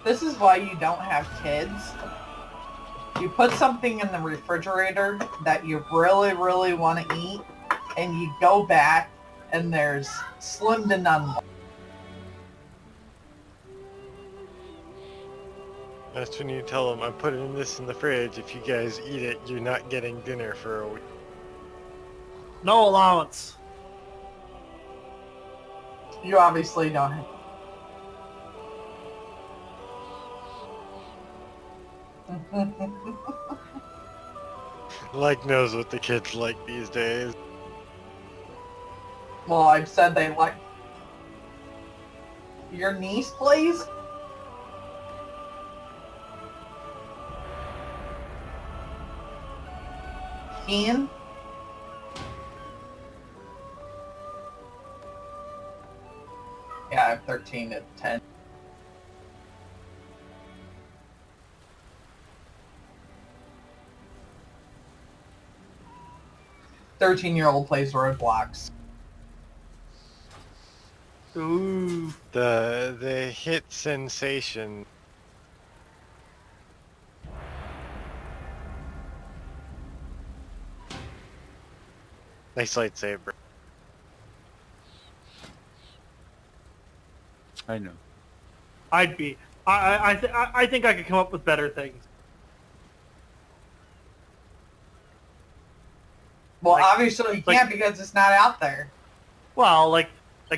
This is why you don't have kids. You put something in the refrigerator that you really, really want to eat, and you go back, and there's slim to none left. That's when you tell them, I'm putting this in the fridge. If you guys eat it, you're not getting dinner for a week. No allowance. You obviously don't have. Like knows what the kids like these days. Well, I've said they like. Your niece, please? Ian? Yeah, I have 13 at 10. "13-year-old plays Roblox." Ooh. The hit sensation. Nice lightsaber. I know. I'd be. I think I could come up with better things. Well, Like- obviously you can't because it's not out there. Well, like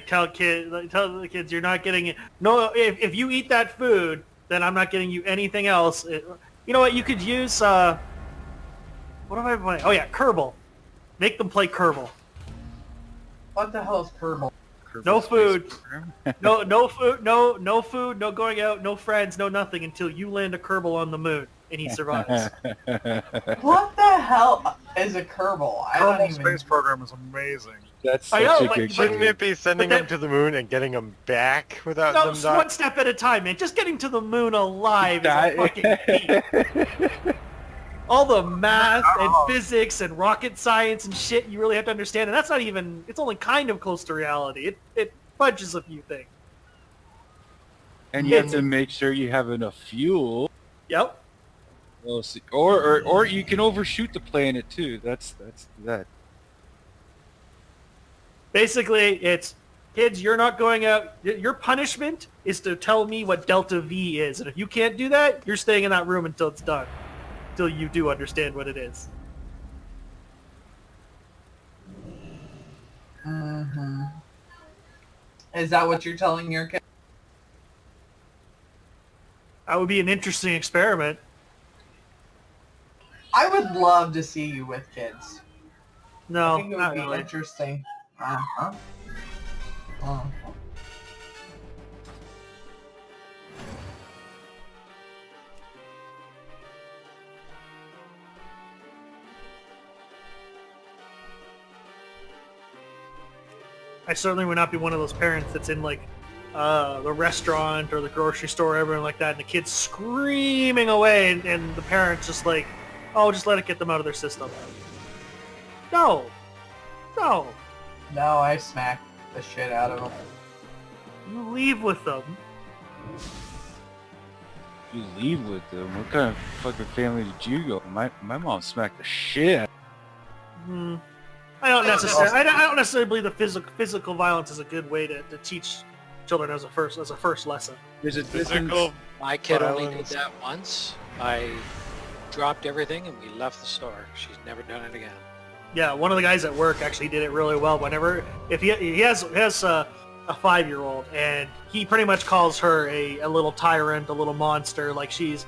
tell the kids you're not getting it. No, if you eat that food, then I'm not getting you anything else. You know what? You could use. What am I playing? Oh yeah, Kerbal. Make them play Kerbal. What the hell is Kerbal? No food. No food. No food. No going out. No friends. No nothing until you land a Kerbal on the moon and he survives. What the hell is a Kerbal? I don't Kerbal even... Space Program is amazing. That's I such know, a but- good but- Shouldn't game. it be sending But them to the moon and getting them back without No, them it's dying? one step at a time, man. Just getting to the moon alive is a fucking feat. All the math and physics and rocket science and shit you really have to understand, and that's not even, it's only kind of close to reality. It fudges a few things. And you have to make sure you have enough fuel. Yep. Well, see, or you can overshoot the planet too. That's that. Basically, it's, kids, you're not going out, your punishment is to tell me what Delta V is, and if you can't do that, you're staying in that room until it's done. Until you do understand what it is. Mm-hmm. Is that what you're telling your kid? That would be an interesting experiment. I would love to see you with kids. I No, think it would not be really. interesting. Uh-huh. Uh-huh. I certainly would not be one of those parents that's in like the restaurant or the grocery store, everyone like that, and the kid's screaming away, and the parents just like, oh, just let it get them out of their system. No, no, No, I smacked the shit out of them. you leave with them. You leave with them. What kind of fucking family did you go? My mom smacked the shit. Hmm. I don't necessarily. I don't necessarily believe the physical violence is a good way to teach children as a first lesson. There's a Physical difference. My kid only did violence. that once. I dropped everything and we left the store. She's never done it again. Yeah, one of the guys at work actually did it really well. Whenever, if he has a 5-year-old, and he pretty much calls her a little tyrant, a little monster, like she's.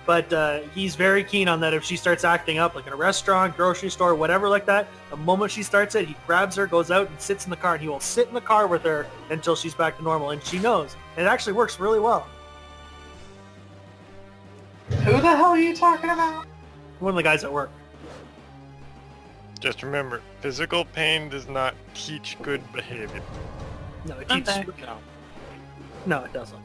But he's very keen on that. If she starts acting up, like in a restaurant, grocery store, whatever like that, the moment she starts it, he grabs her, goes out, and sits in the car, and he will sit in the car with her until she's back to normal, and she knows. And it actually works really well. Who the hell are you talking about? One of the guys at work. Just remember, physical pain does not teach good behavior. No, it teaches. No. No, it doesn't.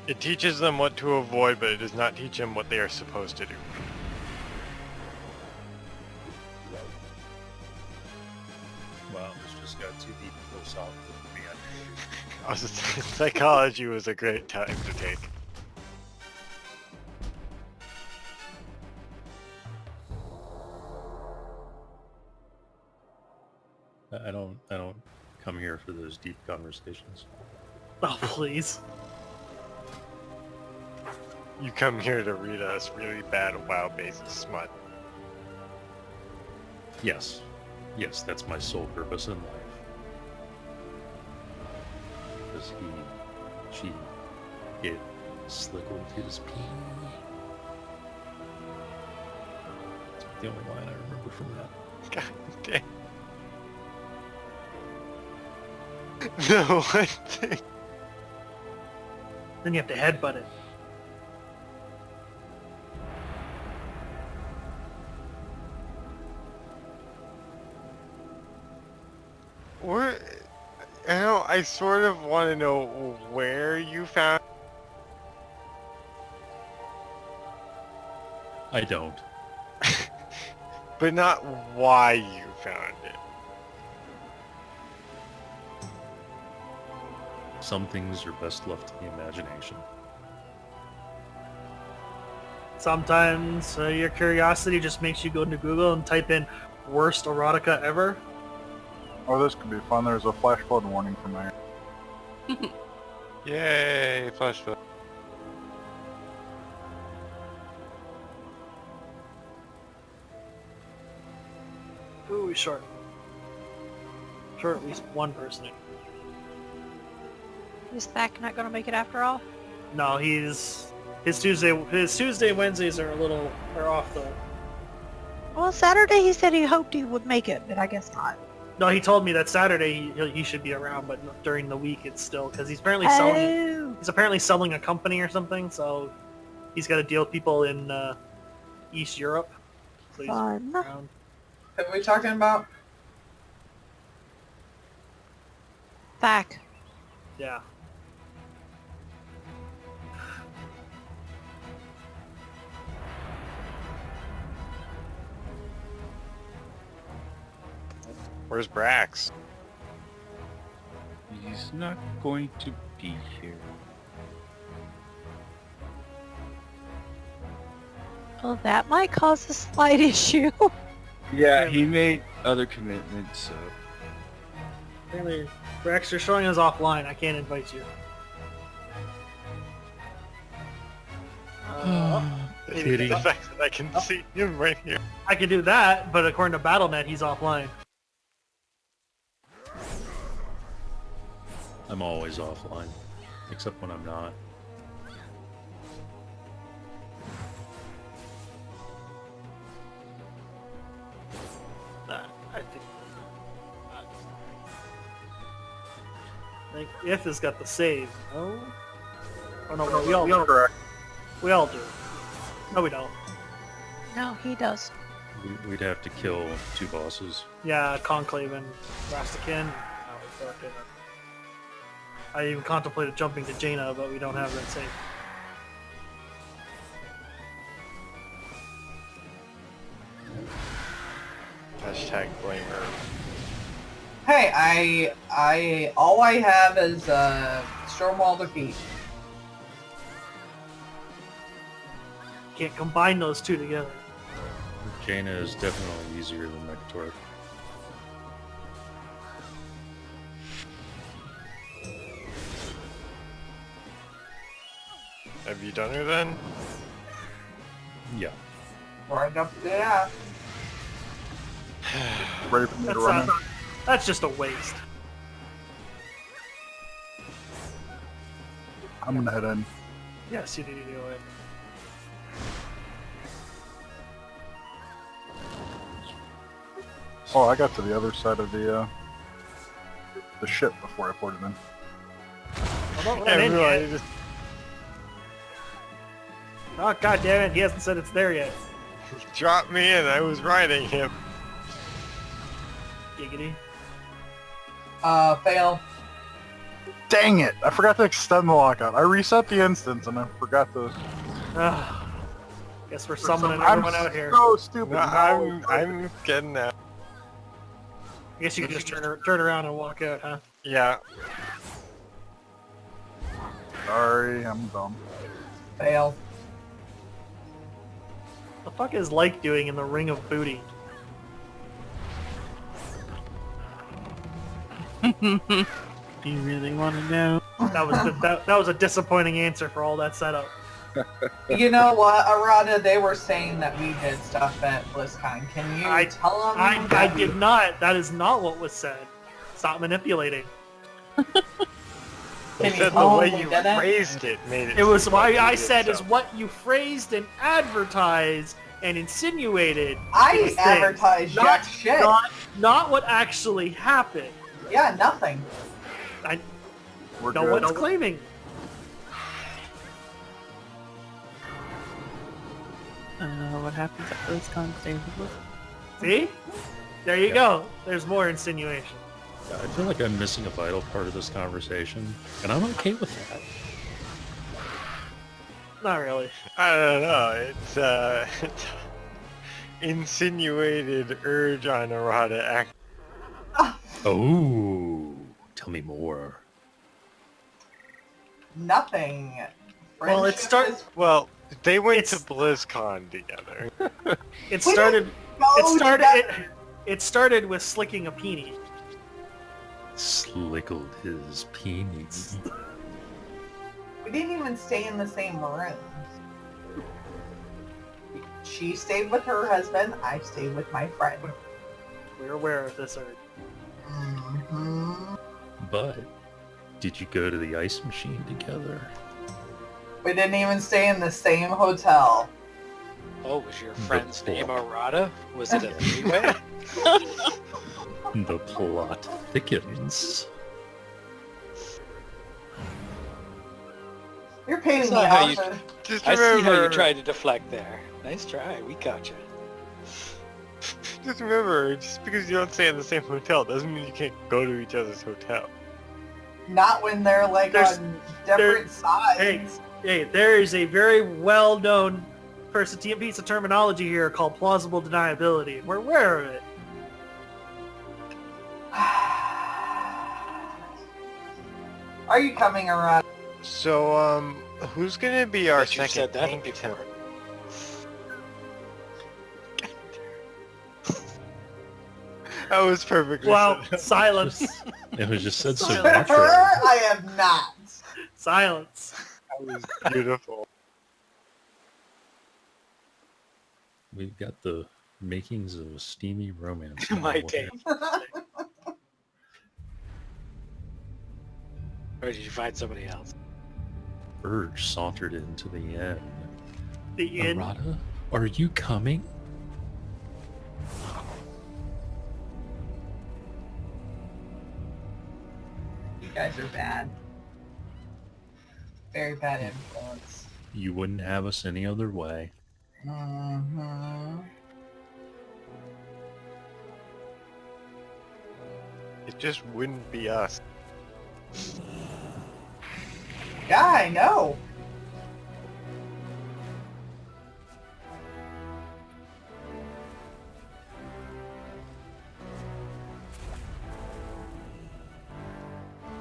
It teaches them what to avoid, but it does not teach them what they are supposed to do. Wow, this just got too deep and philosophical for me. Psychology was a great time to take. I don't come here for those deep conversations. Oh, please. You come here to read us really bad WoW basis smut. Yes. Yes, that's my sole purpose in life. Because she get slick with his pee. That's the only line I remember from that. God damn. The one thing. Then you have to headbutt it. What? I sort of want to know where you found. I don't. But not why you found it. Some things are best left to the imagination. Sometimes your curiosity just makes you go into Google and type in worst erotica ever. Oh, this could be fun. There's a flash flood warning from there. Yay, flash flood. Ooh, he's short. Short at least one person. Is Thack not going to make it after all? No, his Tuesday Wednesdays are off though. Well, Saturday he said he hoped he would make it, but I guess not. No, he told me that Saturday he should be around, but during the week it's still because he's apparently selling. Oh, He's apparently selling a company or something, so he's got to deal with people in East Europe. So he's fun. around. What are we talking about? Thack. Yeah. Where's Brax? He's not going to be here. Well, that might cause a slight issue. Yeah, he made other commitments, so... Apparently, Rex, you're showing us offline. I can't invite you. Pity. The fact that I can see him right here. I could do that, but according to BattleNet, he's offline. I'm always offline, except when I'm not. I think if has got the save. No? Oh no, we all do. No, we don't. No, he does. We'd have to kill 2 bosses. Yeah, Conclave and Rastakin. I even contemplated jumping to Jaina, but we don't have that save. Hashtag blame her. Hey, all I have is Stormwall defeat. Can't combine those two together. Jaina is definitely easier than Mector. Have you done her then? Yeah. Right up to that. Ready for me to run in? That's just a waste. I'm gonna head in. Yes, you need to do it. Oh, I got to the other side of the ship before I ported in. Well, don't run in Everyone yet. just Oh, god damn it, he hasn't said it's there yet. dropped me in. I was riding him. Giggity. Fail. Dang it! I forgot to extend the lockout. I reset the instance and I forgot to... Guess we're summoning I'm everyone out here. so stupid. No, I'm getting that. I guess you can just turn around and walk out, huh? Yeah. Sorry, I'm dumb. Fail. The fuck is Like doing in the Ring of Booty? Do you really want to know? That was a disappointing answer for all that setup. You know what, Arada? They were saying that we did stuff at BlizzCon. Can you tell them? I did not. That is not what was said. Stop manipulating. Can you Said the tell way them we you did it? phrased it made it. It was seem why like I you did said is something. what you phrased and advertised and insinuated. I these things. advertised jack shit. Not what actually happened. Yeah, nothing. We're No good. one's claiming. What happens at BlizzCon stays at BlizzCon. See? There you go. There's more insinuation. I feel like I'm missing a vital part of this conversation, and I'm okay with that. Not really. I don't know. It's insinuated urge on Arada act. Oh, tell me more. Nothing. Well, it Friendship start- is- Well, they went It's- to BlizzCon together. It We started. go together. It started with slicking a peenie. Slickled his penis. We didn't even stay in the same room. She stayed with her husband. I stayed with my friend. We're aware of this urge. hmm But did you go to the ice machine together? We didn't even stay in the same hotel. Oh, was your friend's name Arada? Was it a three-way? The plot thickens. You're painting me That's not how off. you- for- Just I see how you remember, tried to deflect there. Nice try. We caught you. just remember, just because you don't stay in the same hotel doesn't mean you can't go to each other's hotel. Not when they're like There's- on different sides. Hey, there is a very well-known piece of terminology here called plausible deniability. We're aware of it. Are you coming around? So, who's gonna be our Bet you second said that tank before. temp? That was perfectly Wow, said. silence. It was just said so Silence. naturally. Her, I have not. Silence. That was beautiful. We've got the makings of a steamy romance. My novel take. here. Or did you find somebody else? Urge sauntered into the inn. The inn. Arada, are you coming? You guys are bad. Very bad influence. You wouldn't have us any other way. Mm-hmm. It just wouldn't be us. Yeah, I know.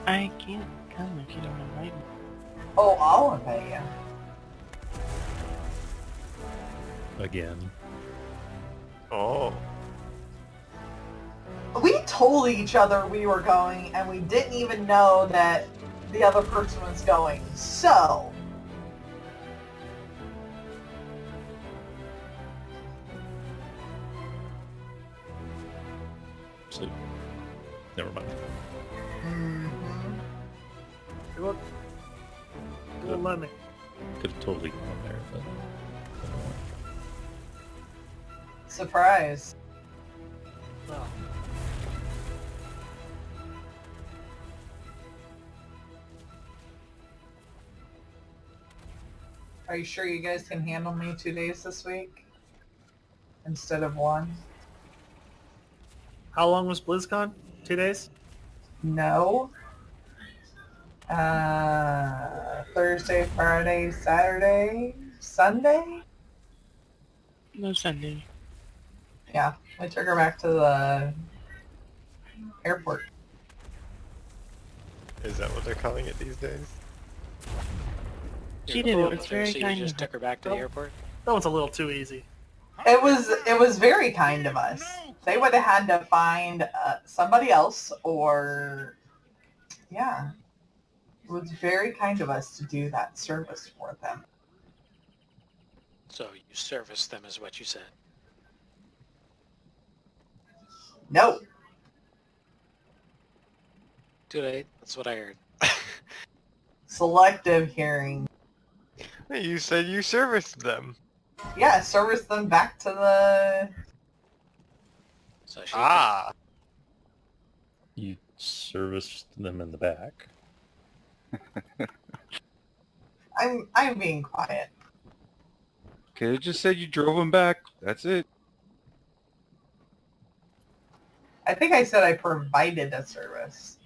I can't come if you don't invite me. Oh, I'll invite you. Again. Oh. We told each other we were going, and we didn't even know that the other person was going. So, So, never mind. mhm. Well, let me. Could have totally gone there, but Surprise. Oh. Are you sure you guys can handle me 2 days this week? Instead of one? How long was BlizzCon? 2 days? No. Thursday, Friday, Saturday, Sunday? No Sunday. Yeah, I took her back to the airport. Is that what they're calling it these days? She did it. It's very So kind you of just her. took her back to the airport? That one's a little too easy. It was very kind of us. They would have had to find somebody else, or yeah, it was very kind of us to do that service for them. So you service them is what you said. No. Too late. That's what I heard. Selective hearing. You said you serviced them. Yeah, service them back to the... So she Ah. You serviced them in the back. I'm being quiet. Could have just said you drove him back. That's it. I think I said I provided a service.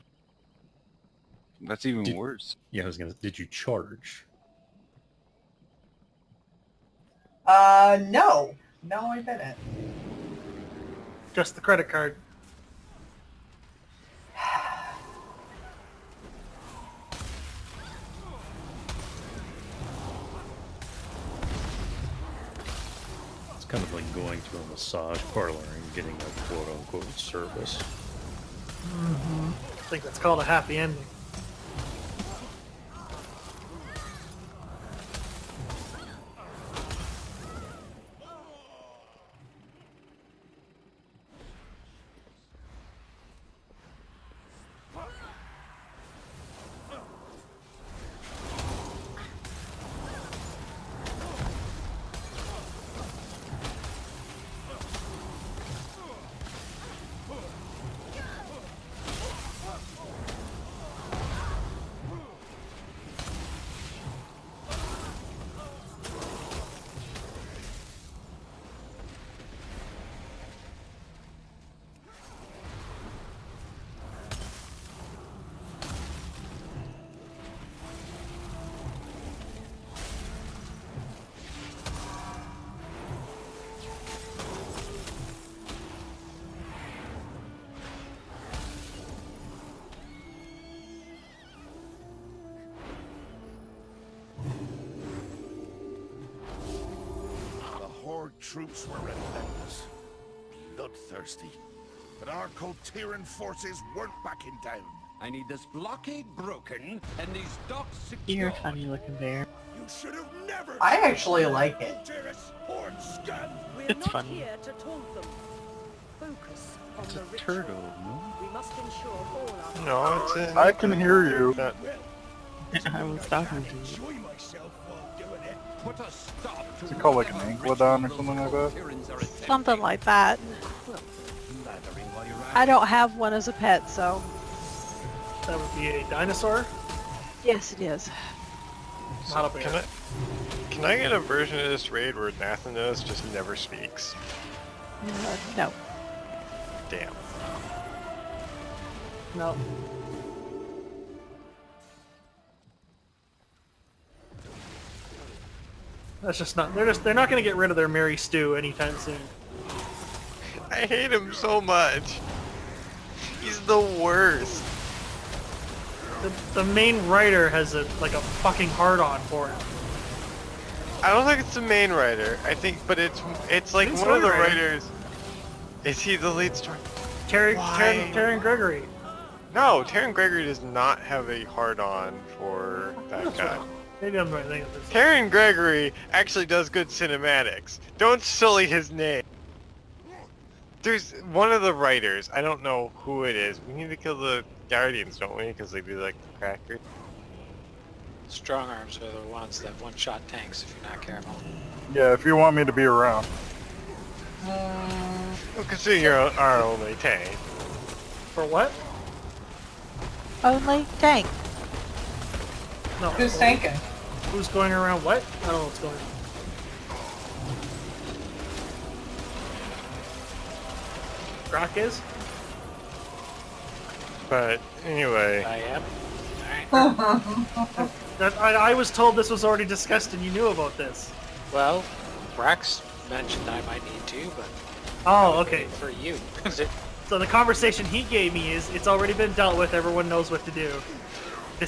That's even worse. Yeah, I was gonna. Did you charge? No. No, I didn't. Just the credit card. It's kind of like going to a massage parlor and getting a quote-unquote service. I think that's called a happy ending. Troops were relentless, bloodthirsty, but our Coltiran forces weren't backing down. I need this blockade broken and these docks secured. You're a funny looking bear. You should have never. I actually like it. It's funny. It's a turtle, no? No, it's in... I can hear you. I was talking to you. Put a stop to Is it called like an Anglodon or something like that? Something like that. I don't have one as a pet, so That would be a dinosaur, yes, it is. not a bear. Can I get a version of this raid where Nathanos just never speaks? No. Damn. No. That's just not. They're not going to get rid of their Mary Stew anytime soon. I hate him so much. He's the worst. The main writer has a fucking hard-on for him. I don't think it's the main writer. I think, but it's like Lead one of the story writer. writers. Is he the lead story? Taryn Gregory. No, Taryn Gregory does not have a hard-on for that guy. Maybe I'm right thinking of this. Taryn Gregory actually does good cinematics. Don't sully his name. There's one of the writers. I don't know who it is. We need to kill the Guardians, don't we? Because they do like the crackers. Strong arms are the ones that one-shot tanks if you're not careful. Yeah, if you want me to be around. Well, consider you're our only tank. For what? Only tank. No. Who's tanking? Who's going around what? I don't know what's going on. Brock is? But anyway, I am. Alright. I was told this was already discussed and you knew about this. Well, Brax mentioned I might need to, but Oh, okay. for you. So the conversation he gave me is it's already been dealt with. Everyone knows what to do. He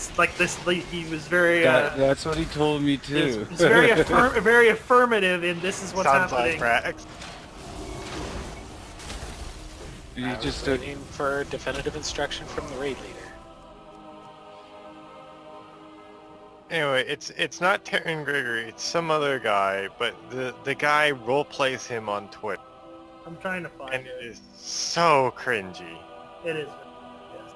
was very. That's what he told me He was, too. was very affirmative in this is what's sounds happening. like Brax. You I was just waiting for definitive instruction from the raid leader. Anyway, it's not Terran Gregory, it's some other guy, but the guy role plays him on Twitter, I'm trying to find and it. it is so cringy. It is. Yes.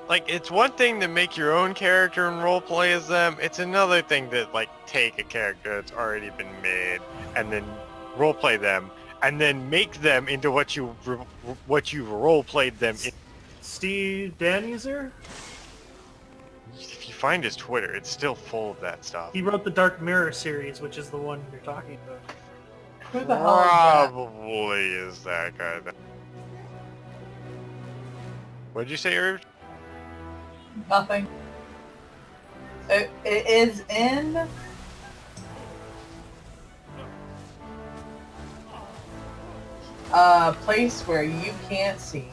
Like, it's one thing to make your own character and role play as them. It's another thing to like take a character that's already been made and then role play them, and then make them into what you role played them in. Steve Danuser? If you find his Twitter, it's still full of that stuff. He wrote the Dark Mirror series, which is the one you're talking about. Who the hell is that? Probably is that guy. What'd you say, Irv? Nothing. It is in... a place where you can't see.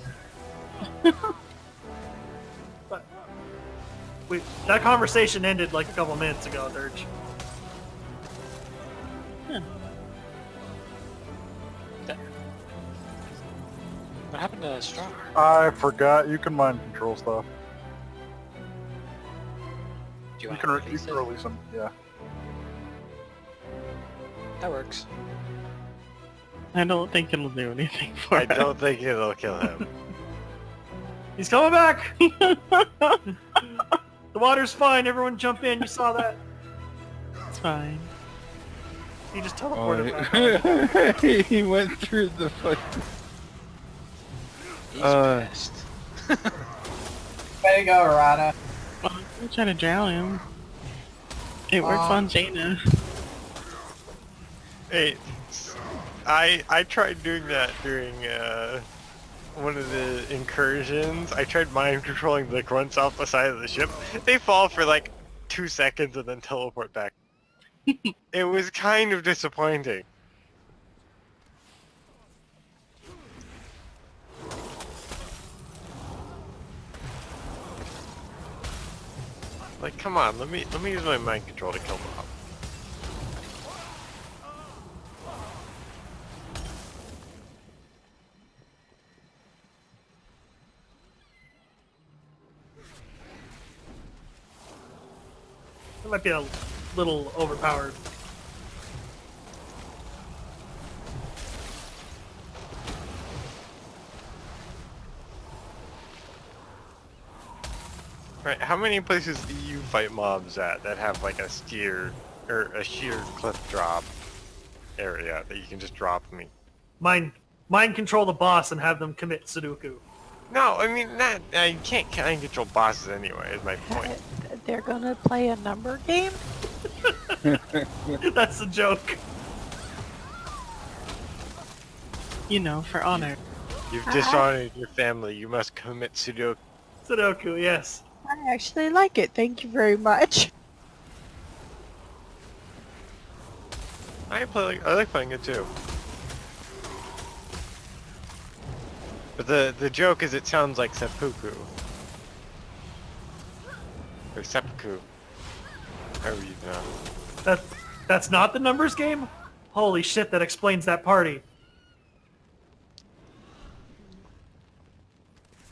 But that conversation ended like a couple minutes ago, Dirge. What happened to Straw? I forgot you can mind control stuff. Do you You want can, to you release can it? release them, yeah. That works. I don't think it'll do anything for I him. don't think it'll kill him. He's coming back! The water's fine, everyone jump in, you saw that. It's fine. He just teleported back. He went through the fucking... He's pissed. Way to go, Arata. Well, I'm trying to drown him. It works on Jaina. Hey, I tried doing that during one of the incursions. I tried mind controlling the grunts off the side of the ship. They fall for like 2 seconds and then teleport back. It was kind of disappointing. Like, come on, let me use my mind control to kill them off. It might be a little overpowered. Right, how many places do you fight mobs at that have like a steer or a sheer cliff drop area that you can just drop me? Mind control the boss and have them commit Sudoku. No, I mean that you can't mind control bosses anyway. Is my point. They're gonna play a number game? That's the joke. You know, for honor. You've dishonored your family. You must commit Sudoku. Sudoku, yes. I actually like it. Thank you very much. I like playing it too. But the joke is it sounds like seppuku. Or seppuku. However you know. That's not the numbers game? Holy shit, that explains that party.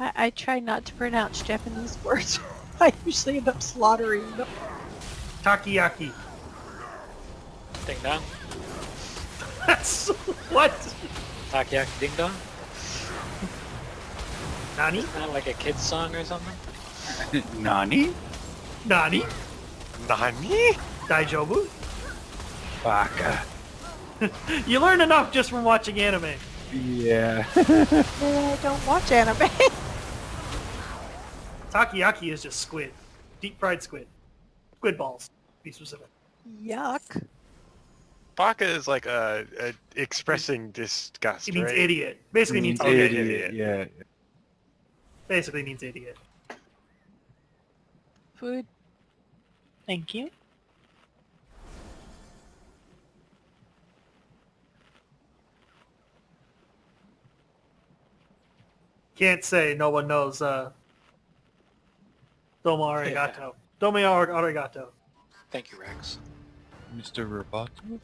I try not to pronounce Japanese words. I usually end up slaughtering them. Takoyaki. Ding dong. That's... what? Takoyaki ding dong? Nani? Isn't that like a kid's song or something? Nani? Nani? Nani? Daijobu? Baka. You learn enough just from watching anime. Yeah. I don't watch anime. Takoyaki is just squid. Deep fried squid. Squid balls, to be specific. Yuck. Baka is like a expressing disgust. It means right? idiot. Basically means Okay, idiot. idiot. Yeah. Basically means idiot. Food. Thank you. Can't say no one knows Domo arigato. Domo arigato. Thank you, Rex. Mr. Roboto?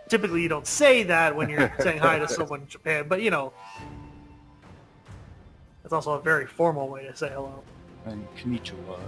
typically you don't say that when you're saying hi to someone in Japan, but you know, it's also a very formal way to say hello. And konnichiwa.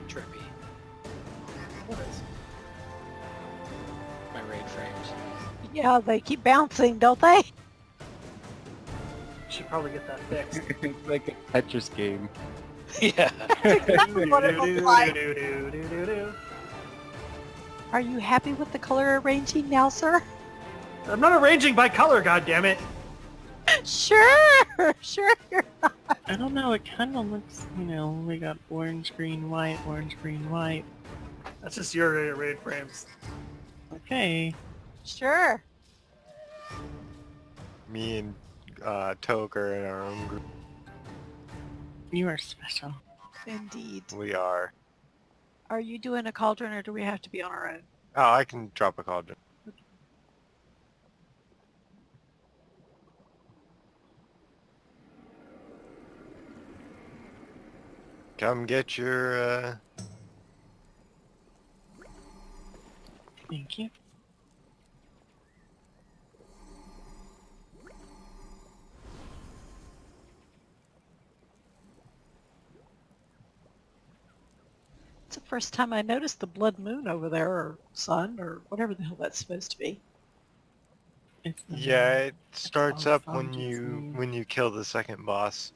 Trippy. What is? My raid frames. Yeah, they keep bouncing, don't they? Should probably get that fixed. It's like a Tetris game. Yeah. Exactly what it looks like. Do-do-do-do-do-do. Are you happy with the color arranging now, sir? I'm not arranging by color, goddammit. Sure, sure. I don't know, it kind of looks, you know, we got orange, green, white, orange, green, white. That's just your raid frames. Okay. Sure. Me and Toke are in our own group. You are special. Indeed. We are. Are you doing a cauldron or do we have to be on our own? Oh, I can drop a cauldron. Come get your, Thank you. It's the first time I noticed the blood moon over there, or sun, or whatever the hell that's supposed to be. It's the Yeah, it starts up when Sanji's moon. you kill the second boss.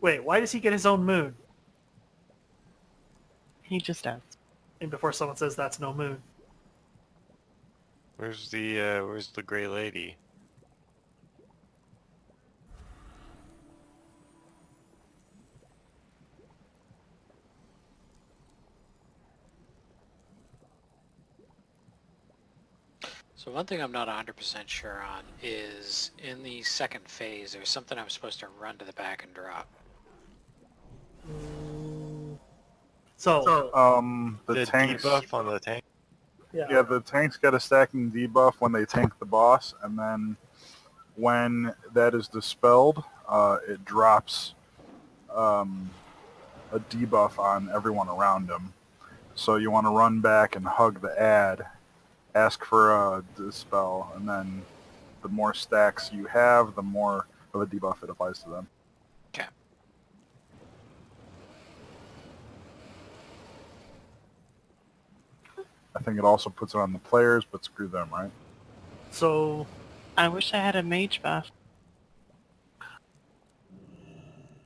Wait, why does he get his own moon? He just does. And before someone says that's no moon. Where's the gray lady? So one thing I'm not 100% sure on is in the second phase, there's something I'm supposed to run to the back and drop. So, The tanks. debuff on the tank. Yeah, the tanks get a stacking debuff when they tank the boss, and then when that is dispelled, it drops a debuff on everyone around him. So you want to run back and hug the ad, ask for a dispel, and then the more stacks you have, the more of a debuff it applies to them. Okay. I think it also puts it on the players, but screw them, right? so, I wish I had a mage buff.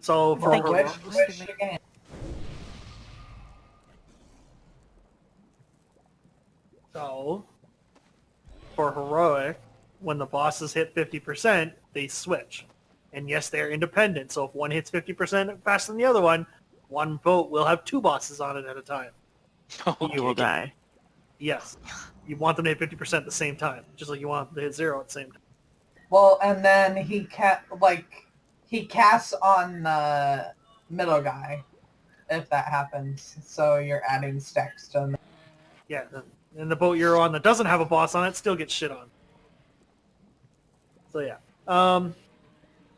so for Thank you. Wish again. So, for heroic, when the bosses hit 50%, they switch. And yes, they're independent, so if one hits 50% faster than the other one boat will have two bosses on it at a time. You will die. Yes. You want them to hit 50% at the same time, just like you want them to hit 0 at the same time. Well, and then he casts on the middle guy, if that happens. So you're adding stacks to him. Yeah, and the boat you're on that doesn't have a boss on it still gets shit on. So yeah.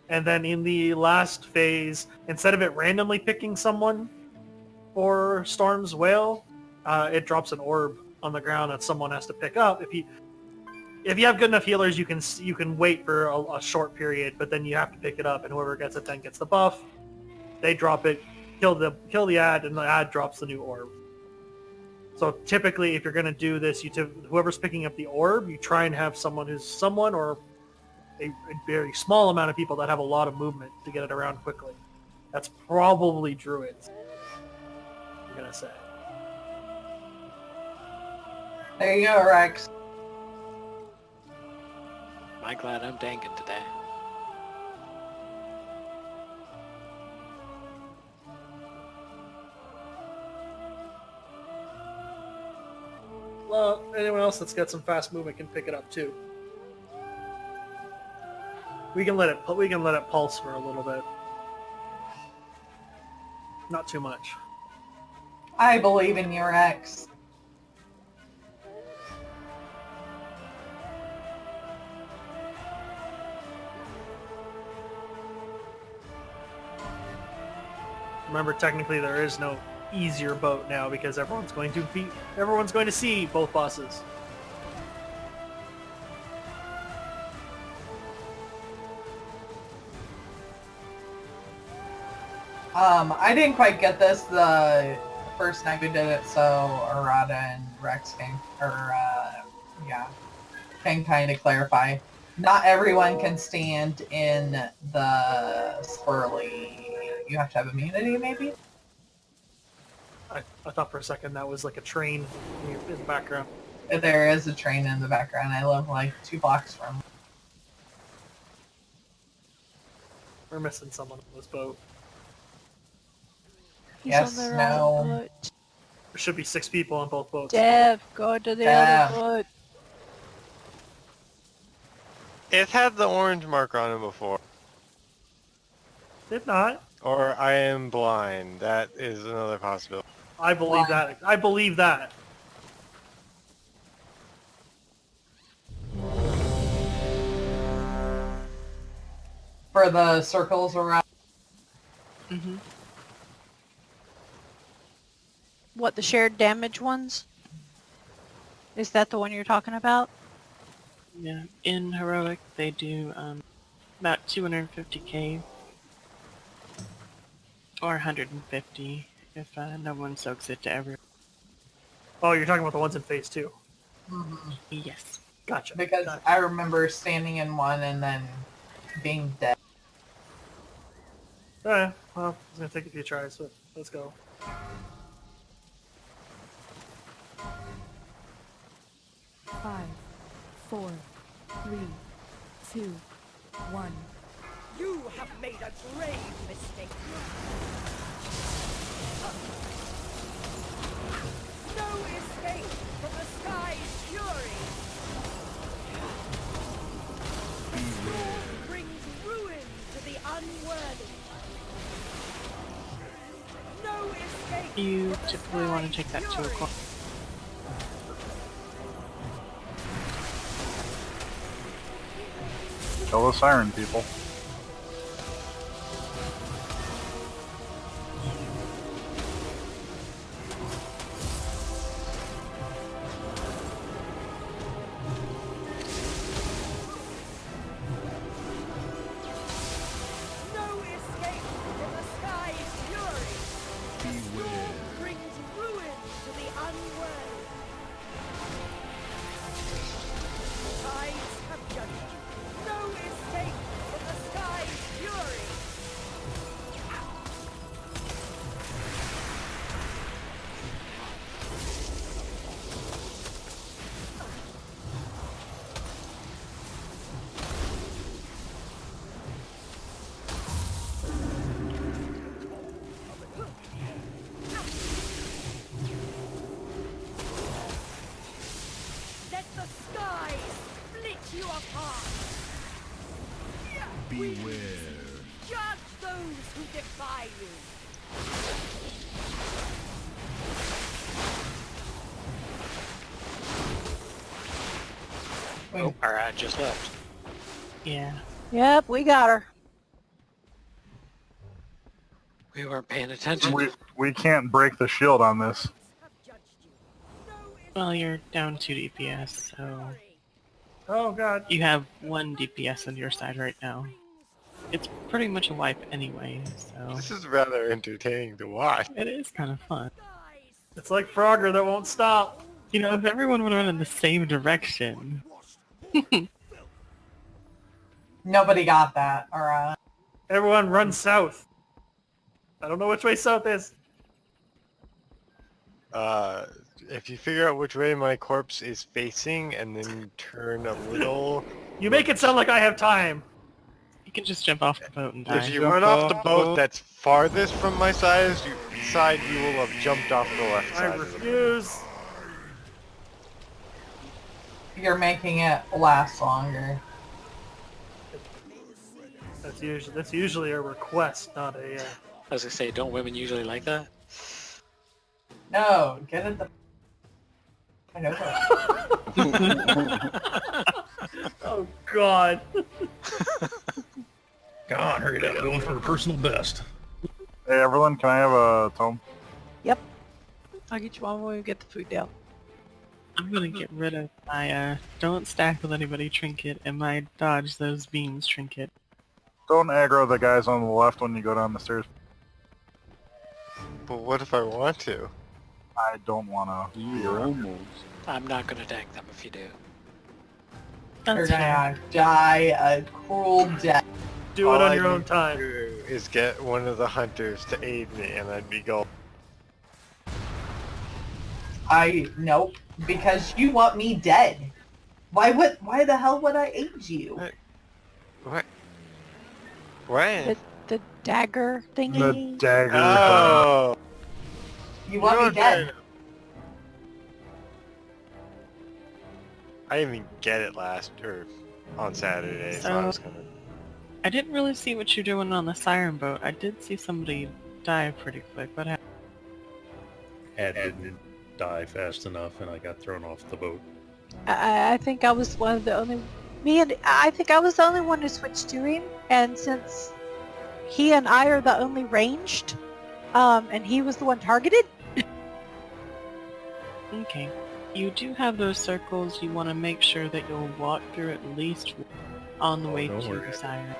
And then in the last phase, instead of it randomly picking someone for Storm's Whale, it drops an orb on the ground that someone has to pick up. If you have good enough healers, you can wait for a short period, but then you have to pick it up, and whoever gets it then gets the buff. They drop it, kill the ad, and the ad drops the new orb. So typically, if you're going to do this, whoever's picking up the orb, you try and have someone or a very small amount of people that have a lot of movement to get it around quickly. That's probably druids, I'm going to say. There you go, Rex. Am I glad I'm tanking today? anyone else that's got some fast movement can pick it up too. We can let it pulse for a little bit. Not too much. I believe in your ex. Remember, technically there is no easier boat now because everyone's going to see both bosses. I didn't quite get this the first night we did it, so Arata and Rex can kind of clarify. Not everyone can stand in the swirly. You have to have immunity, maybe? I thought for a second that was like a train in the background. There is a train in the background. I live like 2 blocks from. We're missing someone on this boat. He's Yes, on their no. own boat. There should be 6 people on both boats. Dev, go to the Dev. other boat. It had the orange marker on it before. Did not. Or I am blind. That is another possibility. I believe that. I believe that. For the circles around. Mm-hmm. What, the shared damage ones? Is that the one you're talking about? Yeah. In heroic, they do about 250k or 150 if no one soaks it to every. Oh, you're talking about the ones in phase 2. Mm-hmm. Yes. Gotcha. Because Gotcha. I remember standing in one and then being dead. Alright, well, it's gonna take a few tries, but let's go. Five, 4, 3, 2, 1. You have made a grave mistake. No escape from the sky's fury. Storm brings ruin to the unworthy. No escape. You typically want to take that to a corner. Kill the siren, people. No escape from the sky's fury. Storm brings ruin to the unworthy. Tides have judged you. No escape from the sky's fury. Let the sky split you apart. Beware. Judge those who defy you. Oh, Arad just left. Yeah. Yep, we got her. We weren't paying attention. We can't break the shield on this. Have judged you. No Well, you're down 2 DPS, so Oh god. you have 1 DPS on your side right now. It's pretty much a wipe anyway, so This is rather entertaining to watch. it is kind of fun. skies. It's like Frogger that won't stop. You know, if everyone would run in the same direction. Nobody got that, alright. Everyone run south. I don't know which way south is. If you figure out which way my corpse is facing and then turn a little... You make it sound like I have time. You can just jump off the boat and die. If you run off the boat that's farthest from my side, you will have jumped off the left I side of the boat. refuse. You're making it last longer. That's usually a request, not a. I was gonna say, don't women usually like that? No, get it the I know that. Oh God. Come on, hurry it up, going for a personal best. Hey, Evelyn, can I have a tome? Yep. I'll get you one when we get the food down. I'm gonna get rid of my don't stack with anybody trinket and my dodge those beams trinket. Don't aggro the guys on the left when you go down the stairs. But what if I want to? I don't want to. You're almost. I'm not gonna tank them if you do. You're That's fair. gonna die a cruel death. Do All it on I your own need time. to do is get one of the hunters to aid me, and I'd be gold. Nope, because you want me dead. Why the hell would I aid you? What? What? The dagger The thingy. dagger. Oh! You want me dead. I didn't even get it on Saturday, so I was gonna... I didn't really see what you're doing on the siren boat. I did see somebody die pretty quick. What happened? Ed didn't die fast enough, and I got thrown off the boat. I think I was one of the only... I think I was the only one who switched to him, and since he and I are the only ranged, and he was the one targeted. Okay. You do have those circles. You want to make sure that you'll walk through at least on the way don't to worry. the siren.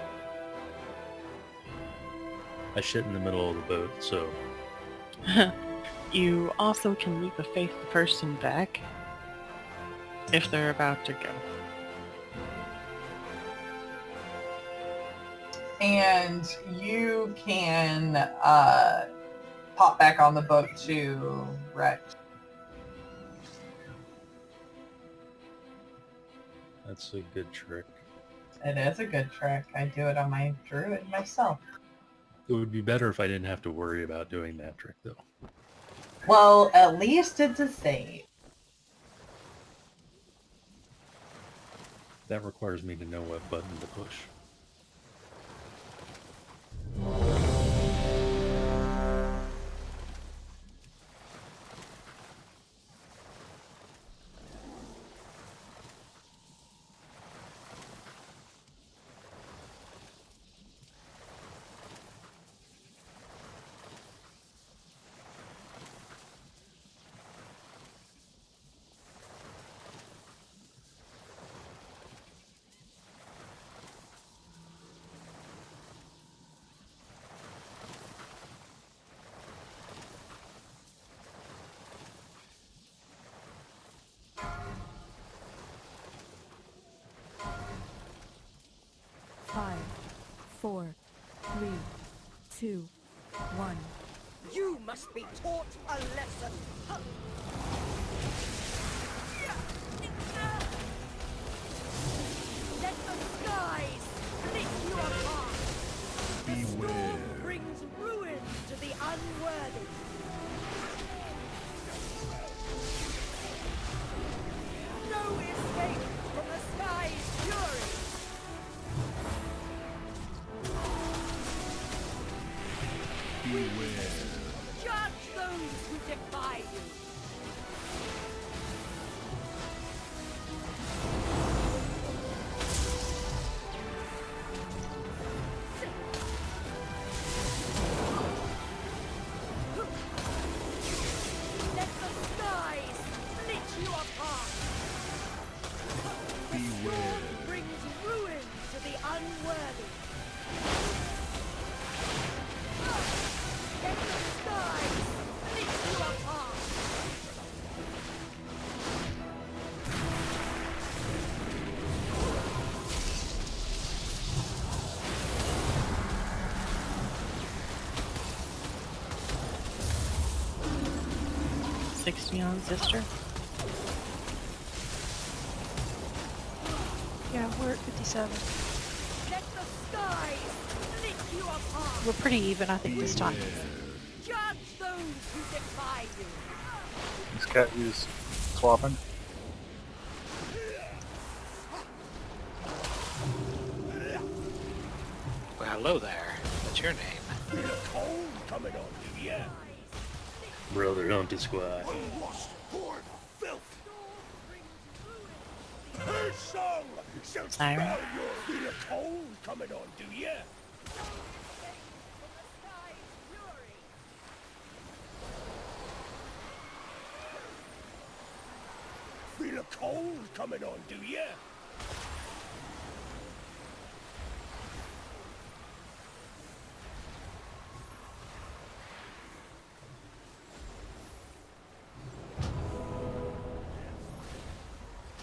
I shit in the middle of the boat, so... You also can leap a faith the person back if they're about to go. And you can pop back on the boat to Rex. That's a good trick. It is a good trick. I do it on my druid myself. It would be better if I didn't have to worry about doing that trick, though. Well, at least it's a save. That requires me to know what button to push. Five, 4, 3, 2, 1. You must be taught a lesson. Let the skies split you apart. The storm brings ruin to the unworthy. No escape from the sky's fury. Judge those who defy you. Let the skies split you apart. The storm brings ruin to the unworthy. Let the skies split you apart. Mm. 60 on sister. Yeah, we're at 57. Let the skies split you apart. We're pretty even, I think, this time. Judge those who defy you. This cat is swapping. hello there. What's your name? Feel a cold coming on you, yeah? Brother Hunter Squad. Unwashed, horrid filth! Her song shall spell Siren? your feel a cold coming on, do ya? Feel a cold coming on, do ya?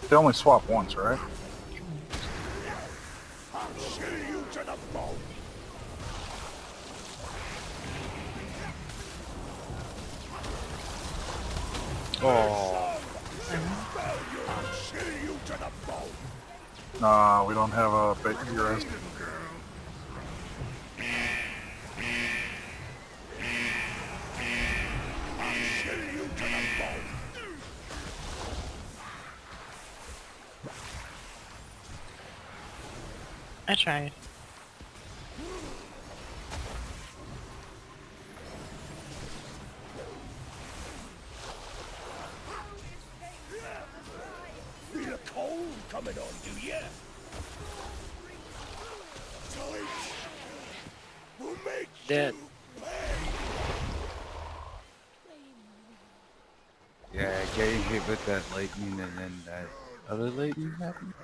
They only swap once, right? I'll chill you to the bone! Oh. Chill you to the bone! Nah, we don't have a bait rest. Chill you to the bone! I tried. Feel a cold coming on, do ya? Tight! We'll make Dead. Yeah, getting hit with that lightning and then that other lightning happened.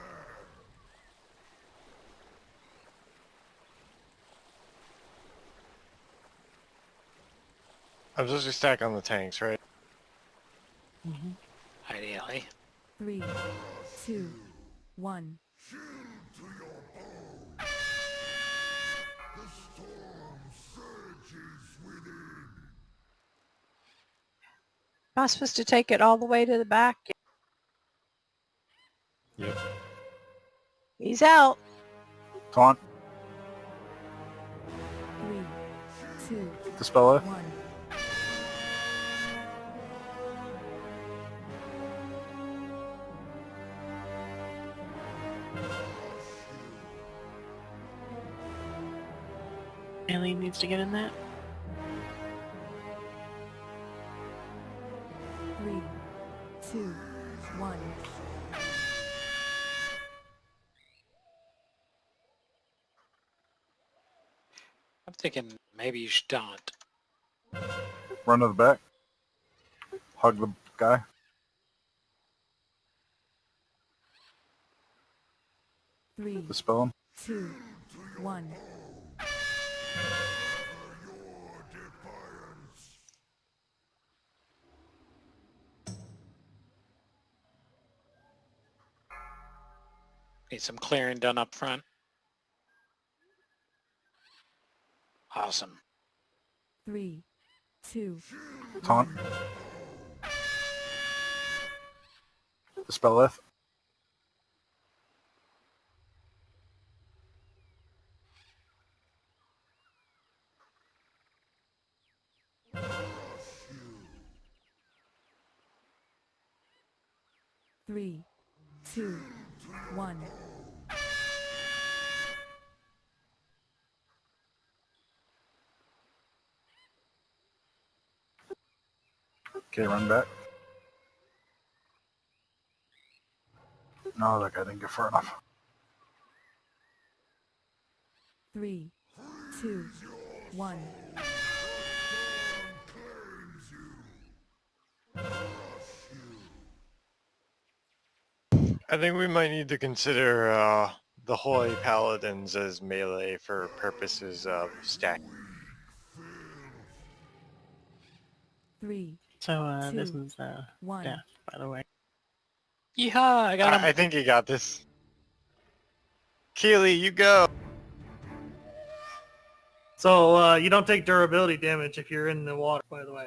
I'm supposed to stack on the tanks, right? Ideally. 3, 2, 1. Am I supposed to take it all the way to the back? Yep. He's out. Taunt. 3, 2, Dispel it. 1. Alien needs to get in that. 3, 2, 1. I'm thinking maybe you should taunt. Run to the back. Hug the guy. Three, Dispel him. 2, 1. Need some clearing done up front. Awesome. 3, 2, Taunt. Dispel it. Three, 2, 1. Okay, run back. No, that guy didn't get far enough. 3, 2, 1. I think we might need to consider the Holy Paladins as melee for purposes of stack. 3, So, this Two, is, 1. death, by the way. Yeehaw, I got him. I think you got this. Keely, you go. So you don't take durability damage if you're in the water, by the way.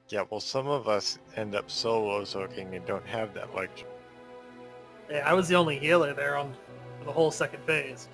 Yeah, well, some of us end up solo soaking and don't have that luxury. Yeah, I was the only healer there on for the whole second phase.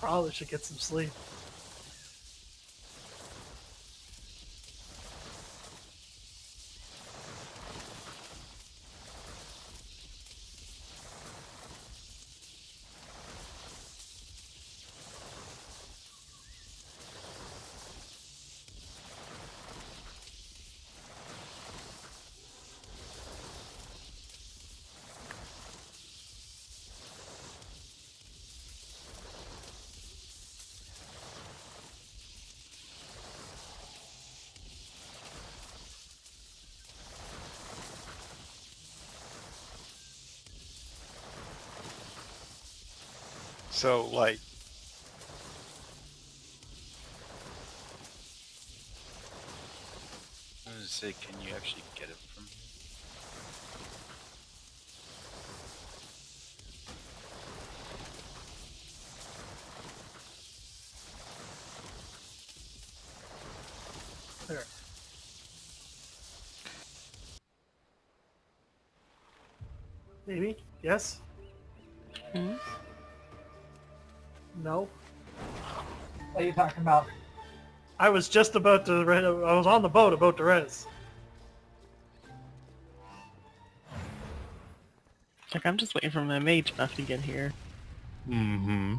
Probably should get some sleep. So, like, I was gonna say, can you actually get it from here? There. Maybe? Yes? Hmm? No? What are you talking about? I was just about to I was on the boat about to res. Like, I'm just waiting for my mage buff to get here. Mm-hmm.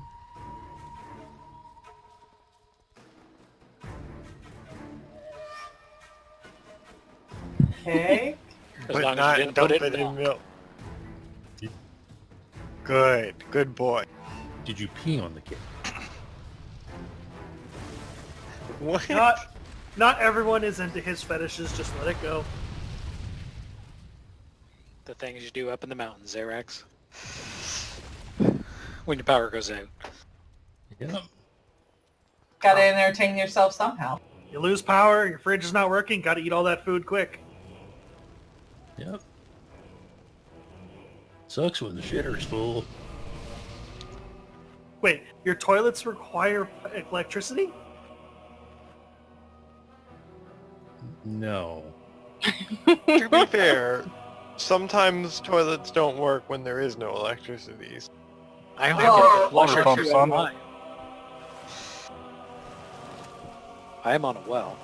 Okay. As but long as not you didn't dump put it it in milk. Good boy. Did you pee on the kid? What? Not everyone is into his fetishes, just let it go. The things you do up in the mountains, Rex. When your power goes out. Yeah. Gotta entertain yourself somehow. You lose power, your fridge is not working, gotta eat all that food quick. Yep. Sucks when the shitter's full. Wait, your toilets require electricity? No. To be fair, sometimes toilets don't work when there is no electricity. I only Well, get the flusher pump through sun. mine. I am on a well.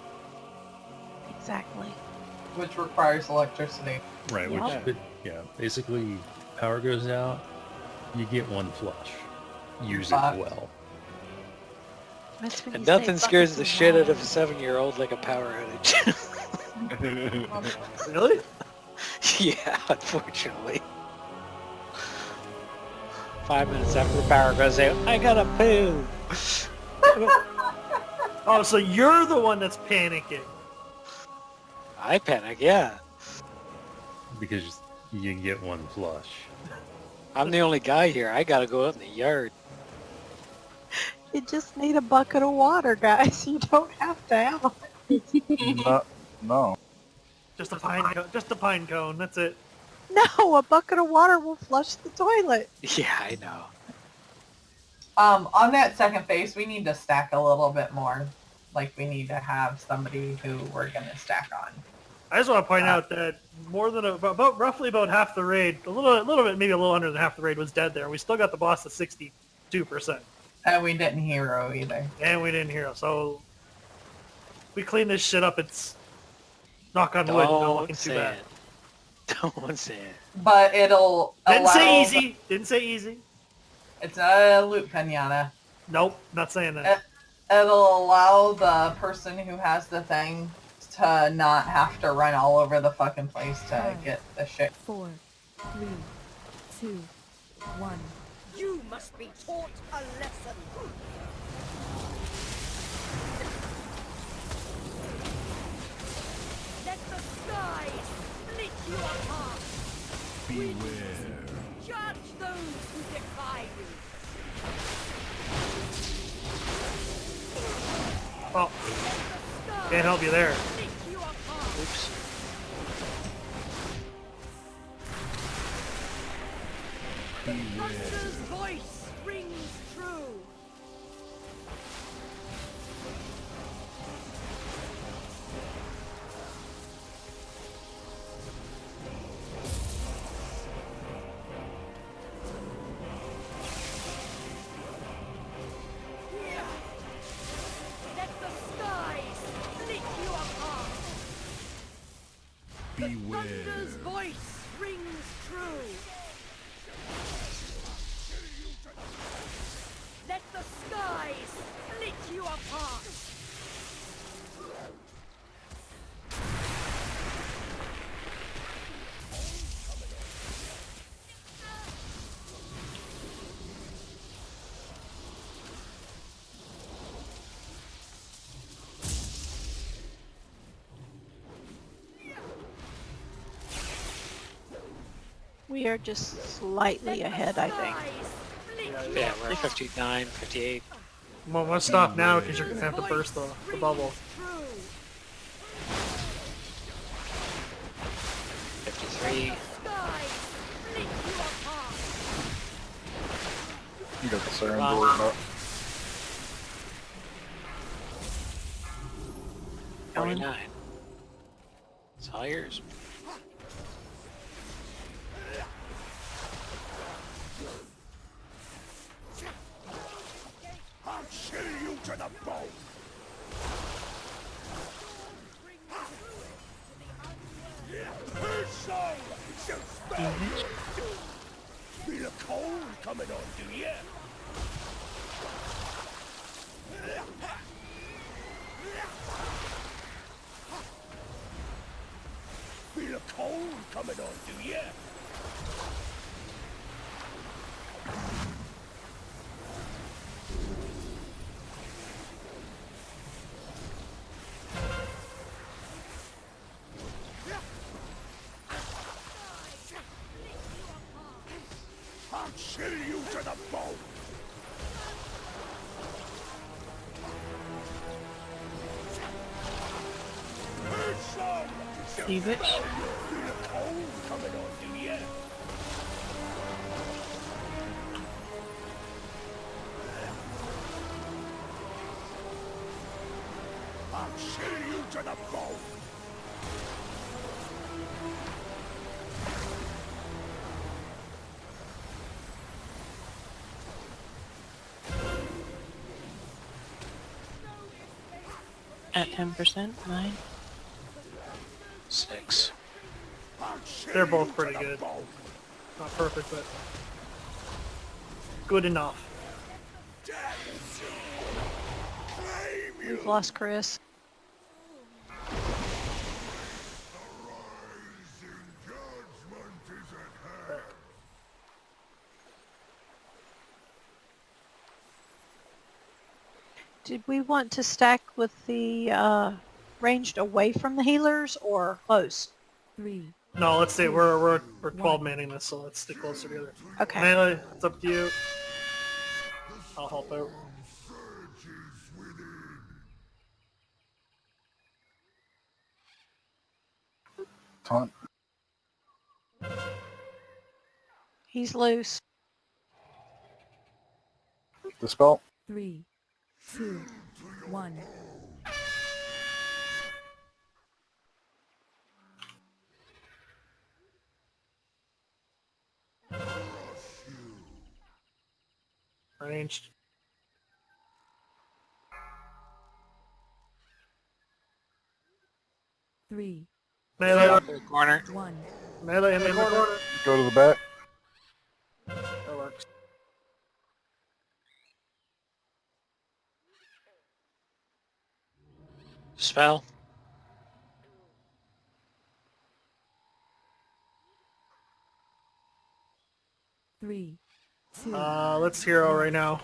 Exactly. Which requires electricity. Right, Yeah. which, yeah, basically, power goes out, you get one flush. Use it Fucked. well. That's when And you say nothing scares buckets the of shit out of a wine. 7-year-old like a power outage. Really? Yeah, unfortunately. 5 minutes after the power goes out, I gotta poo. Oh, so you're the one that's panicking. I panic, yeah. Because you get one flush. I'm the only guy here. I gotta go out in the yard. You just need a bucket of water, guys. You don't have to have it. No. Just a pine cone, that's it. No, a bucket of water will flush the toilet. Yeah, I know. On that second phase, we need to stack a little bit more. Like, we need to have somebody who we're gonna stack on. I just want to point out that more than roughly about half the raid, a little bit, maybe a little under than half the raid was dead there. We still got the boss at 62%. And we didn't hero either. And we didn't hero, so we clean this shit up. It's knock on wood, not looking too bad. Don't say it. But it'll Didn't allow... say easy. Didn't say easy. It's a loot pinata. Nope, not saying that. It'll allow the person who has the thing to not have to run all over the fucking place to get the shit. 4, 3, 2, 1. You must be taught a lesson. Let the sky split you apart. Beware. Judge those who defy you. Oh, can't help you there. Split you apart. Oops. Thunder's voice rings true. thunder's voice rings true. Let the sky split you apart. We are just slightly ahead, I think. Yeah, we're at 59, 58. I'm gonna stop now because you're gonna have to burst the bubble. 53. You got the siren to worry about. 49. It's all yours. I'll chill you to the bone. Her soul shall spell. Feel a cold coming on, do ya? Feel a cold coming on, do ya? I'll chill you to the bone. Her soul shall See, bitch? feel a cold coming on, do ya? I'll chill you to the bone. At 10%, 9. 6. They're both pretty good. Not perfect, but good enough. We've lost Chris. Did we want to stack with the ranged away from the healers or close? 3. No, let's see. We're 12 manning this, so let's stay closer together. Okay. Melee, it's up to you. I'll help out. Taunt. He's loose. Dispel. 3, 2, 1. Ranged. Three, Melee. Corner. 1. Melee in the corner. Go to the back. That works. Spell. 3, 2. Let's hero right now.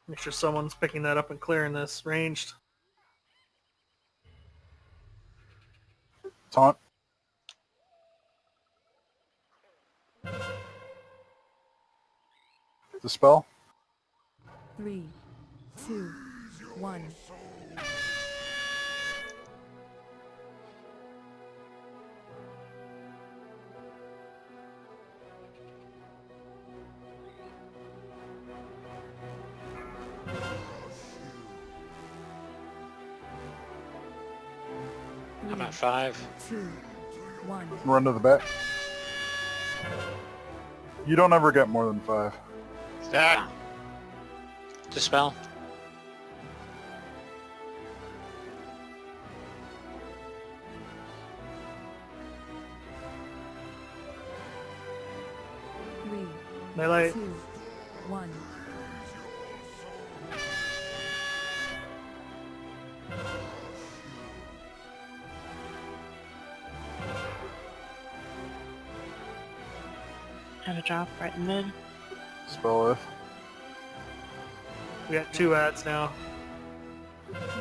Make sure someone's picking that up and clearing this. Ranged. Taunt. Dispel. 3, 2, 1. I'm at 5. 2, 1. Run to the back. You don't ever get more than 5. Stack. Dispel. Melee. 2, 1. Had a drop right in mid. Spell if. We got 2 ads now.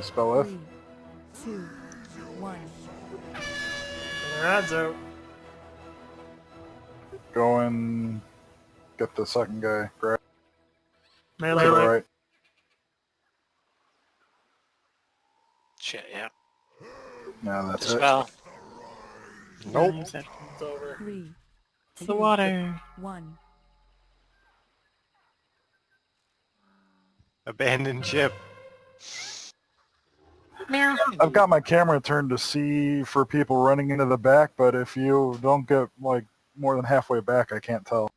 Spell if. 3, 2, 1. Their ads out. Go and get the second guy. Grab. Melee. To the right. Shit, yeah. Yeah, that's it. Dispel. Nope. It's over. 3, The 2, water. 1. Abandoned ship. I've got my camera turned to see for people running into the back, but if you don't get like more than halfway back, I can't tell.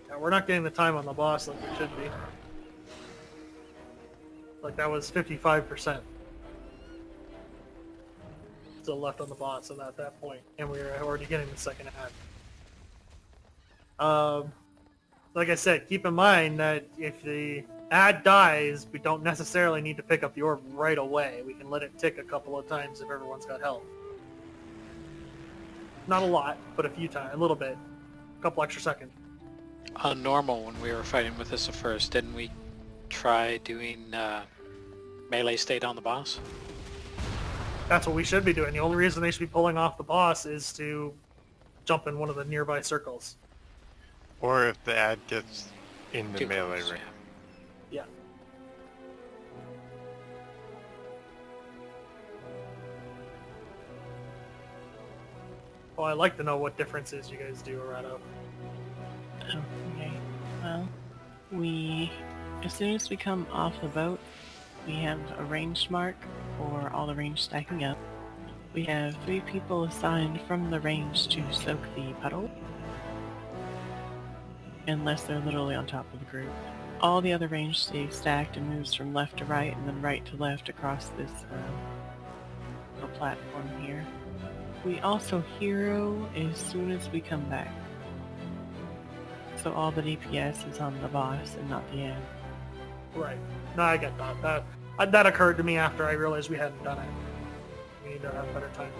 Yeah, we're not getting the time on the boss like we should be. Like that was 55%. Still left on the boss at that point, and we were already getting the second ad. Like I said, keep in mind that if the ad dies, we don't necessarily need to pick up the orb right away. We can let it tick a couple of times if everyone's got health. Not a lot, but a few times, a little bit. A couple extra seconds. On normal, when we were fighting with this at first, didn't we try doing melee state on the boss? That's what we should be doing. The only reason they should be pulling off the boss is to jump in one of the nearby circles. Or if the ad gets in the Too melee close, ring. Yeah. Well, I'd like to know what differences you guys do, Arado. Okay. Well, as soon as we come off the boat, we have a range mark for all the range stacking up. We have 3 people assigned from the range to soak the puddle, unless they're literally on top of the group. All the other range stays stacked and moves from left to right and then right to left across this little platform here. We also hero as soon as we come back. So all the DPS is on the boss and not the end. Right. No, I get that. That occurred to me after I realized we hadn't done it. We need to have better time.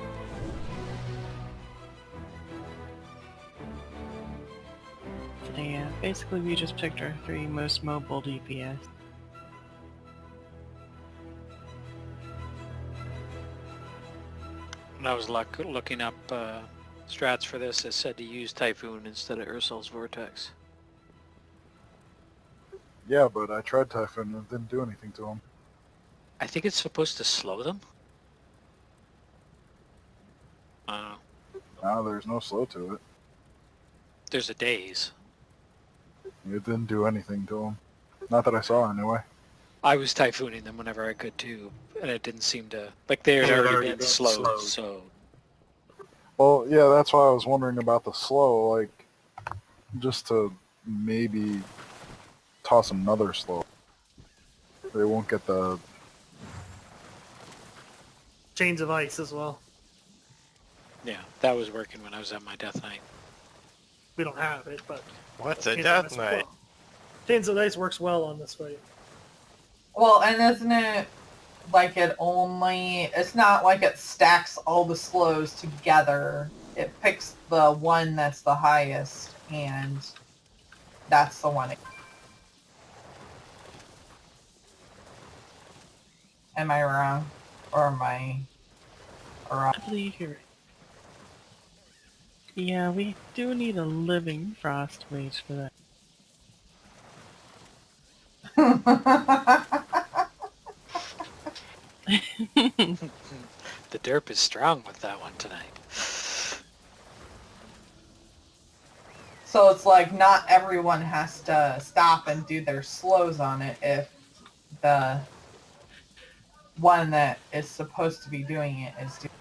So yeah, basically we just picked our 3 most mobile DPS. When I was looking up strats for this, it said to use Typhoon instead of Ursul's Vortex. Yeah, but I tried Typhoon and it didn't do anything to him. I think it's supposed to slow them. No, there's no slow to it. There's a daze. It didn't do anything to him. Not that I saw, anyway. I was typhooning them whenever I could too, and it didn't seem to... Like, they had already been slowed, so... Well, yeah, that's why I was wondering about the slow, like, just to maybe toss another slow. They won't get the... Chains of Ice as well. Yeah, that was working when I was at my Death Knight. We don't have it, but... What's a Chains of Death Ice Knight? well. Chains of Ice works well on this fight. Well, and isn't it like it's not like it stacks all the slows together. It picks the one that's the highest, and that's the one. Am I wrong? Or am I wrong? I believe you're right. Yeah, we do need a living frost mage for that. The derp is strong with that one tonight. So it's like not everyone has to stop and do their slows on it if the one that is supposed to be doing it is doing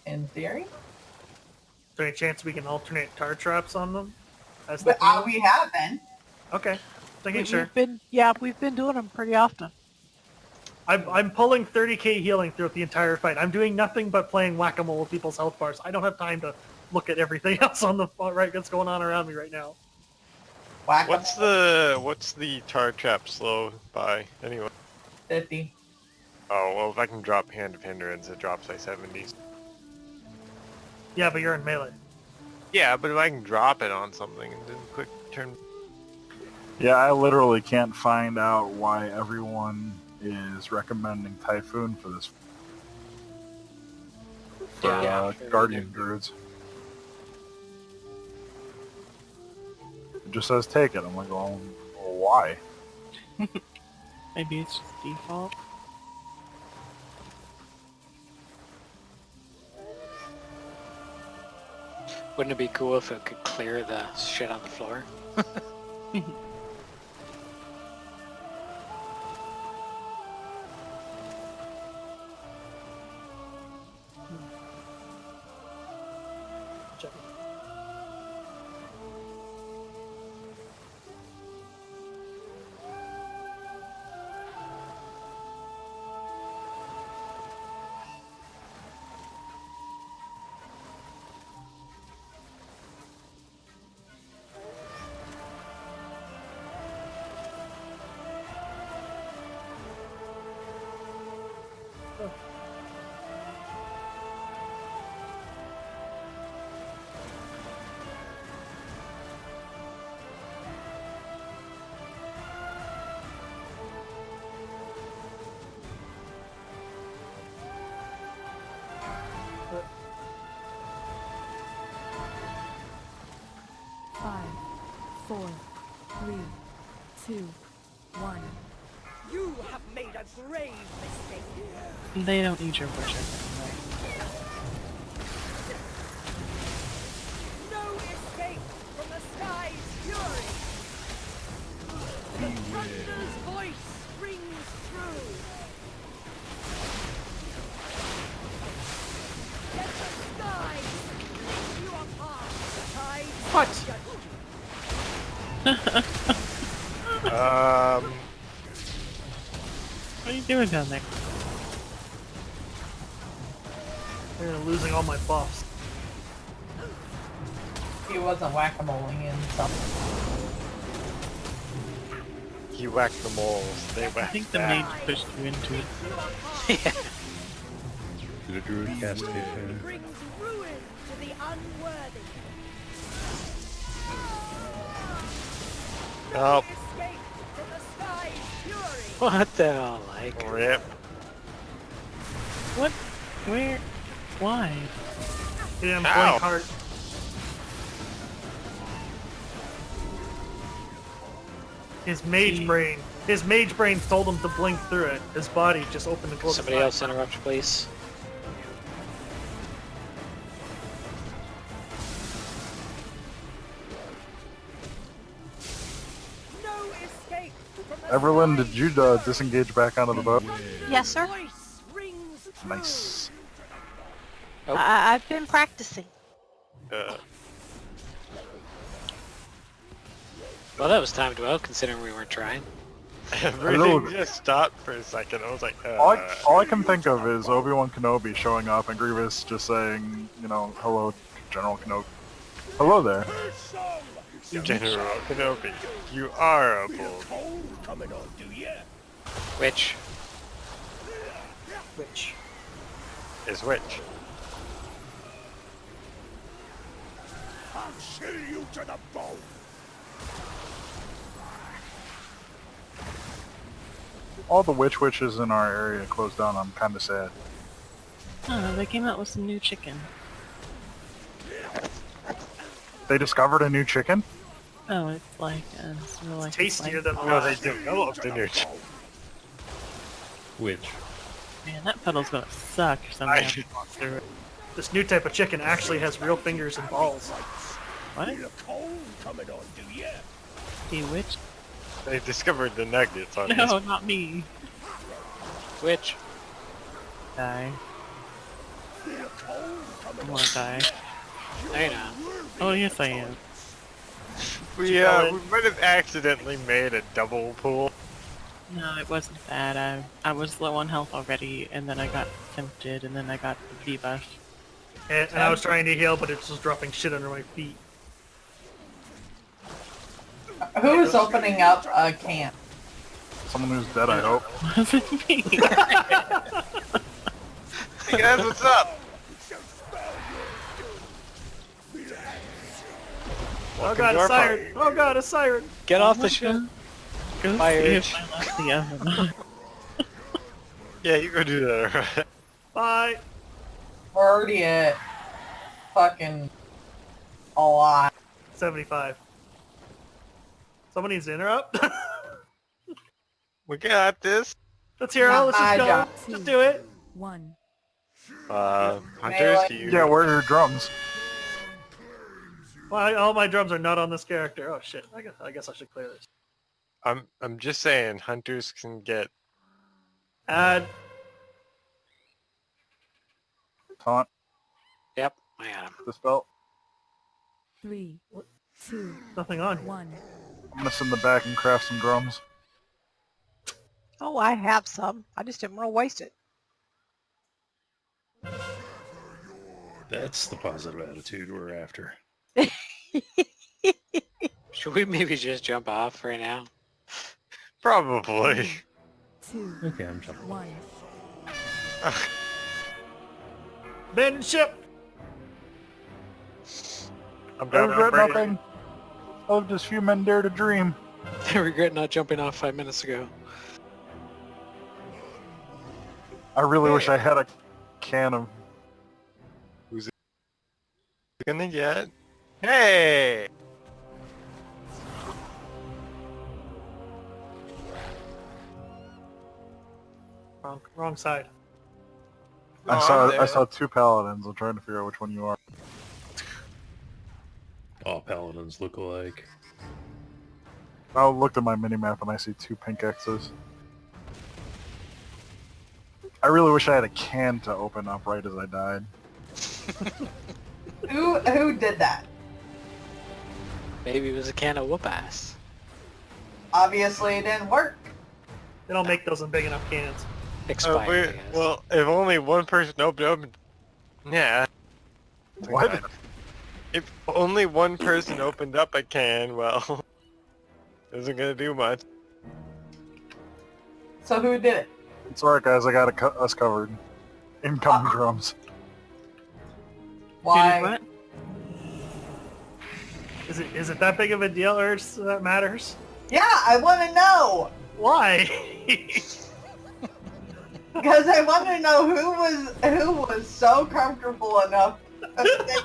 it, in theory. Is there any chance we can alternate tar traps on them? As But we have been. Okay, thinking sure. We've been doing them pretty often. I'm pulling 30k healing throughout the entire fight. I'm doing nothing but playing whack-a-mole with people's health bars. I don't have time to look at everything else on the far right that's going on around me right now. Whack 'em. What's the tar trap slow by anyway? 50. Oh well, if I can drop hand of hindrance, it drops by 70. Yeah, but you're in melee. Yeah, but if I can drop it on something and then quick turn. Yeah, I literally can't find out why everyone is recommending Typhoon for this. For Yeah. Guardian Druids. It just says take it. I'm like, well, why? Maybe it's just default. Wouldn't it be cool if it could clear the shit on the floor? Check it. Five, four, three, two, one. You have made a grave mistake. They don't need your worship anyway. No escape from the sky's fury. The thunder's voice rings through. Let the sky split you apart. The tide What? What are you doing down there? I'm losing all my buffs. He wasn't whack-a-moling in something. He whacked the moles. They I whacked think the back. mage pushed you into it. Yeah. Did a druid cast it? brings ruin to the unworthy. Oh, Escape from the sky's fury. What the hell, like? rip. What? Where? Why? Damn Ow. blank heart. His mage brain told him to blink through it. His body just opened and closed. Somebody his else eyes. interrupt, please. No escape from the Everlyn, did sky's you fury. disengage back onto the boat? Yes, sir. Voice rings through. Nice. Oh. I've been practicing. Well, that was timed well, considering we weren't trying. Everything just stopped for a second. I was like, All I can think of is Obi-Wan Kenobi showing up and Grievous just saying, you know, hello, General Kenobi. Hello there. General Kenobi, you are a bull. Coming on, do ya? Which? Which? Is which? I'll chill you to the bone. All the witches in our area closed down. I'm kind of sad. Oh, they came out with some new chicken. They discovered a new chicken? Oh, it's like, it's real like Tastier than Oh, they developed a new Which? Man, that puddle's gonna suck if somebody has to walk through it. This new type of chicken actually has real fingers and balls. What? Feel a cold coming on, do ya? You witch? They discovered the nuggets on No, this. not me. Which? Die. Feel a cold I coming wanna die. No, you're not. Oh, yes I am. We might have accidentally made a double pool. No, it wasn't that. I was low on health already, and then I got tempted, and then I got the debuff. And I was trying to heal, but it was dropping shit under my feet. Who is opening up a can? Someone who's dead, I hope. Wasn't me. Hey guys, what's up? Oh god, a siren! Oh god, a siren! Get off the ship. Go see Fire. if I left the oven. Yeah, you go do that. Bye! We're already at fucking a lot. 75. Someone needs to interrupt. We got this. Let's hear it. Let's just go. Job. Just do it. 1. Hunters, you. Yeah, where are your drums? Well, all my drums are not on this character. Oh shit! I guess I should clear this. I'm just saying, hunters can get. Add. Taunt. Yep, I got him. Dispel. 3, 2, Nothing on here. 1. I'm gonna send the back and craft some drums. Oh, I have some. I just didn't want to waste it. That's the positive attitude we're after. Should we maybe just jump off right now? Probably. 2, Okay, I'm jumping. 1. Abandon ship. I'm I down. regret nothing. Oh, just few men dare to dream. I regret not jumping off 5 minutes ago. I really wish I had a can of... Gonna get. Hey! Wrong side. I saw 2 paladins. I'm trying to figure out which one you are. All paladins look alike. I looked at my mini-map and I see 2 pink X's. I really wish I had a can to open up right as I died. Who did that? Maybe it was a can of whoop-ass. Obviously it didn't work. They don't make those in big enough cans. Expired, I guess. Well, if only one person opened up. Yeah. What? If only one person opened up a can, well, isn't gonna do much. So who did it? It's alright guys, I got us covered. Incoming drums. Why? What? Is it that big of a deal, or that matters? Yeah, I want to know. Why? Because I want to know who was so comfortable enough to open it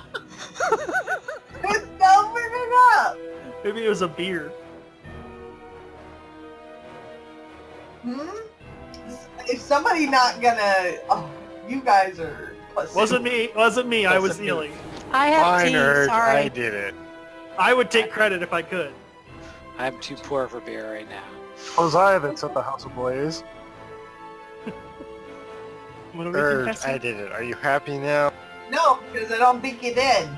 up. Maybe it was a beer. Hmm? Is somebody not gonna... Oh, you guys are... Wasn't me. Wasn't me. I was healing. I have Fine, tea, nerd, sorry. I did it. I would take credit if I could. I'm too poor for beer right now. It was I that set the house ablaze. What are we Nerd, confessing? I did it. Are you happy now? No, because I don't think you did.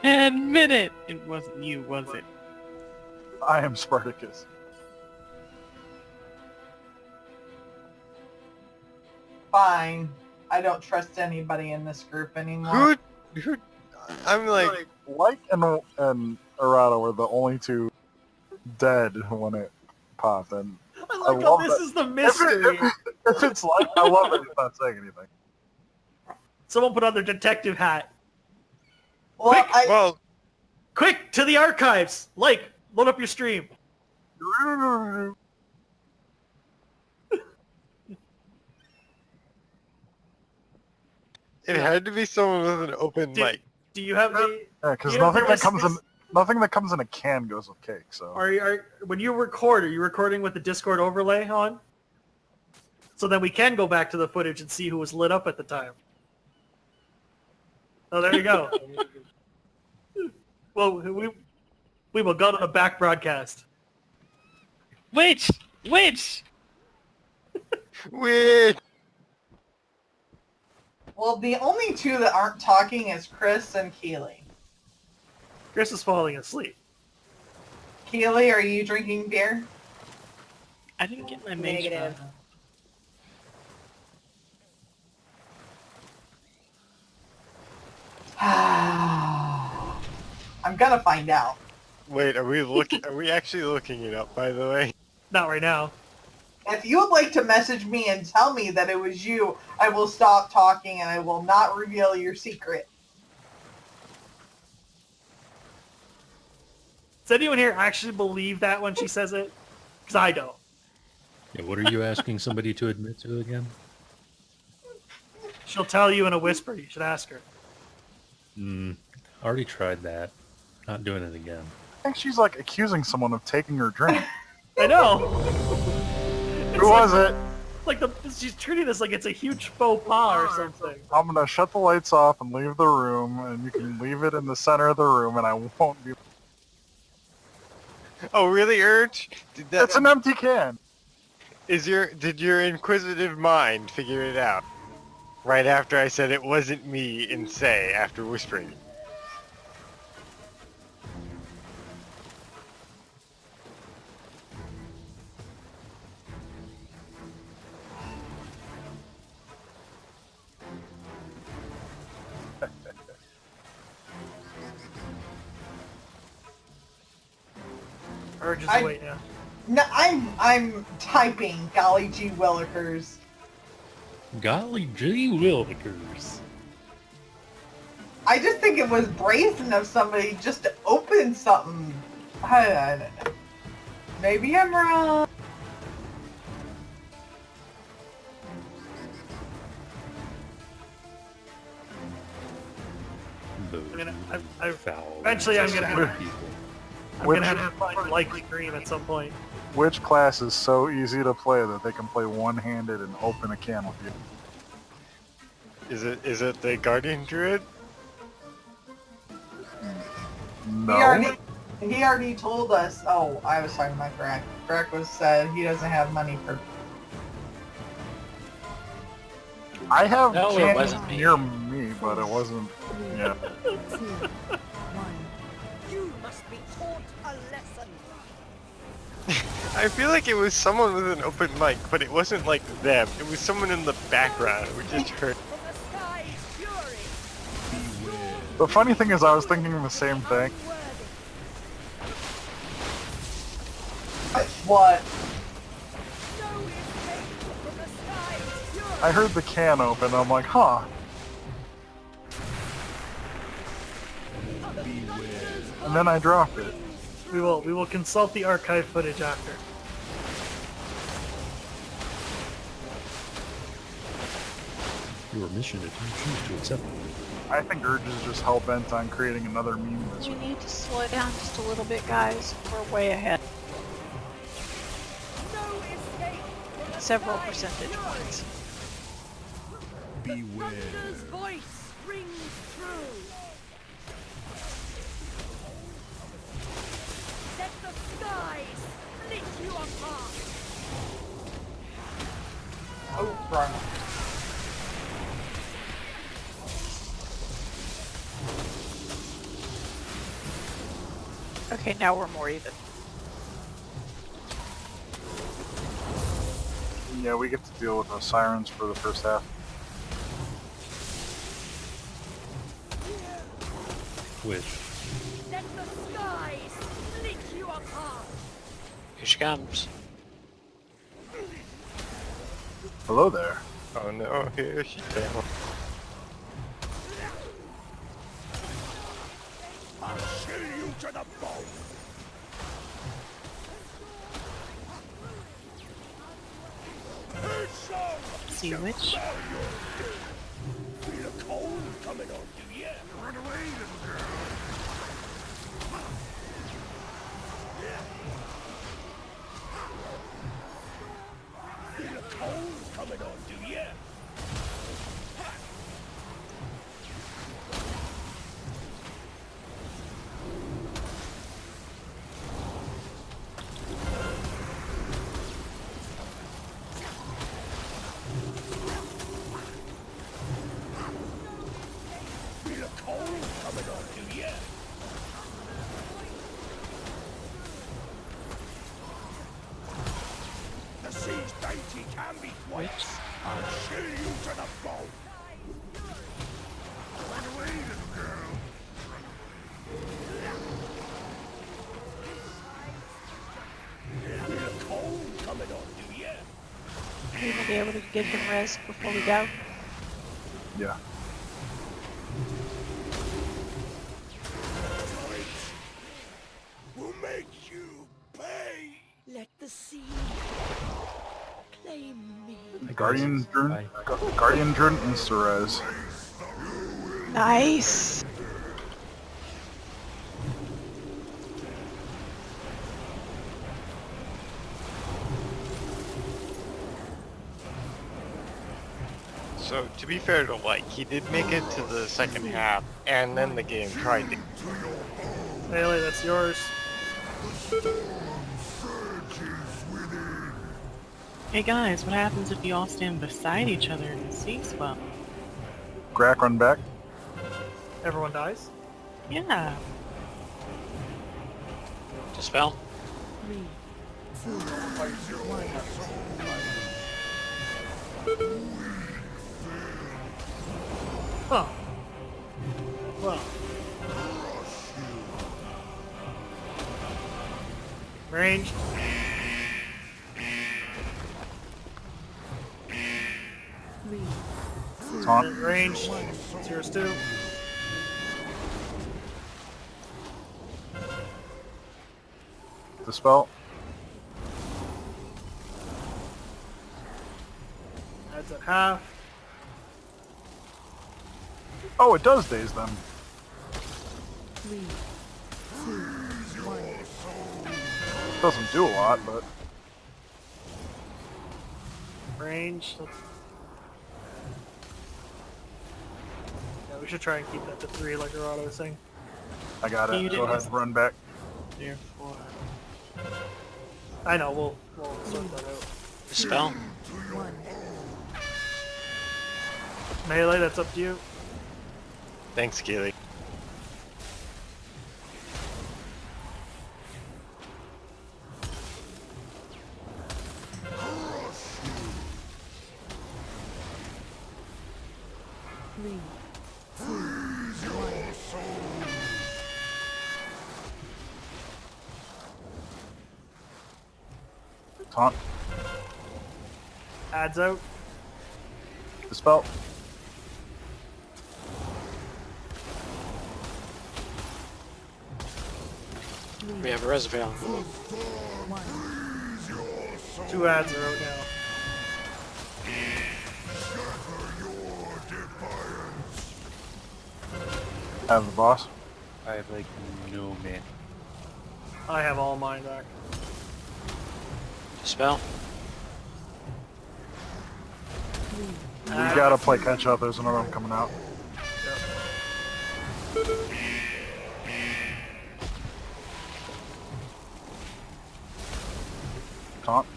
Admit it! It wasn't you, was it? I am Spartacus. Fine. I don't trust anybody in this group anymore. Who? I'm like, Like and Arata were the only 2 dead when it popped, and I like love how this that. is the mystery. If it's like, I love it. It's not saying anything. Someone put on their detective hat. Well, well, Quick, to the archives! Like, load up your stream. it had to be someone with an open mic. Do you have the... Yeah, because You know, nothing there that comes in was- nothing that comes in a can goes with cake. So when you record, are you recording with the Discord overlay on? So then we can go back to the footage and see who was lit up at the time. Oh, there you go. Well, we will go to the back broadcast. Which? Which? Weird. well, the only 2 that aren't talking is Chris and Keely. Chris is falling asleep. Keely, are you drinking beer? I didn't get my mage Negative. gonna find out. Wait, are we actually looking it up, by the way? Not right now. If you would like to message me and tell me that it was you, I will stop talking and I will not reveal your secret. Does anyone here actually believe that when she says it? Because I don't. Yeah, what are you asking somebody to admit to again? She'll tell you in a whisper. You should ask her. Already tried that. Not doing it again. I think she's like accusing someone of taking her drink. I know. Who was it? Like she's treating this like it's a huge faux pas or something. I'm gonna shut the lights off and leave the room, and you can leave it in the center of the room, and I won't be. Oh, really, Urge? It's an empty can. Did your inquisitive mind figure it out? Right after I said it wasn't me and say after whispering. Or just wait now. No, I'm typing. Golly gee willikers. Golly gee willikers. I just think it was brazen of somebody just to open something. I don't know. Maybe I'm wrong. Eventually I'm gonna have to find likely dream at some point. Which class is so easy to play that they can play one-handed and open a can with you? Is it the Guardian Druid? No. He already told us. Oh, I was talking about Greg. Greg was said he doesn't have money for. I have No, it wasn't me. near me, but it wasn't. Yeah. You must be taught a lesson. I feel like it was someone with an open mic, but it wasn't like them. It was someone in the background, which just hurt. The funny thing is, I was thinking the same thing. What? I heard the can open, I'm like, huh. And then I dropped it. We will consult the archive footage after. Your mission, if you choose to accept it. I think Urge is just hell-bent on creating another meme this We week. need to slow down just a little bit, guys. We're way ahead. Several percentage points. Beware. Thunder's voice rings through. Let the skies split you apart. Oh, wrong. Okay, now we're more even. Yeah, we get to deal with the sirens for the first half. With Let the skies split you apart. Here she comes. Hello there. Oh no, here she came. I'll chill you to the bone. See which? Feel the cold coming on, do ya? Run away, little girl. Feel the cold coming on, do ya? Feel the cold coming on, do ya? The sea's dainty can be white. I'll chill you to the bone. Run away, little girl. We will be able to get him res before we go. Yeah. We'll make you pay. Let the sea claim me. Guardian Drun Insta-res. Nice. So, to be fair to Like, he did make it to the second half, and then the game tried to. Haley, that's yours. Hey guys, what happens if you all stand beside each other in the sea swell? Grack, run back. Everyone dies? Yeah. Dispel. 3, 2, 1. Huh. Well. Range. Taunt. Range. It's yours too. Dispel. That's at half. Oh, it does daze them. 3, 2, 1. Doesn't do a lot, but Range. Yeah, we should try and keep that to 3 like Gerardo was saying. I got You it. Go didn't- ahead, run back. Therefore. I know, we'll sort that out. Dispel. 1. Melee, that's up to you. Thanks, Keely. Three, 2, 1. Taunt. Adds out. Dispel. We have a res available. 1. 2 ads are out now. Have the boss. I have like no man. I have all mine back. Dispel. We gotta play catch up. There's another one coming out. Taunt.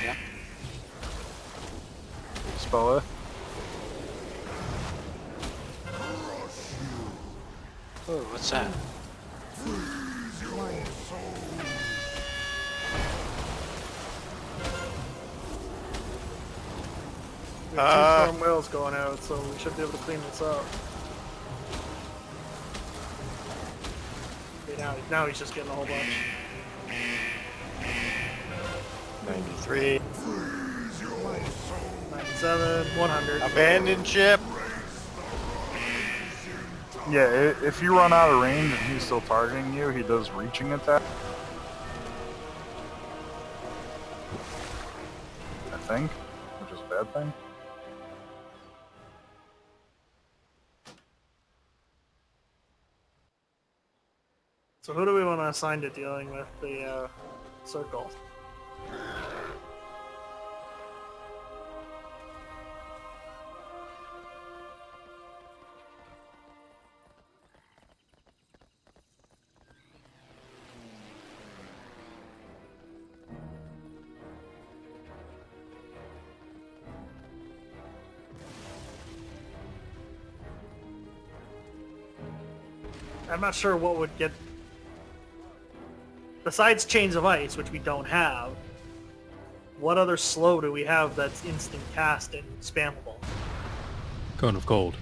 Yeah. Spell it. Oh, what's that? 2, 1. We have 2 storm whales going out, so we should be able to clean this up. Okay, now he's just getting a whole bunch. 93. 97, 100. Abandoned ship. Yeah, if you run out of range and he's still targeting you, he does reaching attack. I think, which is a bad thing. So who do we want to assign to dealing with the circle? I'm not sure what would get... Besides Chains of Ice, which we don't have, what other slow do we have that's instant cast and spammable? Cone of Cold.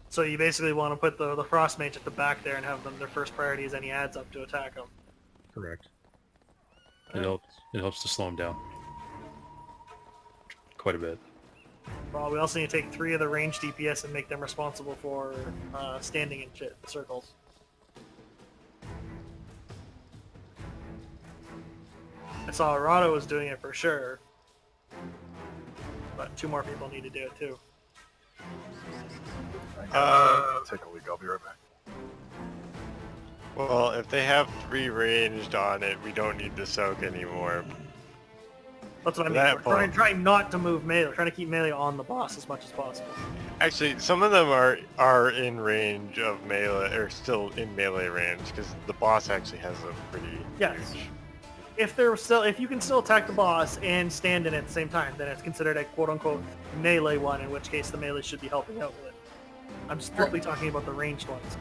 So you basically want to put the Frost Mage at the back there and have them their first priority is any adds up to attack them. Correct. It helps to slow him down. quite a bit. Well, we also need to take 3 of the ranged DPS and make them responsible for standing in circles. I saw Arado was doing it for sure, but 2 more people need to do it too. Take a leak. I'll be right back. Well, if they have 3 ranged on it, we don't need to soak anymore. That's what I mean. That We're trying not to move melee. We're trying to keep melee on the boss as much as possible. Actually, some of them are in range of melee, or still in melee range, because the boss actually has a pretty Yes. huge... If you can still attack the boss and stand in it at the same time, then it's considered a quote-unquote melee one, in which case the melee should be helping out with it. I'm strictly talking about the ranged ones.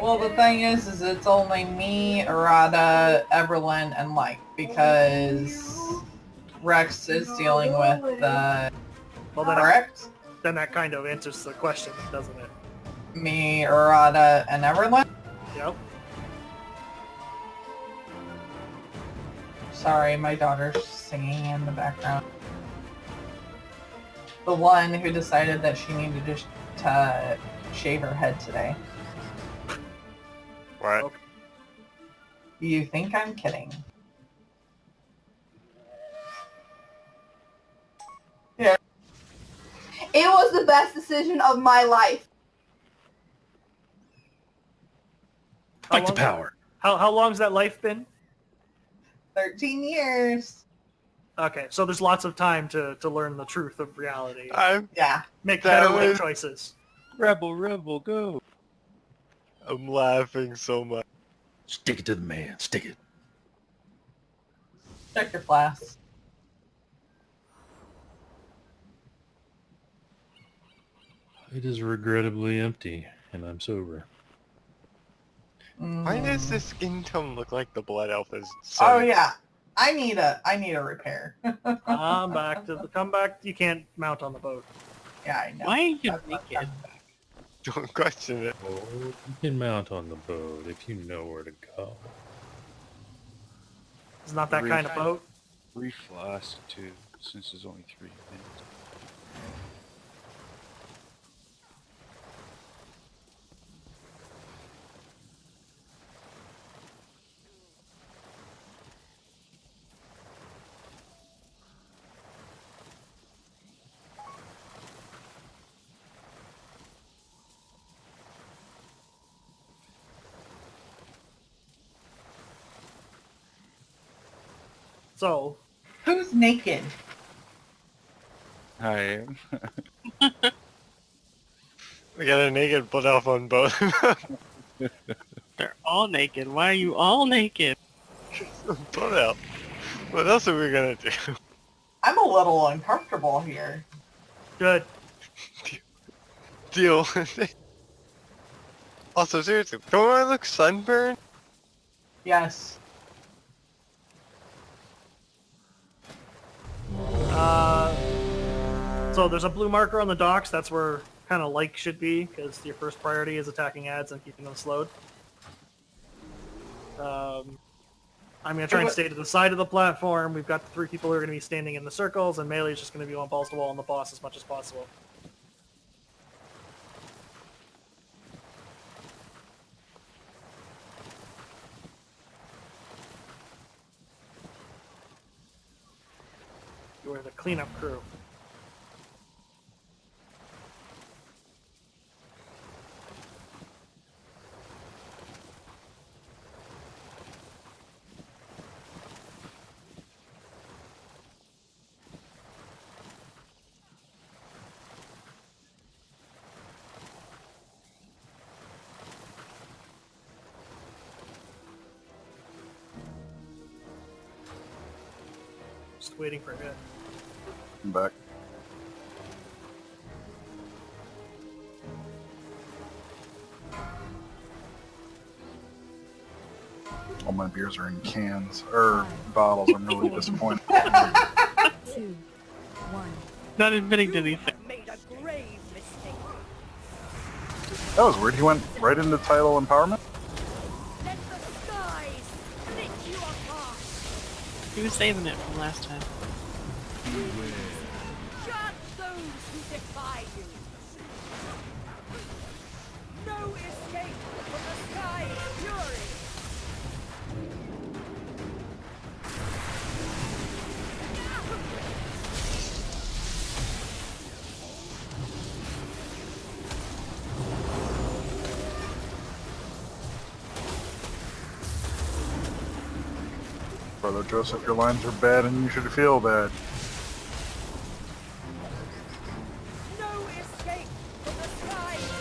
Well, the thing is it's only me, Arada, Everlyn, and Mike, because Rex is dealing with the... Well, then, correct? Then that kind of answers the question, doesn't it? Me, Arada, and Everlyn? Yep. Sorry, my daughter's singing in the background. The one who decided that she needed to shave her head today. What? You think I'm kidding? Yeah. It was the best decision of my life. Fight the power. How long's that life been? 13 years. Okay, so there's lots of time to learn the truth of reality. Yeah. Make better life choices. Rebel, go. I'm laughing so much. Stick it to the man. Stick it. Check your flask. It is regrettably empty, and I'm sober. Why does the skin tone look like the blood elf is? Oh yeah, I need a repair. Come back. You can't mount on the boat. Yeah, I know. Why are you naked? Don't question it. Oh, you can mount on the boat if you know where to go. It's not that kind of boat. 3 flasks too, since there's only 3 minutes. So, who's naked? I am. We got a naked blood elf on both. They're all naked. Why are you all naked? Blood elf. What else are we gonna do? I'm a little uncomfortable here. Good. Deal with it. Also, seriously, don't I look sunburned? Yes. So there's a blue marker on the docks. That's where kind of like should be, because your first priority is attacking ads and keeping them slowed. I'm going to try and stay to the side of the platform. We've got the 3 people who are going to be standing in the circles, and melee is just going to be on balls to wall on the boss as much as possible. You are the cleanup crew. Just waiting for a hit. I'm back. All my beers are in cans, or bottles. I'm really disappointed. 2, 1. Not admitting to anything. Made a grave mistake. That was weird. He went right into title empowerment. Let the skies split you apart. He was saving it from last time. defy you. No escape from the sky's fury. Brother Joseph, your lines are bad and you should feel bad. No escape from the sky's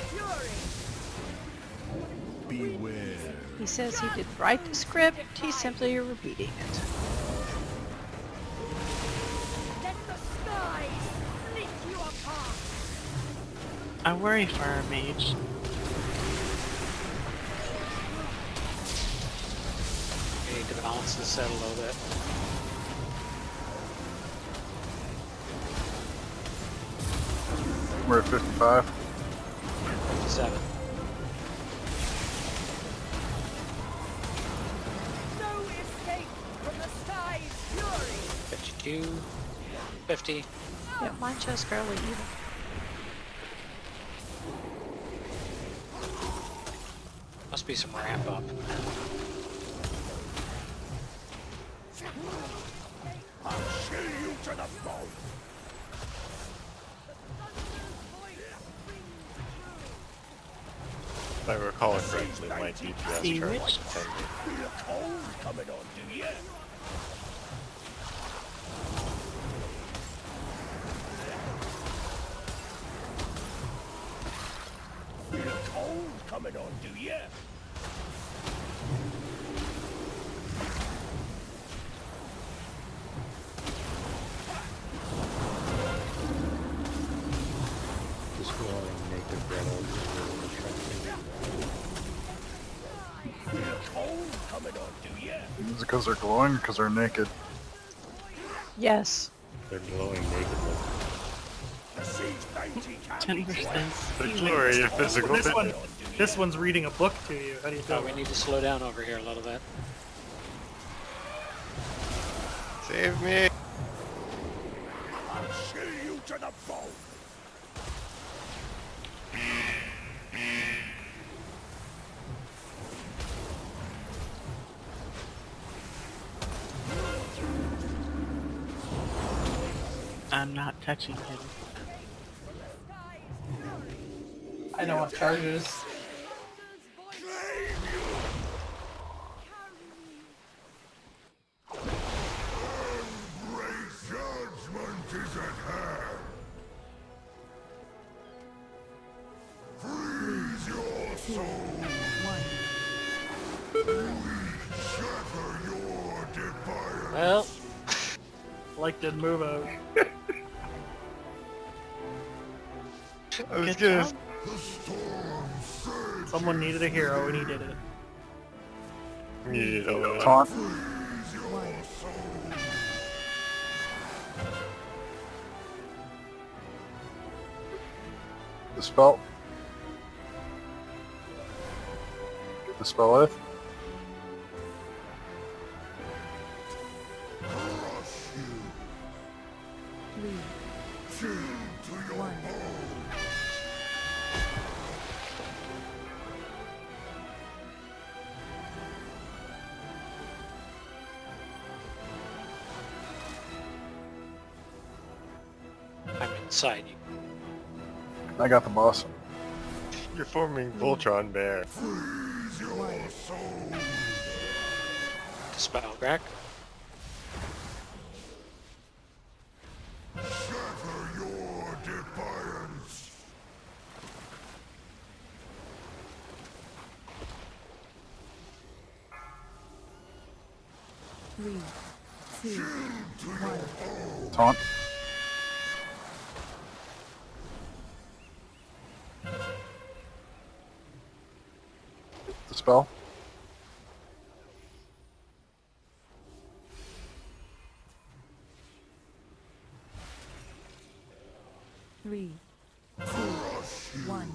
fury. Beware. He says he didn't write the script, he's simply repeating it. Let the skies split you apart. I worry for our mage. We need to balance this out a little bit. We're at 55. 57. No escape from the sky's fury. 52. 50. Yeah, mine shows fairly even. Must be some ramp up. I'll chill you to the bone. If I recall correctly, my DPS See turned which? like 10. Feel a cold coming on, do ya? Feel a cold coming on, do ya? This glowing naked Reynolds is really attractive. Feel a cold coming on, do ya? Is it because they're glowing or because they're naked? Yes. They're glowing naked look. The siege bounty can't be 10%. The glory of physical This one, fitness. this one's reading a book to you. How do you Oh, feel? we need to slow down over here a little bit. Save me! I'll chill you to the bone. I'm not touching him. I know what charges. Great judgment is at hand. Freeze your soul. We shatter your defiance. Well, Like did move out. I was Good gonna. job. The storm surges. Someone needed a hero and he did it. Needed a little. Taunt. Freeze your soul. Dispel. Dispel it. Crush you. 3, Chill to your 1. bone. I'm inside you. I got the boss. You're forming Voltron Bear. Freeze your soul. Dispel crack. Shatter your defiance. Three, two, one. Taunt. Dispel. Three, two, one.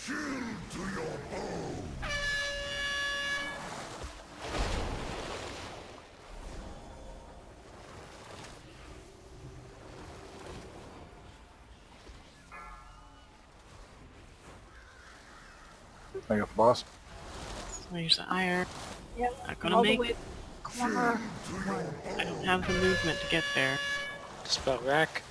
Chill to your bone. I got the boss. Where's the iron? Yep. Not gonna All make the way it. corner. I don't have the movement to get there. Dispel wreck.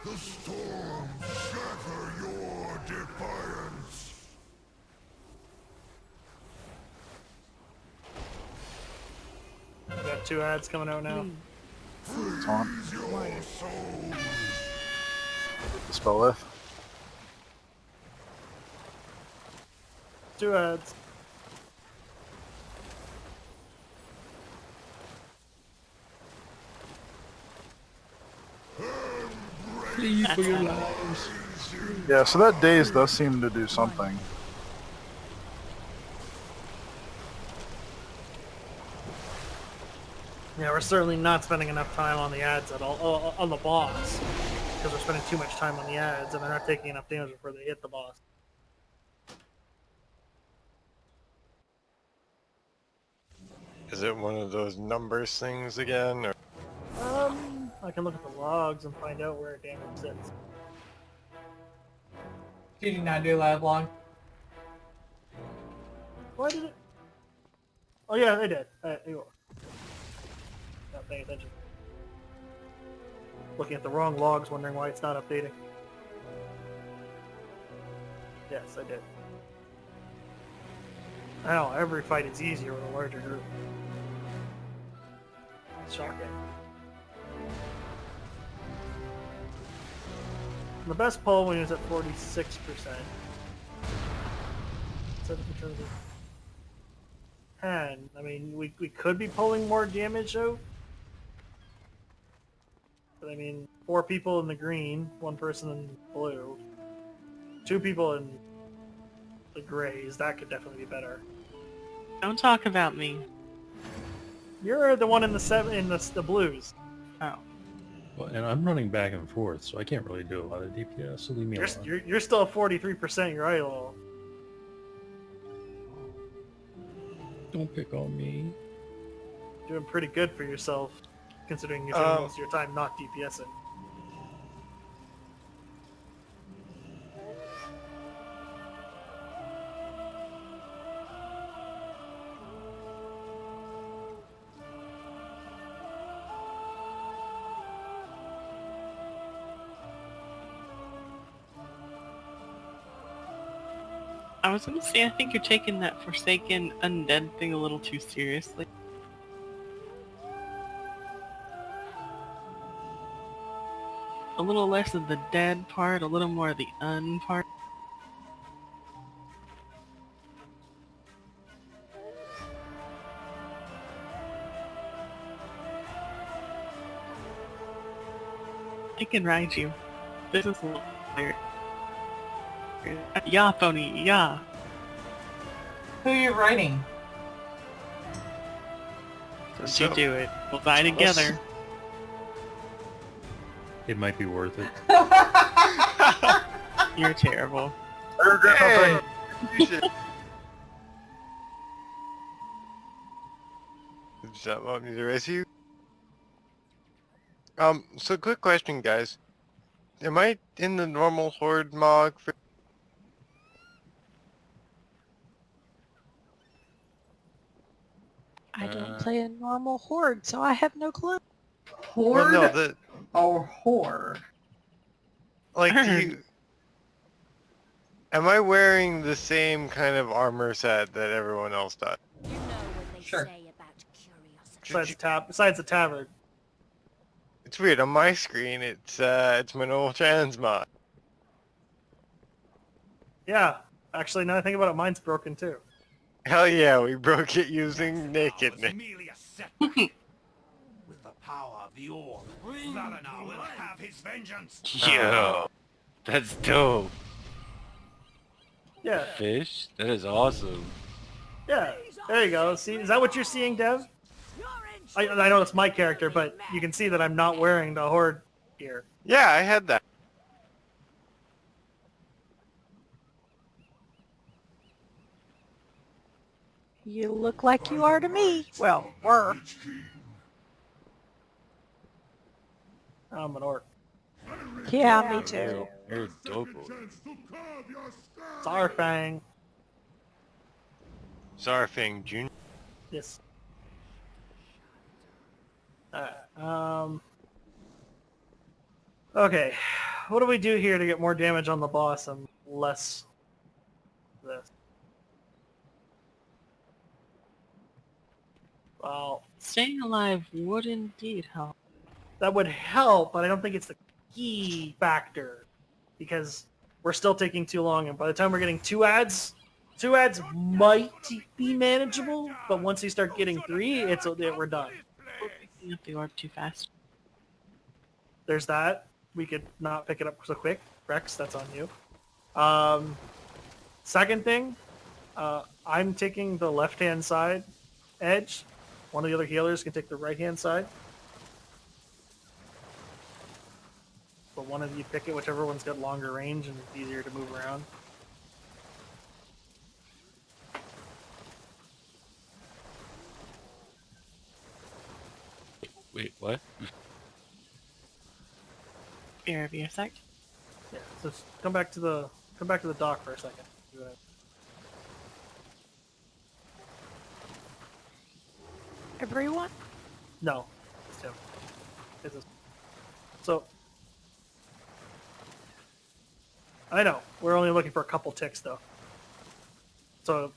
The storm shatter your defiance. We got 2 ads coming out now. It's on. Freeze your soul. Dispel F. 2 ads. Flee for your lives. Yeah, so that daze does seem to do something. Yeah, we're certainly not spending enough time on the ads at all, on the boss. Because we're spending too much time on the ads and they're not taking enough damage before they hit the boss. Is it one of those numbers things again? Or? I can look at the logs and find out where damage sits. Did you not do live log? Why did it? Oh yeah, they did. You are. Not paying attention. Looking at the wrong logs, wondering why it's not updating. Yes, I did. I know, every fight is easier with a larger group. Shocking. The best pull when he was at 46%. So because of 10. I mean, we could be pulling more damage out. But I mean, 4 people in the green, 1 person in blue, 2 people in the grays. That could definitely be better. Don't talk about me. You're the one in the blues. Oh. Well, and I'm running back and forth, so I can't really do a lot of DPS, so leave me alone. You're still at 43% your eye level. Don't pick on me. Doing pretty good for yourself, considering you're spending most of your time not DPSing. I was gonna say, I think you're taking that Forsaken Undead thing a little too seriously. A little less of the dead part, a little more of the un part. I can ride you. This is a little weird. Yeah, Phony, yeah. Who are you writing? Don't you do it. We'll die together. It might be worth it. You're terrible. Hey! Does that want me to raise you? So quick question, guys. Am I in the normal horde mog for... I don't play a normal horde, so I have no clue. Horde Well, no, or whore? like, do you... Am I wearing the same kind of armor set that everyone else does? You know what they Sure. say about curiosity. Besides the tavern. It's weird, on my screen, it's my normal transmog. Yeah. Actually, now that I think about it, mine's broken too. Hell yeah, we broke it using nakedness. Merely a setback. With the power of the orb, Valanar will have his vengeance. Yo, that's dope. Yeah. Fish? That is awesome. Yeah. There you go. See, is that what you're seeing, Dev? I know it's my character, but you can see that I'm not wearing the horde gear. Yeah, I had that. You look like you are to me. Well, were. I'm an orc. Yeah, me too. You're dope. Starfang. Zarfing Jr. Yes. Okay. What do we do here to get more damage on the boss and less this? Well, Staying alive would indeed help. that would help, but I don't think it's the key factor because we're still taking too long, and by the time we're getting two ads might be manageable, but once you start getting 3, we're done. We're picking up the orb too fast. There's that. We could not pick it up so quick. Rex, that's on you. Second thing, I'm taking the left-hand side edge. One of the other healers can take the right-hand side. But one of you pick it, whichever one's got longer range and it's easier to move around. Wait, what? Be right a sec. Yeah, so come back to the dock for a second. Everyone? No, it's him. So I know we're only looking for a couple ticks though. So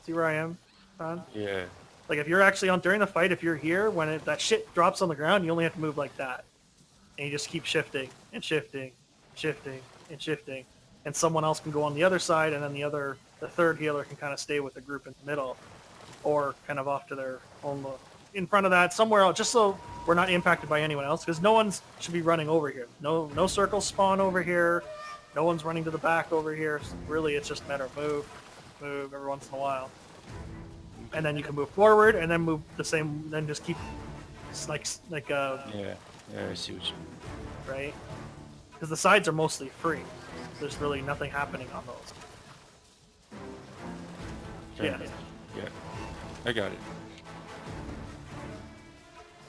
see where I am, Ron? Yeah. Like if you're actually on during the fight, if you're here when that shit drops on the ground, you only have to move like that, and you just keep shifting and shifting, shifting and shifting, and someone else can go on the other side, and then the third healer can kind of stay with the group in the middle, or kind of off to their own in front of that somewhere else, just so we're not impacted by anyone else, because no one should be running over here. No circles spawn over here. No one's running to the back over here. So really, it's just a matter of move every once in a while. And then you can move forward, and then move the same. Then just keep, Yeah, I see what you mean. right? Because the sides are mostly free. There's really nothing happening on those. Yeah, Yeah, I got it.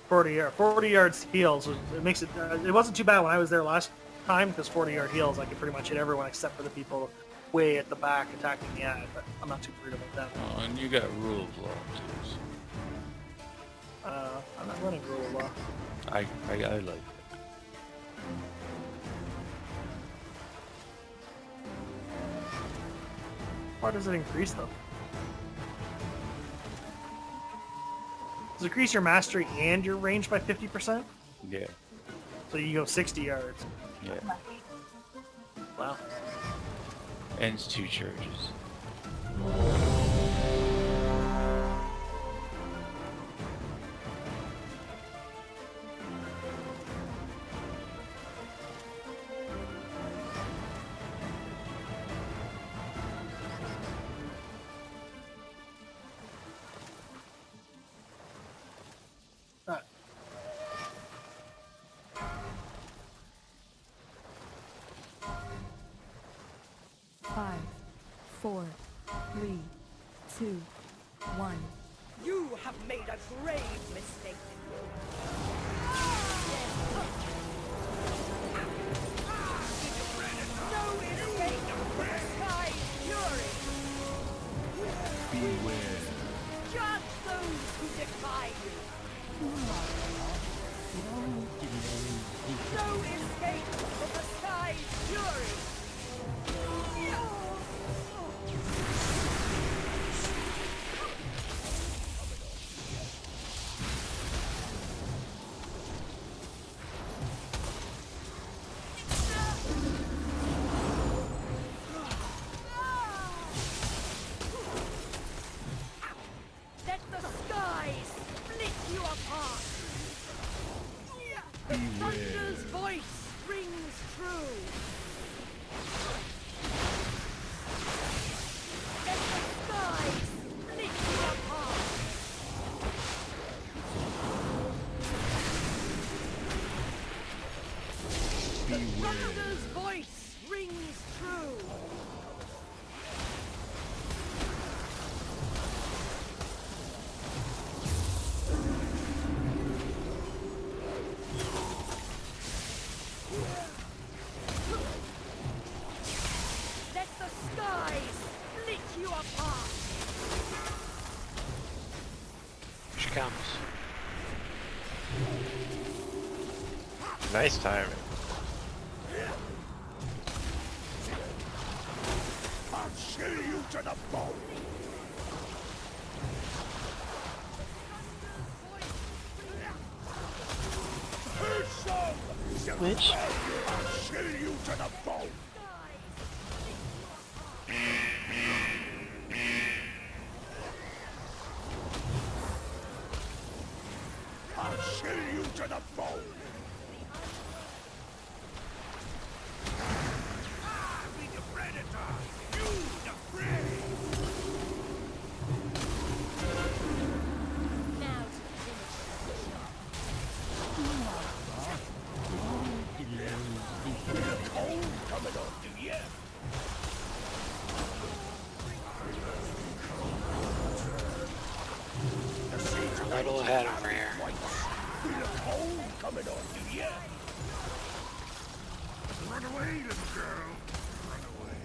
40 yards heals. It makes it. It wasn't too bad when I was there last time because 40-yard heals, I could pretty much hit everyone except for the people way at the back attacking the ad. But I'm not too worried about that. Oh, and you got rule of law too. So. I'm not running rule of law. I like it. Why does it increase though? Does it increase your mastery and your range by 50%? Yeah. So you go 60 yards. Yeah. Wow. And it's 2 charges. Alright. 5, 4, 3, 2, 1. You have made a grave mistake. No escape from the sky's fury. Beware. Judge those who defy you. No escape from the sky's fury. Let the skies split you apart. The thunder's voice rings true. Let the skies split you apart. The thunder's voice rings true. Nice timing. I'll chill you to the bone. Which? I'll chill you to the bone. I'll chill you to the bone. I be the predator. You the prey. Now to finish the job. Cold coming on, do ya? A little ahead over here. Feel the cold coming on, do ya? Run away, little girl. Run away.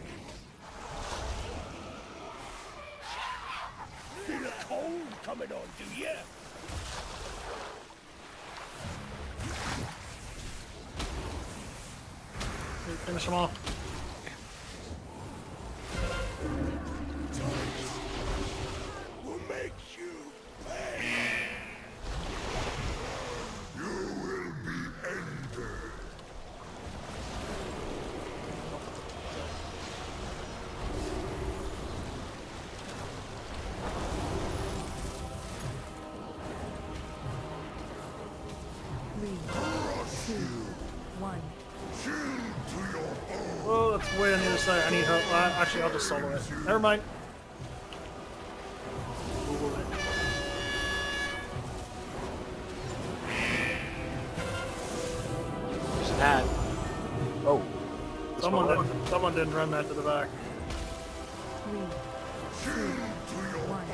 Feel the cold coming on, do ya? Finish them off. Will make you pay. You will be ended. Crush you. Chill to your bone. Oh, that's way on the other side. I need help. Actually, I'll just solo it. Never mind. There's an ad. Oh. Someone didn't run that to the back. Chill to your bone.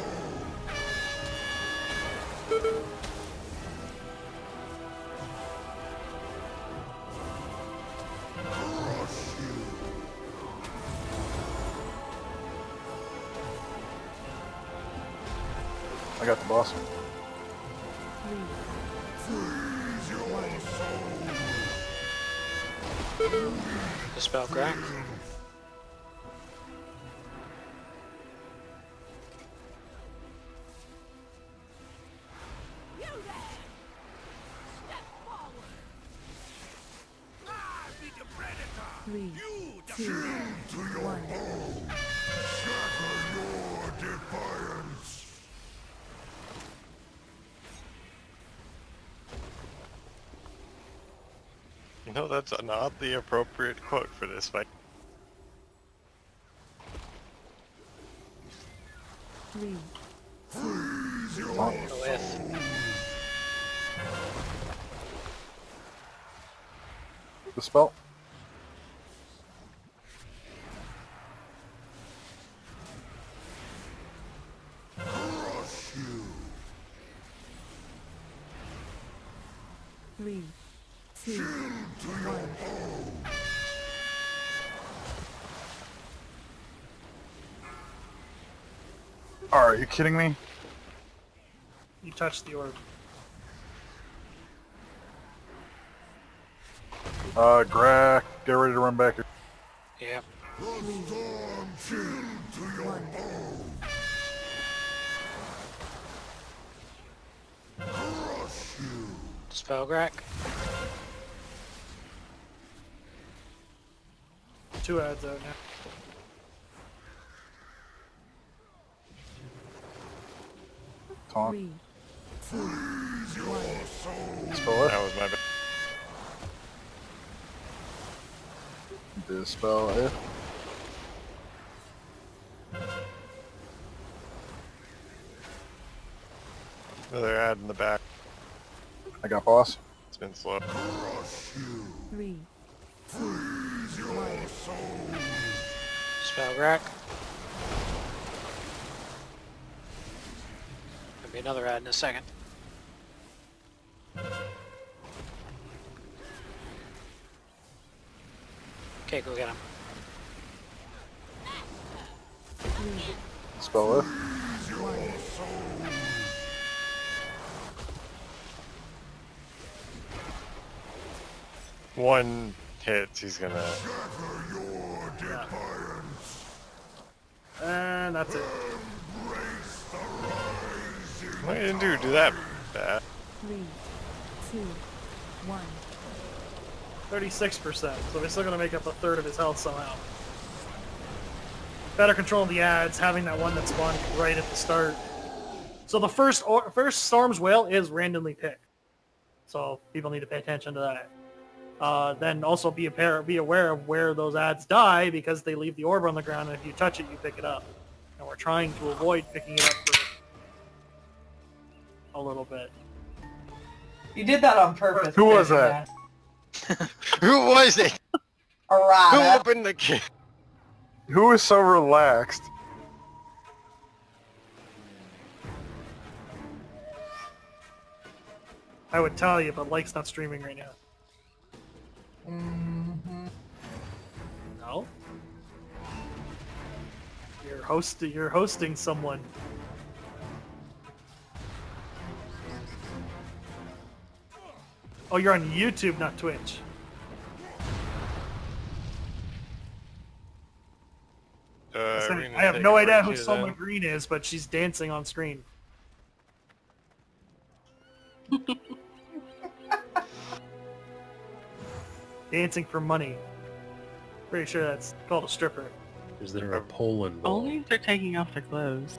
Crush you. I got the boss. Freeze your soul. Dispel crack. You there! Step forward! I be the predator. 3, You the 2, To your 1. bone. Shatter your defiance. You know, that's an oddly appropriate quote for this fight. 3, Freeze your With. The spell. crush you. 3, 2, To your bone. Are you kidding me? You touched the orb. Grack, get ready to run back. Yep. The storm chill to your bone. Crush you. Dispel crack. 2 ads out now. Taunt. 3, 2, 1. Spell it. That was my bad. Dispel it. Another ad in the back. I got boss. It's been slow. Crush you. 3, 2, Freeze your soul. Dispel crack. There'll be another ad in a second. Okay, go get him. Spell it. one hits, he's gonna... And that's it. What didn't do that bad. 3, 2, 1. 36%, so they're still going to make up a third of his health somehow. Better control the ads, having that one that spawned right at the start. So the first Storm's Wail is randomly picked. So people need to pay attention to that. Then also be aware of where those ads die, because they leave the orb on the ground, and if you touch it, you pick it up. And we're trying to avoid picking it up for a little bit. You did that on purpose. Who was that? Who was it? Who Arata. opened the key? Who is so relaxed? I would tell you, but Like's not streaming right now. Mm-hmm. No? You're hosting someone. Oh, you're on YouTube, not Twitch. I have no idea who Soma Green is, but she's dancing on screen. Dancing for money. Pretty sure that's called a stripper. Is there a pole involved? Only if they're taking off their clothes.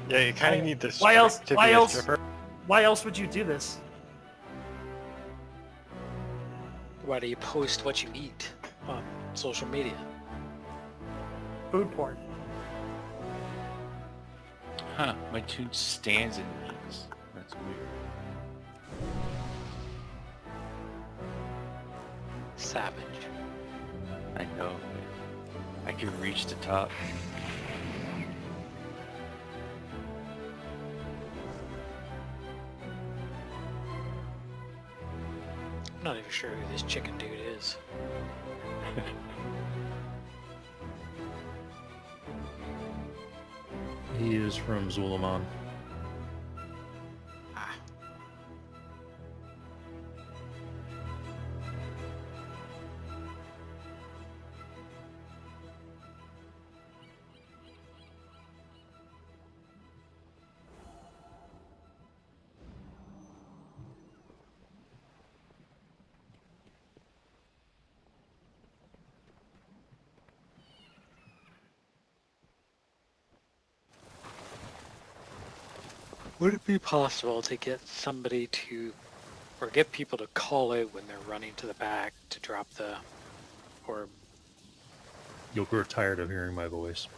Yeah, you kind of need this. Why else? To Why be a else? stripper. Why else would you do this? Why do you post what you eat on social media? Food porn. Huh, my tune stands in these. That's weird. Savage. I know. I can reach the top. I'm not even sure who this chicken dude is. He is from Zulaman. Ah. Would it be possible to get somebody to, or get people to call out when they're running to the back to drop the orb? You'll grow tired of hearing my voice.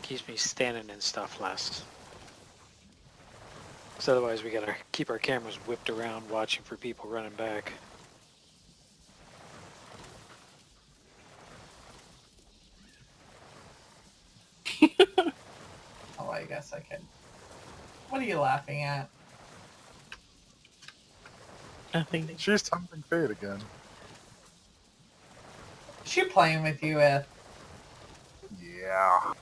Keeps me standing and stuff less. Because otherwise we gotta keep our cameras whipped around watching for people running back. Oh, I guess I can. What are you laughing at? Nothing. She's tempting fate again. Is she playing with you, Eth? Yeah.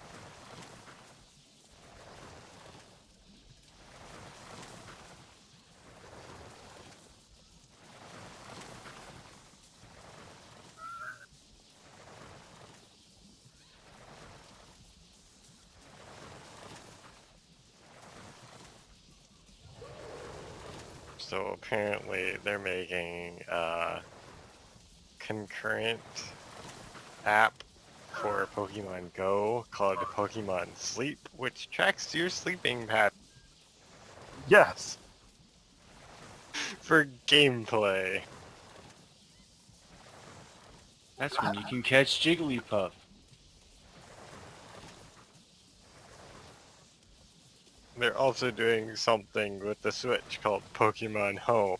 So apparently they're making a concurrent app for Pokemon Go called Pokemon Sleep, which tracks your sleeping pattern Yes. for gameplay. That's when you can catch Jigglypuff. They're also doing something with the Switch called Pokemon Home.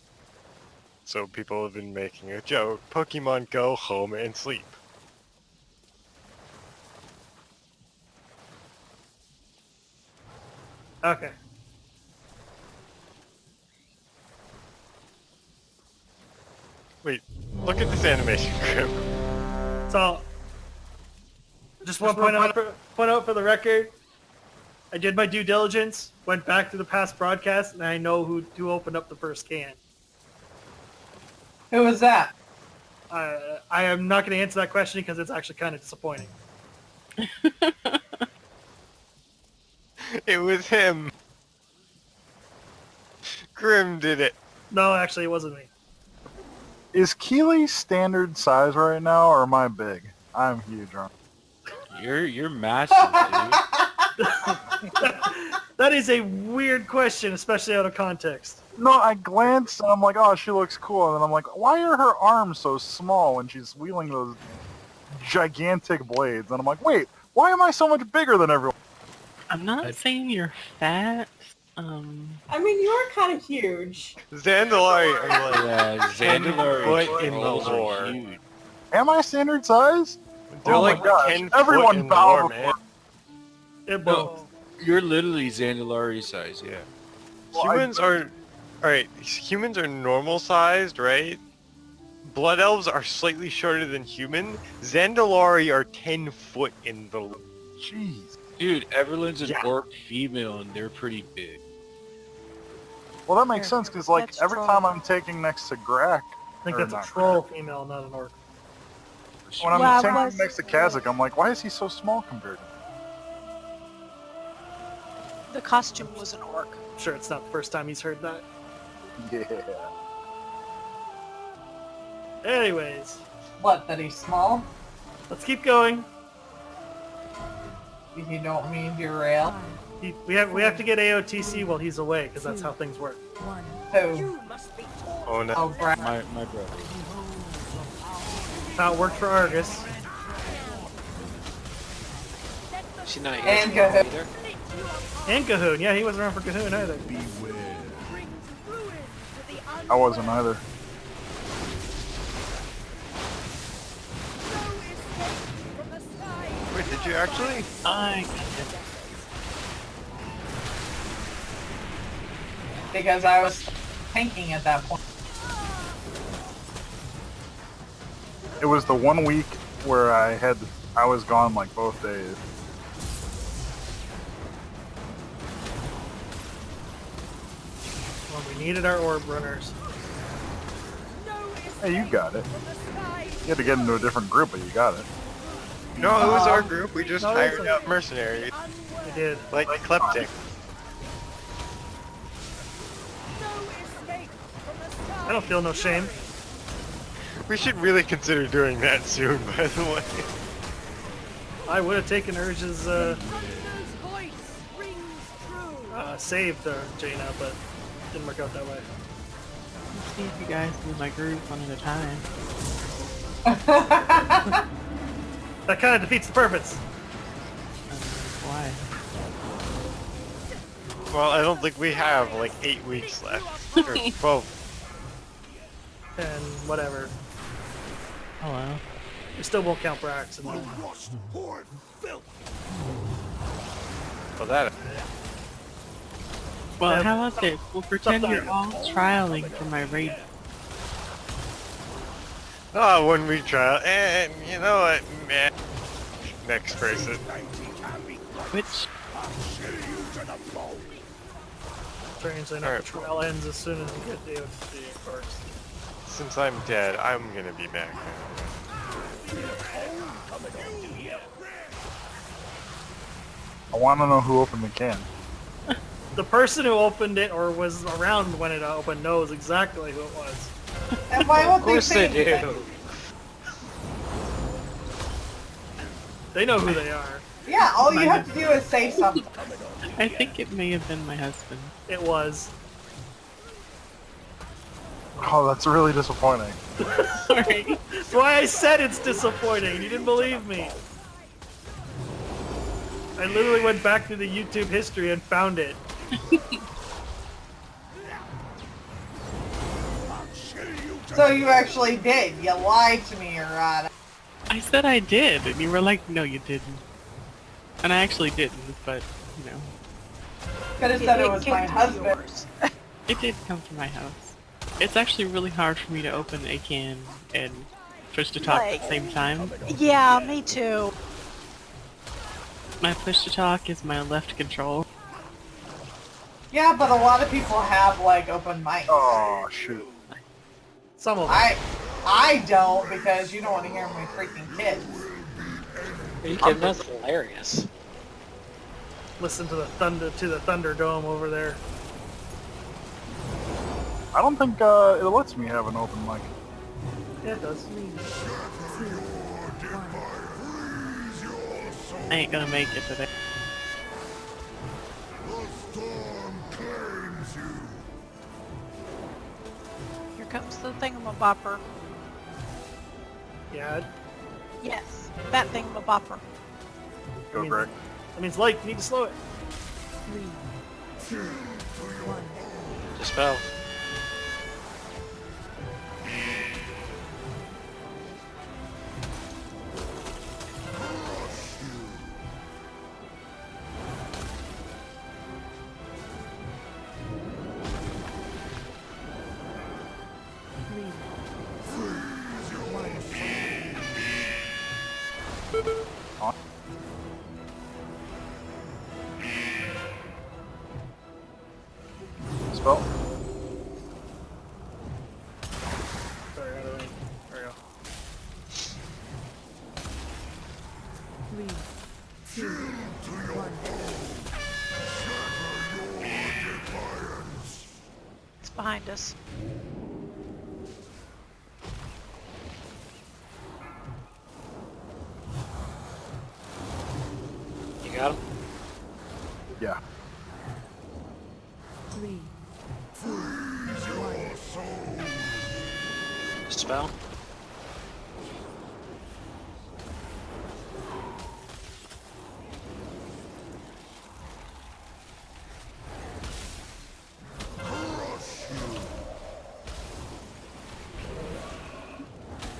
So people have been making a joke, Pokemon Go home and sleep. Okay. Wait, look at this animation group. So, just want to point out for the record, I did my due diligence, went back to the past broadcast, and I know who opened up the first can. Who was that? I am not going to answer that question because it's actually kind of disappointing. It was him. Grim did it. No, actually, it wasn't me. Is Keely standard size right now, or am I big? I'm huge, aren't You're massive, dude. That is a weird question, especially out of context. No, I glanced and I'm like, oh, she looks cool. And then I'm like, why are her arms so small when she's wielding those gigantic blades? And I'm like, wait, why am I so much bigger than everyone? I'm not saying you're fat. I mean, you are kind of huge. Zandalari are like Yeah, Zandalari foot in the trolls are lore. huge. Am I standard size? They're Oh like my gosh, 10 foot everyone in bow lore, before. man. No, you're literally Zandalari size, yeah. Well, Humans are... Alright, humans are normal sized, right? Blood elves are slightly shorter than human. Zandalari are 10 foot in the lore. Jeez. Dude, Everlynn's an orc female and they're pretty big. Well, that makes sense, because, like, That's every troll. time I'm taking next to Grak... I think or that's a not troll female, not an orc. Grak, when I'm Well, taking was- next to Kazakh, I'm like, why is he so small compared to me? The costume was an orc. I'm sure it's not the first time he's heard that. Yeah. Anyways, What, that he's small? let's keep going. You don't mean derail? We have to get AOTC while he's away, because that's how things work. One. Who? You must be taught. Oh no. Oh, Brad. My brother. How it worked for Argus. She's not here And go ahead. either. And Cahoon. Yeah, he wasn't around for Cahoon either. Brings ruin to the I wasn't either. no escape from the sky. Wait, did you actually? Because I was tanking at that point. It was the 1 week where I was gone, like, both days. Well, we needed our orb runners. Hey, you got it. From the sky. You had to get into a different group, but you got it. No, it was our group. We just No, hired it's out mercenaries. We did. Like Kleptic. No escape from the sky. I don't feel no shame. We should really consider doing that soon, by the way. I would have taken Urge's Thunder's voice rings true. save to Jaina, but didn't work out that way. Let's see if you guys move my group one at a time. That kind of defeats the purpose. Why? Well, I don't think we have like 8 weeks left. Or 12. And whatever. Oh well. We still won't count Brax. And Well, that. Well, Yeah. how about this? We'll pretend you're all trialing for my raid. Oh, 1 week trial. And you know what, man? Next person. Which? strangely enough, the trial ends as soon as we get the OTC, of course. Since I'm dead, I'm gonna be back. I want to know who opened the can. The person who opened it or was around when it opened knows exactly who it was. And why won't Of course they say do. anything? They know who they are. Yeah, all you have to do is say something. I think it may have been my husband. It was. Oh, that's really disappointing. Sorry. That's why I said it's disappointing. You didn't believe me. I literally went back to the YouTube history and found it. So you actually did. You lied to me, Errata. I said I did, and you were like, no, you didn't. And I actually didn't, but, you know. Could have said it was my husband. It did come from my house. It's actually really hard for me to open a can and push to talk at the same time. Yeah, me too. My push to talk is my left control. Yeah, but a lot of people have like open mics. Oh shoot. Some of them. I don't because you don't want to hear my freaking kids. Are you kidding? That's hilarious. Listen to the Thunderdome over there. I don't think it lets me have an open mic. Yeah, it does. 3, 2, 1. I ain't gonna make it today. Here comes the thingamabopper. Yeah. Yes, that thingamabopper. Go, Greg. That means Light, you need to slow it. 3, 2, 1. Dispel. Spell. Sorry, there we go. 3, 2, 1. It's behind us. You got him? Yeah. 3, 2, 1. Dispel.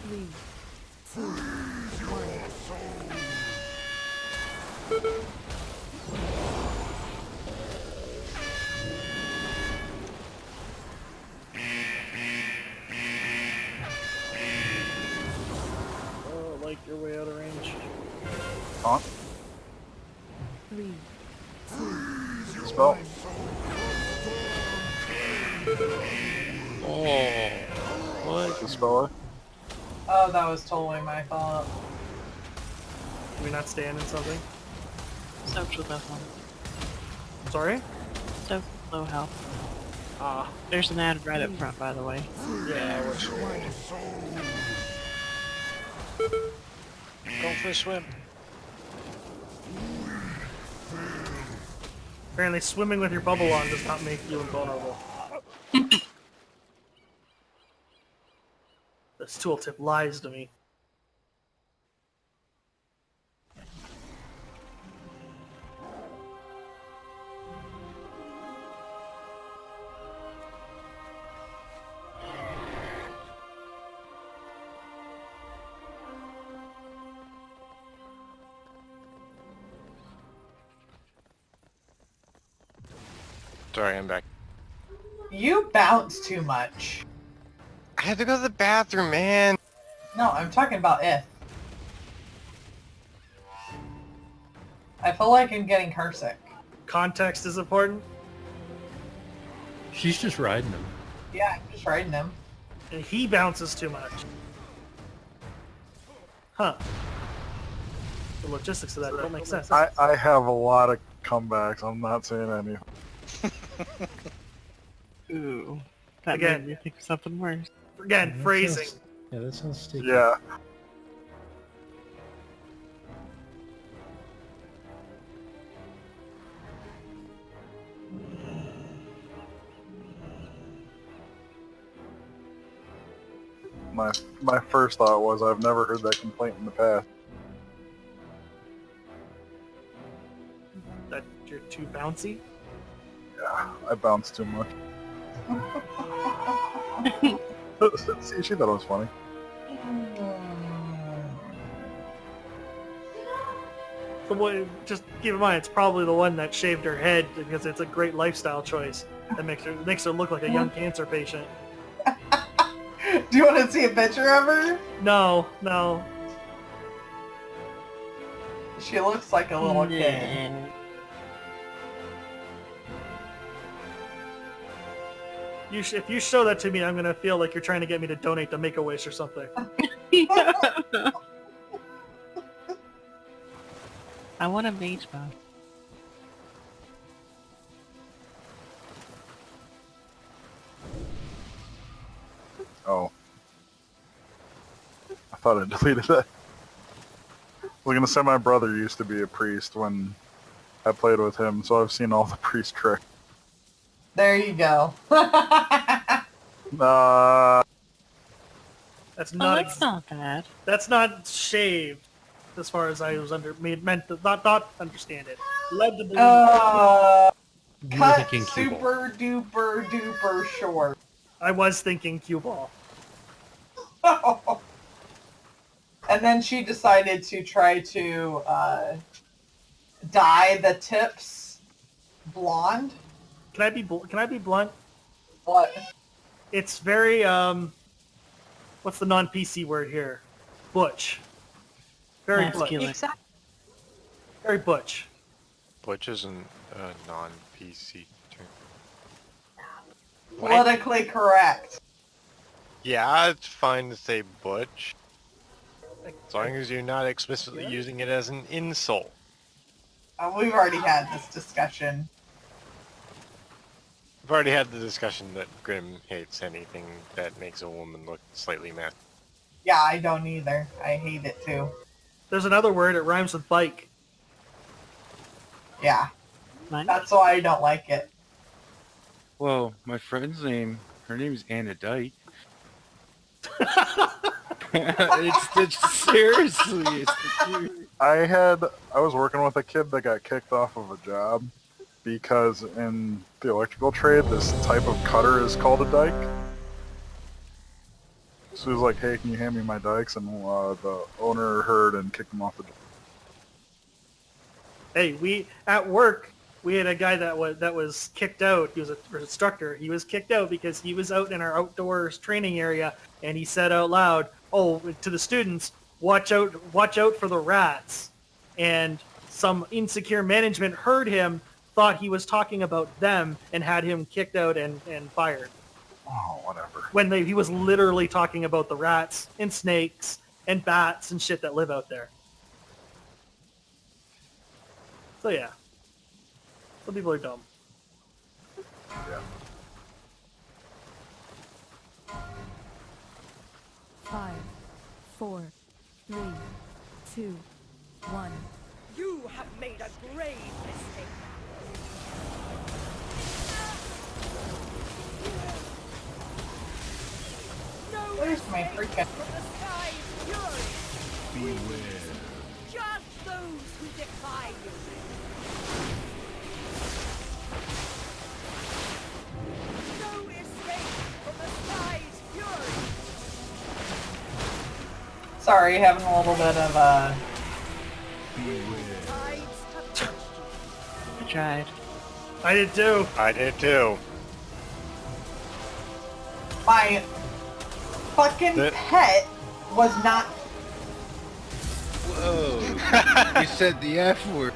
Three, two, one. Oh, like your way out of range. Huh? 3, 2, Spell. Oh, what? The speller. Oh, that was totally my fault. Can we not stand in something? Soaked with that one. Sorry? Soaked with low health. Ah. There's an ad right up front, by the way. Yeah, we're sure. Going for a swim. Apparently swimming with your bubble on does not make you invulnerable. This tooltip lies to me. Sorry, I'm back. You bounce too much. I had to go to the bathroom, man. No, I'm talking about if. I feel like I'm getting carsick. Context is important. She's just riding him. Yeah, I'm just riding him. And he bounces too much. Huh. The logistics of that don't make sense. I have a lot of comebacks. I'm not saying anything. Ooh. That Again. made me think of something worse. Again, phrasing. Yeah, that sounds sticky. Yeah. My first thought was I've never heard that complaint in the past. That you're too bouncy? Yeah, I bounce too much. See, she thought it was funny. Just keep in mind, it's probably the one that shaved her head because it's a great lifestyle choice that makes her look like a young cancer patient. Do you want to see a picture of her? No, no. She looks like a little kid. If you show that to me, I'm gonna feel like you're trying to get me to donate to Make-A-Wish or something. I want a mage buff. Oh. I thought I deleted it. I was gonna say my brother used to be a priest when I played with him, so I've seen all the priest tricks. There you go. That's Oh, not. that's not bad. That's not shaved, as far as I was meant to not understand it. Led to believe. Cut thinking cue ball. super duper duper short. I was thinking cue ball. And then she decided to try to dye the tips blonde. Can I be blunt? What? It's very what's the non-PC word here? Butch. Very Masculine. butch. Very butch. Butch isn't a non-PC term. Politically correct. Yeah, it's fine to say butch. As long as you're not explicitly using it as an insult. We've already had this discussion. We've already had the discussion that Grim hates anything that makes a woman look slightly masculine. Yeah, I don't either. I hate it too. There's another word, it rhymes with bike. Yeah. Mine? That's why I don't like it. Well, my friend's name, her name is Anna Dyke. Seriously. I was working with a kid that got kicked off of a job because in the electrical trade, this type of cutter is called a dike. So he was like, hey, can you hand me my dikes? And the owner heard and kicked him off the job. Hey, at work, we had a guy that was kicked out. He was an instructor. He was kicked out because he was out in our outdoors training area, and he said out loud, "Oh, to the students, watch out for the rats." And some insecure management heard him, thought he was talking about them, and had him kicked out and fired. Oh, whatever. When he was literally talking about the rats and snakes and bats and shit that live out there. So yeah. Some people are dumb. Yeah. 5, 4, 3, 2, 1. You have made a grave mistake. Where's my freaking... From the sky's fury. Beware. Judge those who defy you. No escape from the sky's fury. Sorry, having a little bit of Tides have touched you. I tried. I did too. I did too. My fucking pet was not... Whoa. You said the F word.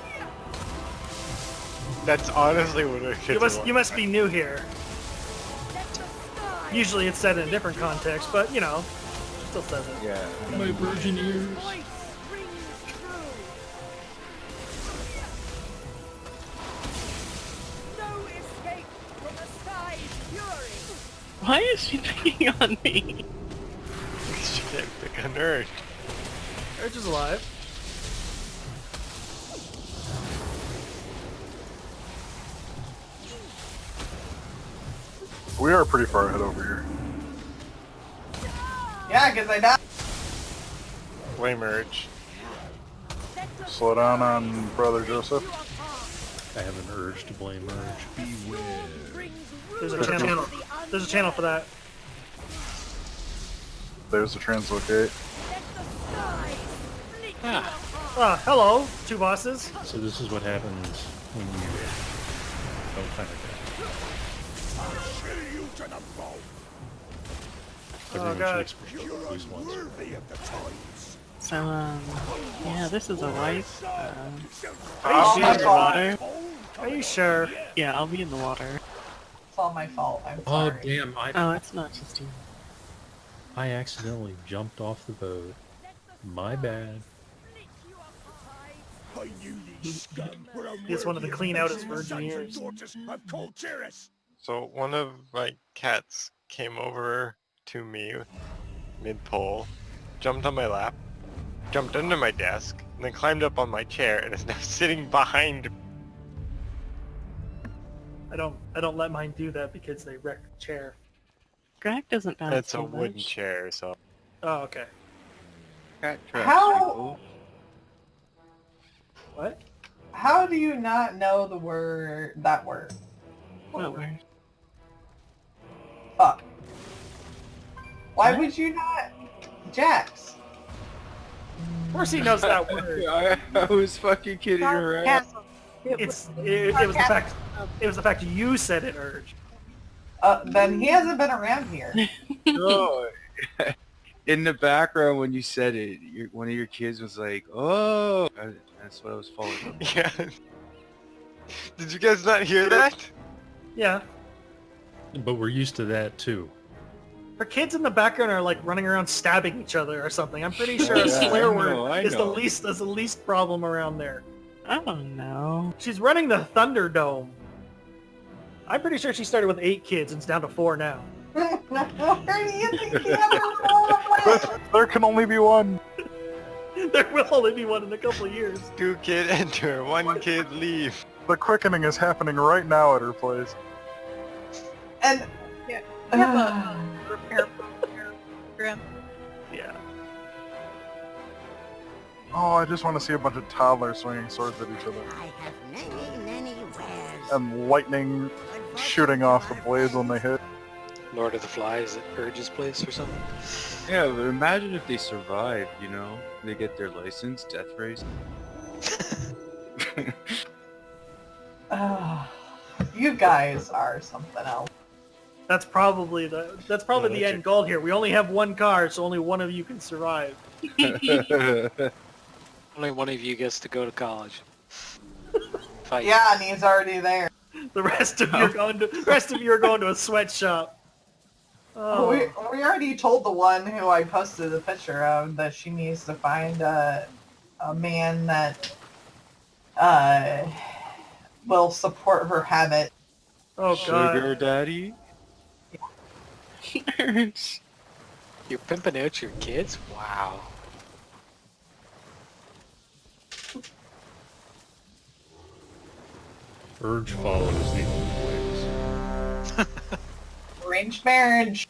That's honestly what it is. You must be new here. Usually it's said in a different context, but you know, still says it. Yeah. My virgin ears. Voice rings true. No escape from the sky's fury. Why is she picking on me? She can't pick a nerd. Urge is alive. We are pretty far ahead over here. Yeah, because I died. Blame Urge. Slow down on Brother Joseph. I have an urge to blame Urge. Beware. There's a channel. There's a channel for that. There's the translocate. Ah, hello, two bosses. So this is what happens when you don't find a I'll shill you to the bone. guy. Everyone God. should experience at least once. Worthy of the tides. So, yeah, this is a wipe. Oh, Be my in the fault. water. Are you sure? Yeah, I'll be in the water. It's all my fault. I'm Oh sorry. damn! Oh, it's not just you. I accidentally jumped off the boat. My bad. I knew these scum were He just wanted to unworthy clean of out the his virgin sons and ears. daughters of Colchirus. So one of my cats came over to me mid-pole, jumped on my lap, jumped under my desk, and then climbed up on my chair and is now sitting behind. I don't let mine do that because they wreck the chair. Greg doesn't bounce It's a too wooden much. chair, so Oh, okay. Cat traps, How- people. What? How do you not know the word, that word? What word? Fuck. Why would you not? Jax. Of course he knows that word. I was fucking kidding around. Sarcasm. It was the fact you said it, Urge. Then he hasn't been around here. No. In the background when you said it, one of your kids was like, "Oh," that's what I was following up. yeah. Did you guys not hear that? Yeah. But we're used to that too. Her kids in the background are like running around stabbing each other or something. I'm pretty sure Yeah, a swear I word know, I is the know. least problem around there. I don't know. She's running the Thunderdome. I'm pretty sure she started with 8 kids and it's down to 4 now. Where do you think the other one There can only be one. There will only be one in a couple of years. 2 kid enter, 1 kid leave. The quickening is happening right now at her place. And Yeah. We have a repair program. Yeah. Oh, I just want to see a bunch of toddlers swinging swords at each other. I have many wares. And lightning shooting off the blades when they hit. Lord of the Flies at Urge's place or something. Yeah, but imagine if they survive, you know? They get their license, death race. You guys are something else. That's probably the end goal here. We only have 1 car, so only one of you can survive. Only one of you gets to go to college. Fight. Yeah, and he's already there. The rest of you are going to a sweatshop. Oh. We already told the one who I posted a picture of that she needs to find a man that will support her habit. Oh god. Sugar daddy? You're pimping out your kids? Wow. Urge follows the old ways. Arranged marriage.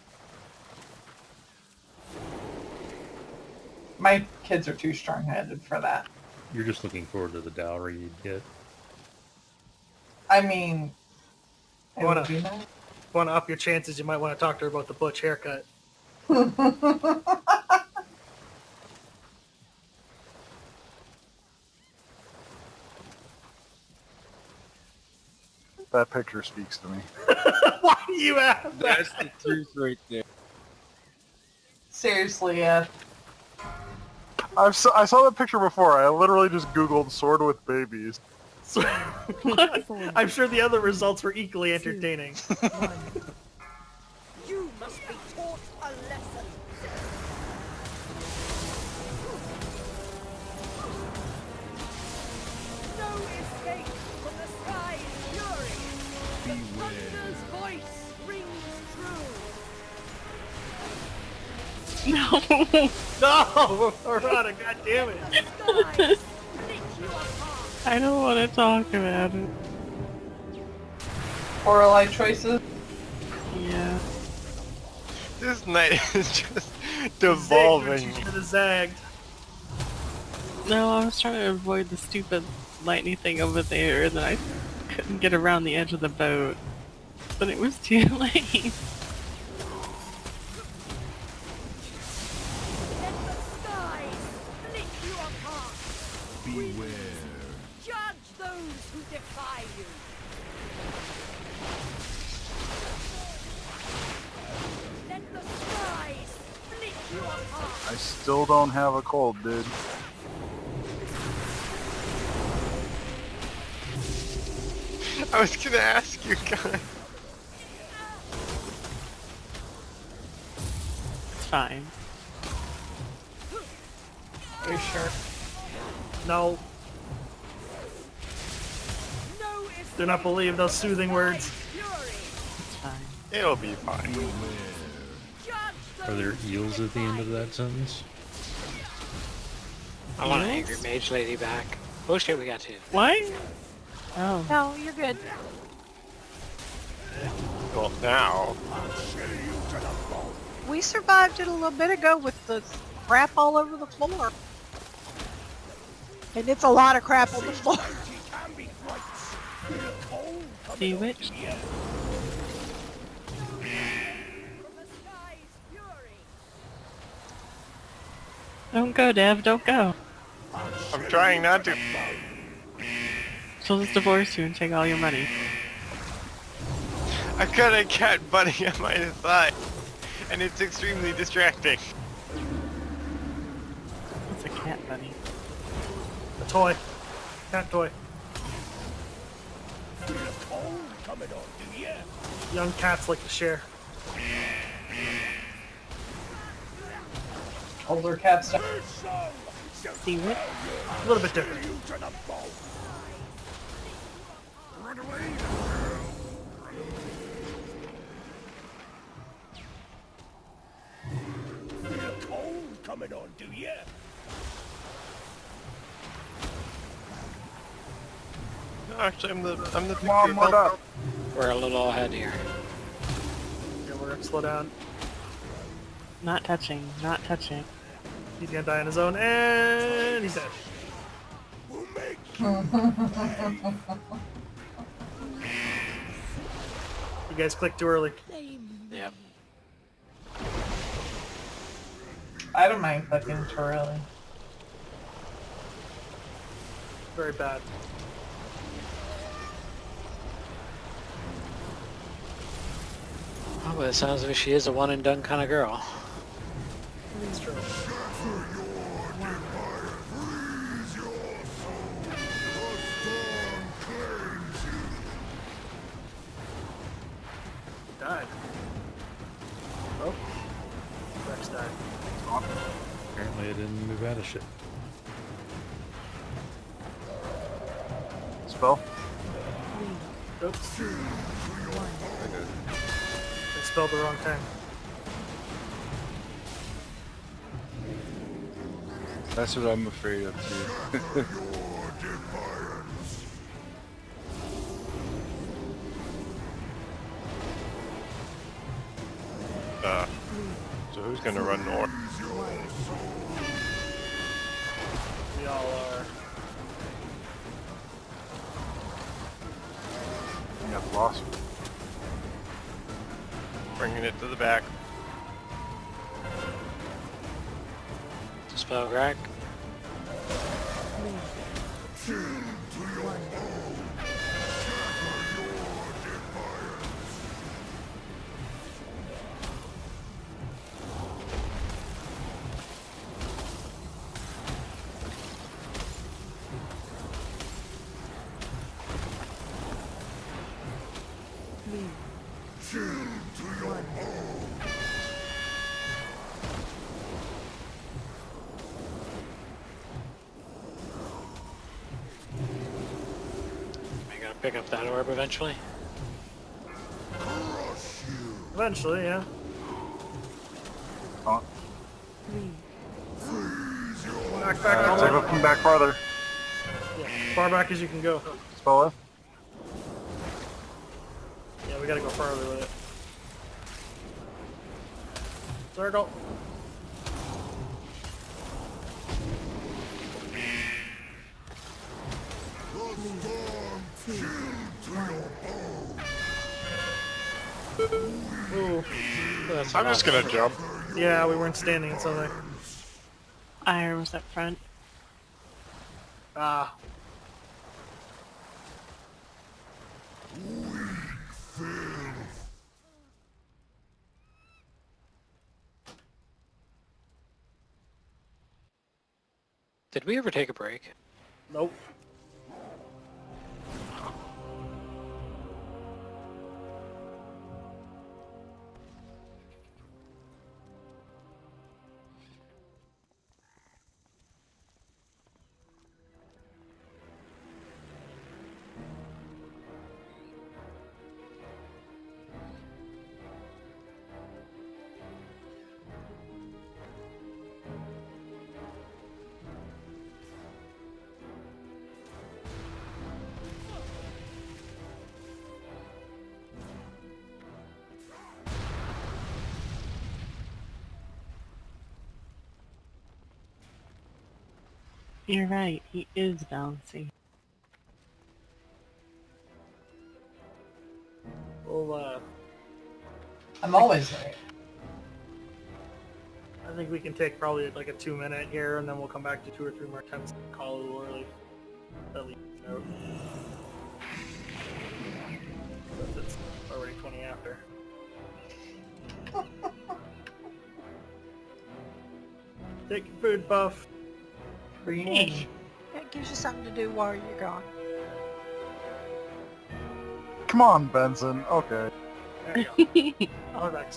My kids are too strong-headed for that. You're just looking forward to the dowry you'd get. I mean, it Wanna- would be nice. Want to up your chances, you might want to talk to her about the butch haircut. That picture speaks to me. Why do you have that? That's the truth right there. Seriously, I saw that picture before. I literally just Googled sword with babies. I'm sure the other results were equally entertaining. You must be taught a lesson. No escape from the sky's fury. The thunder's voice rings true. No. No, Arana, god damn it. Skies split you apart. I don't want to talk about it. oral life choices. Yeah. This night is just Zigged when devolving. she should have zagged. No, I was trying to avoid the stupid lightning thing over there, and then I couldn't get around the edge of the boat. But it was too late. Let the skies split you apart. Beware. Judge those who defy you. Let the skies split you apart. I still don't have a cold, dude. I was gonna ask you guys. It's fine. Are you sure? No. No Do not believe those soothing words. It's fine. It'll be fine. Are there eels at the end of that sentence? I want an angry mage lady back. Oh shit, we got two. What? Oh. No, you're good. Well, now. We survived it a little bit ago with the crap all over the floor. And it's a lot of crap on the floor. Bewitched? Don't go, Dev. Don't go. I'm trying not to. She'll just divorce you and take all your money. I've got a cat bunny on my side, and it's extremely distracting. It's a cat bunny. A toy. Cat toy. Young cats like to share. Older cats don't. See what? A little bit different. Coming on, do ya? No, actually, I'm the Come on, what up? We're a little ahead here. Yeah, we're gonna slow down. Not touching. Not touching. He's gonna die on his own, and he's dead. You guys clicked too early. Yep. I don't mind clicking too early. Very bad. Oh, but it sounds like she is a one and done kind of girl. It's true. Died. Oh. Rex died. Apparently I didn't move out of shit. Spell? Oops. I spelled the wrong time. That's what I'm afraid of too. So who's gonna run north? We all are. I got lost. Bringing it to the back. Spell crack. 3, 2, 1. I gotta pick up that orb eventually. Eventually, yeah. Oh. 3, 2, Back, Take looking back farther. Yeah, far back as you can go. Spell left. Yeah, we gotta go farther with it. Circle. Ooh. I'm just gonna jump. Yeah, we weren't standing in something. Iron was up front. Ah. Did we ever take a break? Nope. You're right, he is bouncy. Well, I'm always right. I think we can take probably like a 2-minute here, and then we'll come back to 2 or 3 more attempts and call it a little early. At least, since it's already 20 after. Take your food, Buff. It gives you something to do while you're gone. Come on, Benson. Okay. There you go. I'll be back.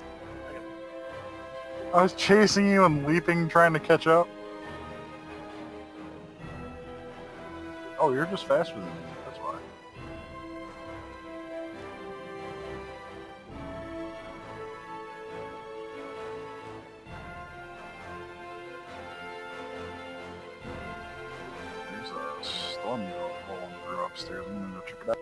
I was chasing you and leaping, trying to catch up. Oh, you're just faster than me. That's why. There's a storm rolling through upstairs. I'm gonna go check it out.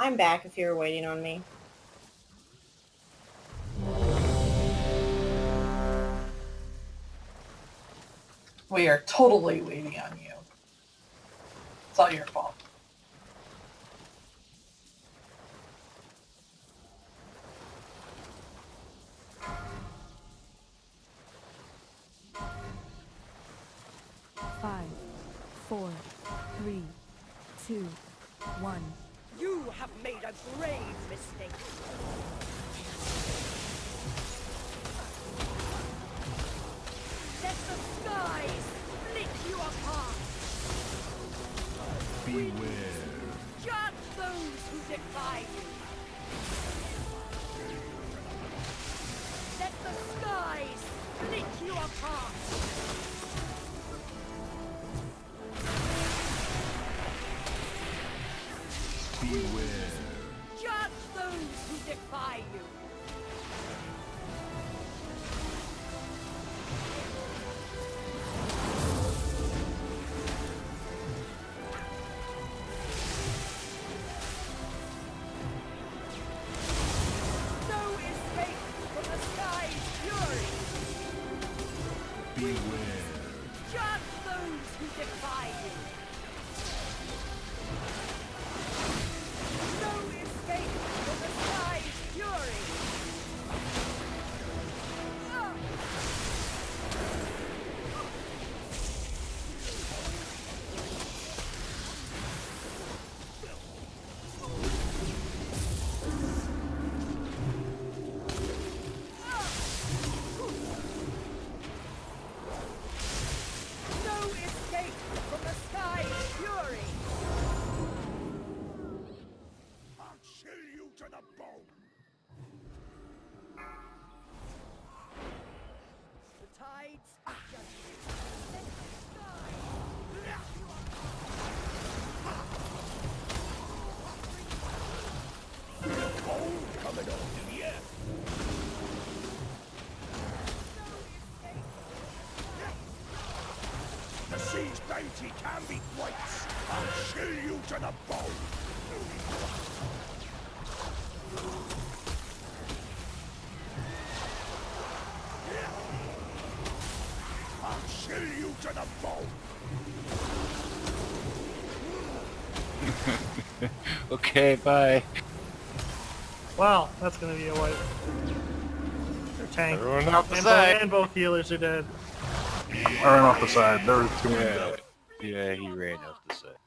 I'm back if you were waiting on me. We are totally waiting on you. It's all your fault. Five, 4, 3, 2, 1. You have made a grave mistake. Let the skies split you apart. Beware. Judge those who defy you. Let the skies split you apart. Beware. Judge those who defy you. No escape from the sky's fury. Beware. Judge those who defy you. No escape from the sky's fury. No escape from the sky's fury. I'll chill you to the bone. The tides of judgment. Let the sky. Cold coming on, do ya? The sea's bounty can be quite. I'll chill you to the bone. I'll chill you to the bone. Okay, bye. Wow, that's gonna be a wipe. Their tank. Everyone off the and, side. and both healers are dead. I ran off the side. There were too many. Yeah, yeah, he ran off the side.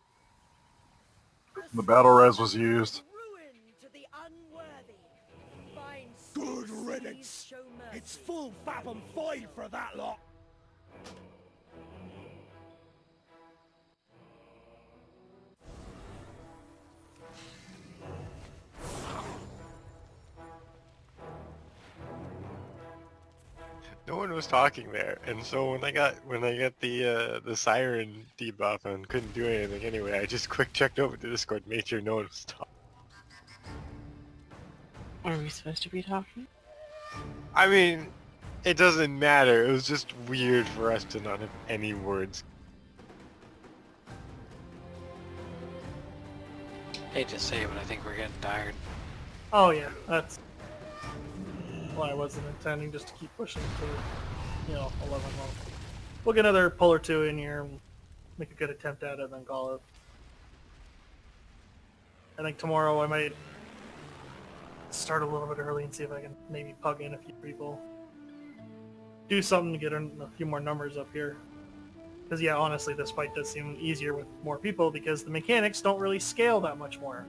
The battle res was used. Ruin to the unworthy. Find Good six riddance. seas show mercy. It's full fathom 5 for that lot. No one was talking there, and so when I got the siren debuff and couldn't do anything anyway, I just quick checked over to Discord, made sure no one was talking. Are we supposed to be talking? I mean, it doesn't matter. It was just weird for us to not have any words. Hate to say it, but I think we're getting tired. Oh yeah, that's why I wasn't intending just to keep pushing to, 11 months. We'll get another pull or two in here and make a good attempt at it and then call it. I think tomorrow I might start a little bit early and see if I can maybe pug in a few people. Do something to get a few more numbers up here. Because yeah, honestly, this fight does seem easier with more people because the mechanics don't really scale that much more.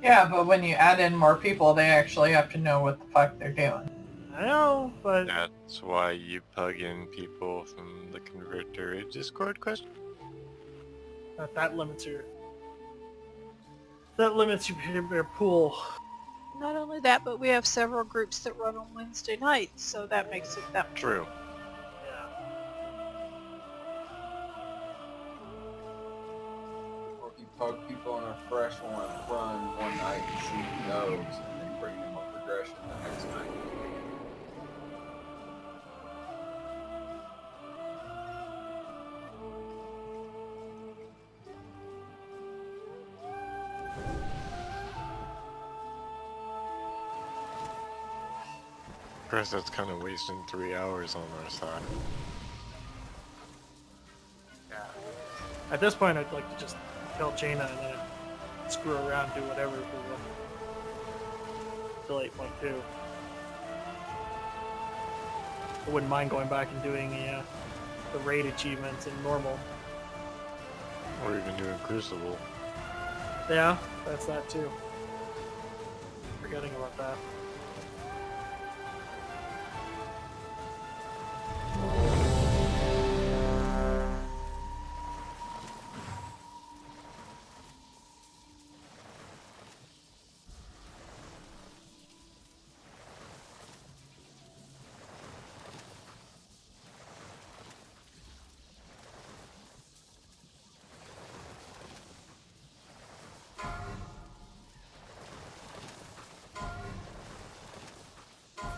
Yeah, but when you add in more people, they actually have to know what the fuck they're doing. I know, but... That's why you plug in people from the converter Discord question? That limits your... That limits your pool. Not only that, but we have several groups that run on Wednesday nights, so that makes it that much. True. Or if you pug people on a fresh run one night and see who knows, and then bring them a progression the next night. Chris, that's kind of wasting 3 hours on our side. Yeah. At this point, I'd like to just kill Jaina and then screw around, do whatever till 8.2. I wouldn't mind going back and doing the raid achievements in normal. Or even doing Crucible. Yeah, that's that too. Forgetting about that.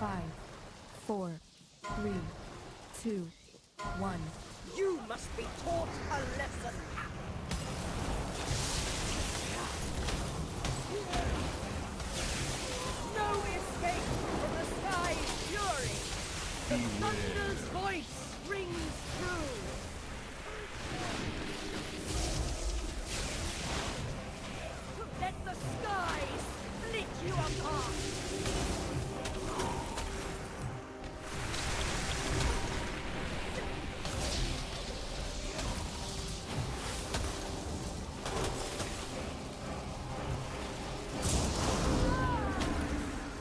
Five, 4, 3, 2, 1. You must be taught a lesson. No escape from the sky's fury. The thunder's voice rings true. Let the skies split you apart.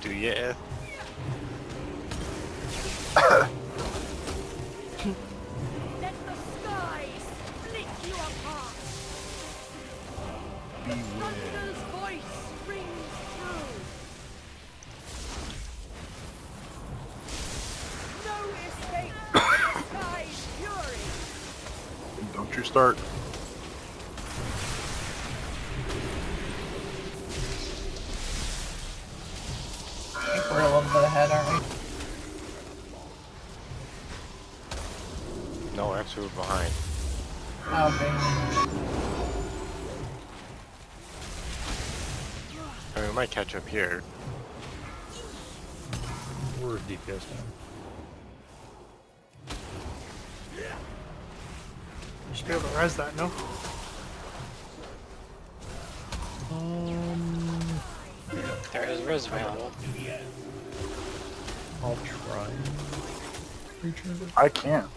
Do ya? Let the skies split you apart. The thunder's voice rings true. No escape from the sky's fury. Don't you start. I think we're a little bit ahead, aren't we? No, actually we're behind. Oh, dang. I mean, we might catch up here. We're DPS now. You should be able to res that, no? There is res available. I'll try. I can't.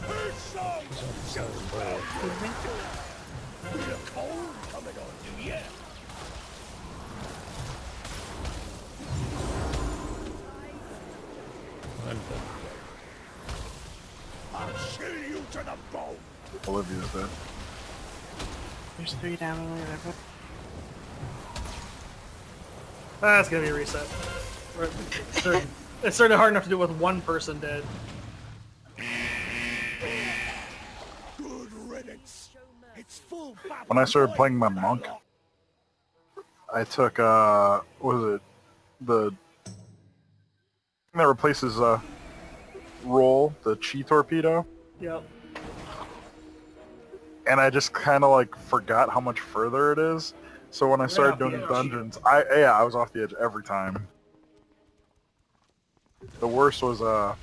She's on the side of the boat. Feel cold coming on, do ya? I'm dead. I'll chill you to the bone. Olivia's dead. There's 3 down or whatever. That's gonna be a reset. It's certainly hard enough to do with one person dead. Good riddance. It's full battle. When I started playing my monk, I took what was it? The thing that replaces roll, the chi torpedo. Yep. And I just kind of like forgot how much further it is. So when I started off the doing edge. dungeons, I was off the edge every time. The worst was I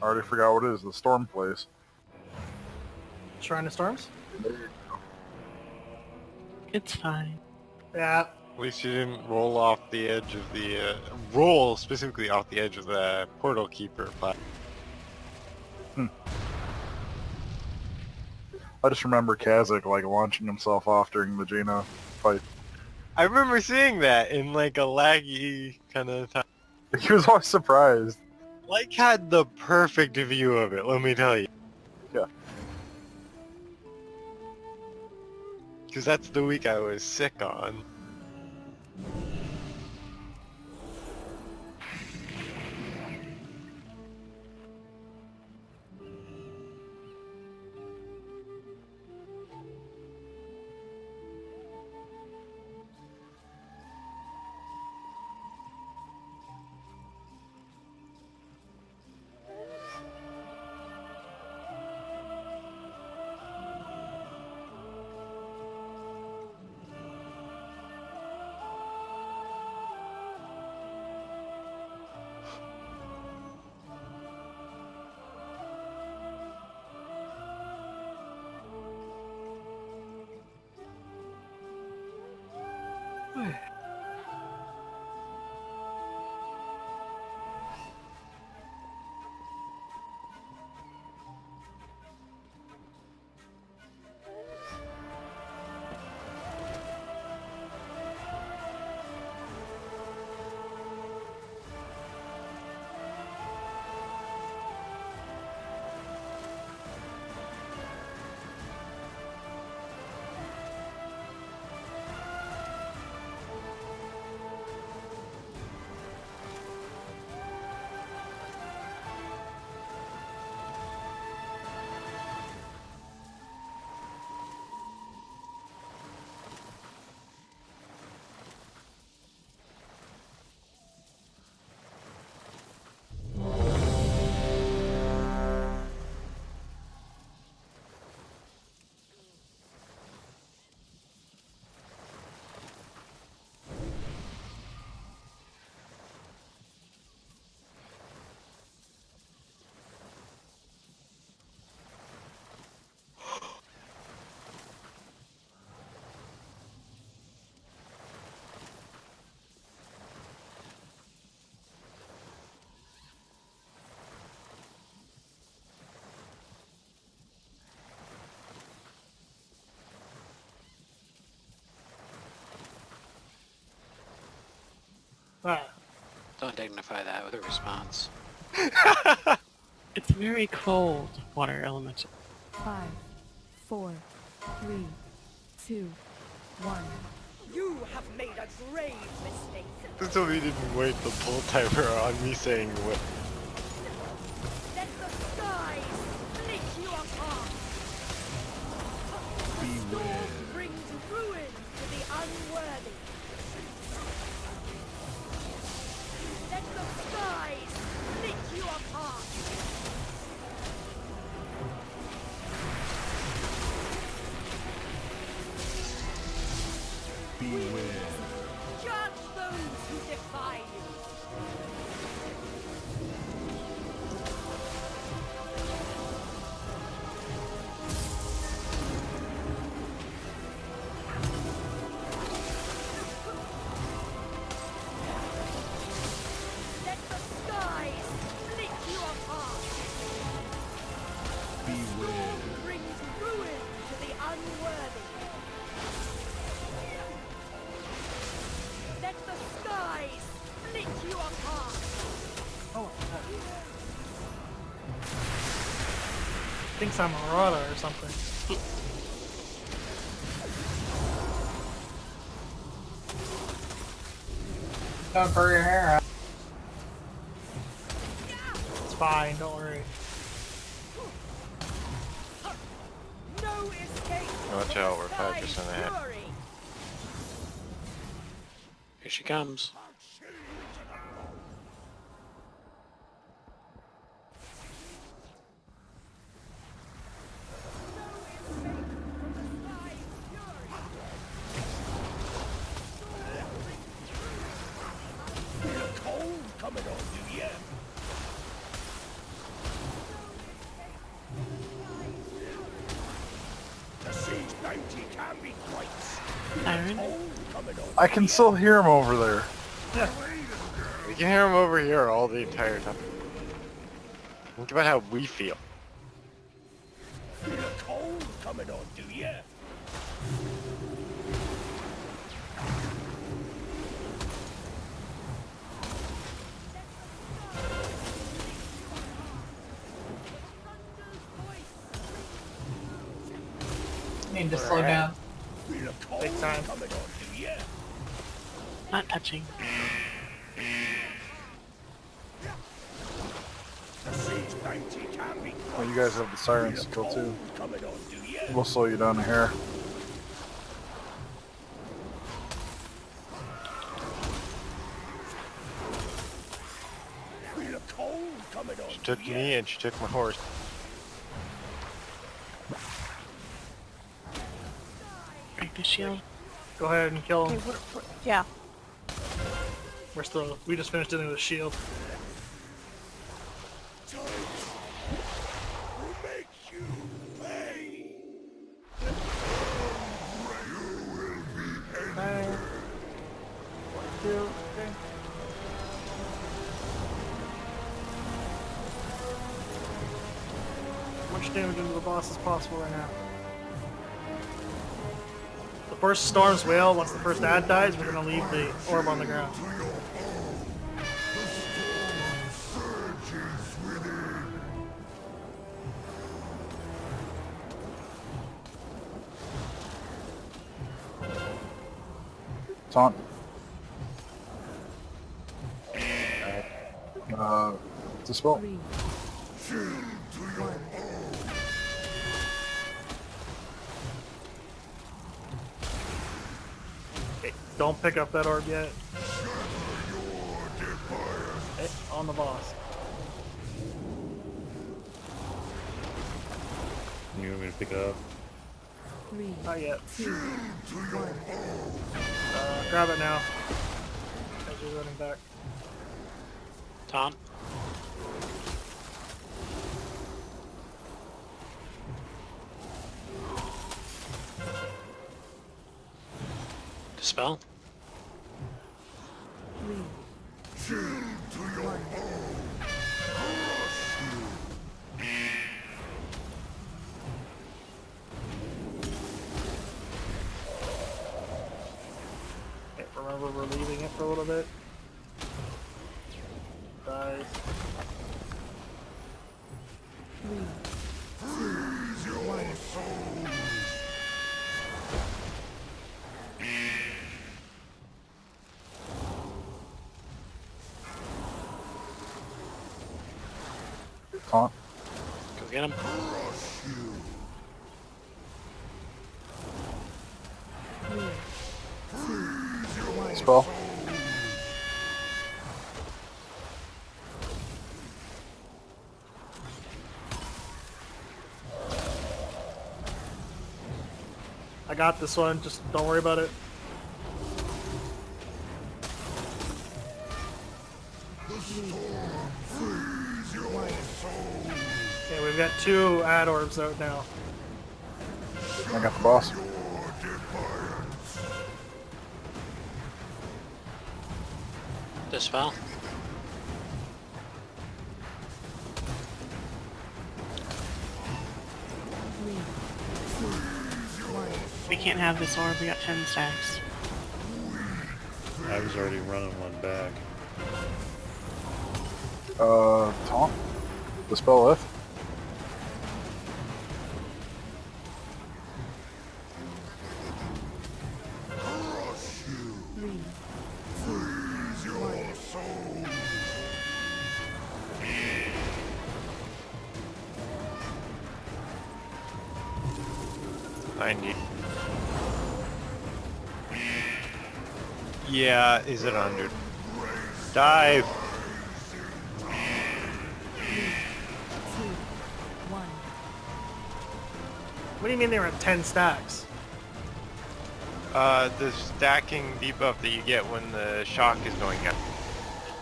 already forgot what it is. The storm place. Shrine of Storms? It's fine. Yeah. At least you didn't roll off the edge of the, roll specifically off the edge of the portal keeper platform. I just remember Kazakh like launching himself off during the Jaina fight. I remember seeing that in like a laggy kind of time. He was always surprised. Like had the perfect view of it, let me tell you. Yeah. Because that's the week I was sick on. Ah, Don't dignify that with a response. It's very cold, water elemental. 5, 4, 3, 2, 1. You have made a grave mistake. So we didn't wait the full timer on me saying what. Let the skies split you apart. The storm brings ruin to the unworthy. Let the skies split you apart. Beware. Judge those who defy you. Let the skies split you apart. Beware. Brings ruin to the unworthy. Let the skies split you apart. thinks I'm a Marauder or something. Don't burn your hair out. It's fine, don't worry. No escape. Watch from out, the we're skies' 5% ahead. fury. Here she comes. Feel cold coming on, do ya? The siege bounty can be quite Iron? cold coming on. I can still hear him over there. You can hear him over here all the entire time. Think about how we feel. Feel cold coming on, do ya? Need to slow down. Feel cold Big time. coming on, do ya? Not touching. The siege bounty can be Well, you guys have the siren skill too. cold coming on, do ya? We'll slow you down here. Feel cold coming on, She took do ya? me and she took my horse. Break the shield. Go ahead and kill Okay, him. yeah. We just finished dealing with the shield. Will make you pay. Much damage into the boss as possible right now. The first Storm's Wail, once the first ad dies, we're gonna leave the orb on the ground. Taunt. Dispel. 3, 2, 1. Okay, don't pick up that orb yet. Okay, on the boss. You want me to pick it up? 3, Not yet. 2, 1. Grab it now. As you're running back. Tom? Dispel? 3, 2, 1. Okay, remember we're leaving it for a little bit. is. Taunt. Go get him. Spell. I got this one, just don't worry about it. Okay, we've got 2 ad orbs out now. I got the boss. Dispel. We can't have this orb, we got 10 stacks. I was already running one back. Taunt. Dispel Lith. Yeah, is it 100? Dive! What do you mean they were at 10 stacks? The stacking debuff that you get when the shock is going up.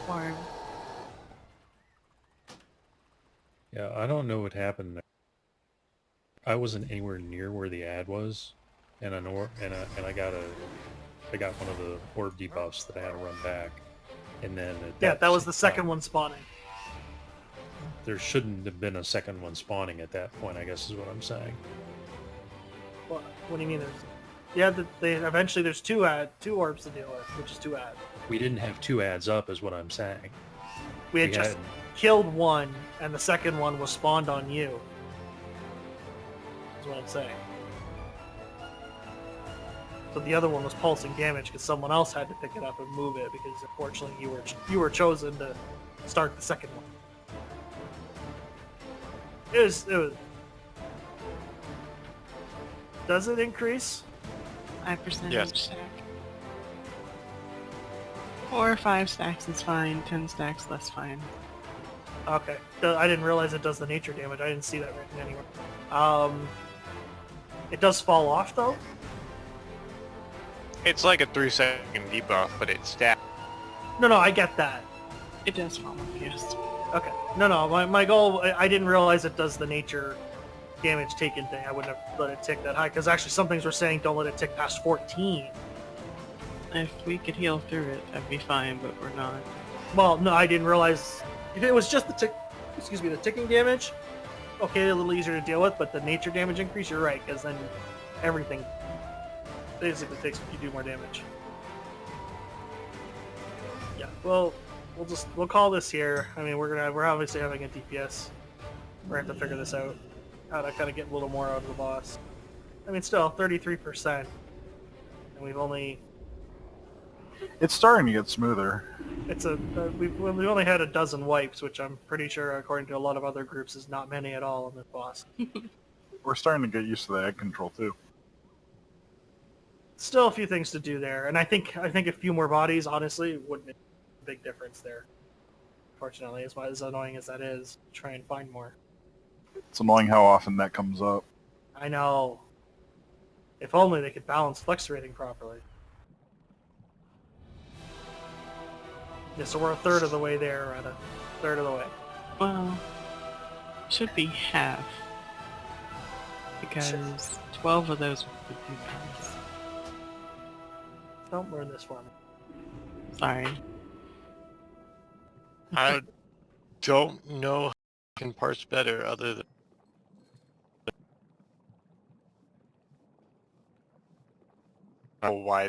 Orb. Yeah, I don't know what happened there. I wasn't anywhere near where the ad was, and I got one of the orb debuffs that I had to run back, and then Yeah, that was the second one spawning. There shouldn't have been a second one spawning at that point, I guess is what I'm saying. What do you mean there's... Yeah, eventually there's 2 orbs to deal with, which is 2 ads. We didn't have 2 ads up is what I'm saying. We had just killed one, and the second one was spawned on you. That's what I'm saying. So the other one was pulsing damage because someone else had to pick it up and move it because unfortunately you were chosen to start the second one. It was. Does it increase? 5% Yes. each stack. 4 or 5 stacks is fine, 10 stacks less fine. Okay. I didn't realize it does the nature damage. I didn't see that written anywhere. It does fall off though? It's like a 3-second debuff, but it's stacked. No, I get that. It does fall off, yes. Okay. No, my goal, I didn't realize it does the nature damage taken thing. I wouldn't have let it tick that high, because actually some things were saying don't let it tick past 14. If we could heal through it, that'd be fine, but we're not. Well, no, I didn't realize... If it was just the ticking damage, okay, a little easier to deal with, but the nature damage increase, you're right, because then everything basically takes if you do more damage. Yeah, well, we'll call this here. I mean, we're obviously having a DPS. We're gonna have to figure this out. How to kind of get a little more out of the boss. I mean, still 33%, and we've only. It's starting to get smoother. It's we've only had a dozen wipes, which I'm pretty sure, according to a lot of other groups, is not many at all on this boss. We're starting to get used to the egg control too. Still a few things to do there, and I think a few more bodies, honestly, would make a big difference there. Fortunately, as annoying as that is, try and find more. It's annoying how often that comes up. I know. If only they could balance flex rating properly. Yeah, so we're a third of the way there, at a third of the way. Well, should be half. Because 12 of those would be pounds. Don't learn this for me. Sorry. I don't know how I can parse better other than why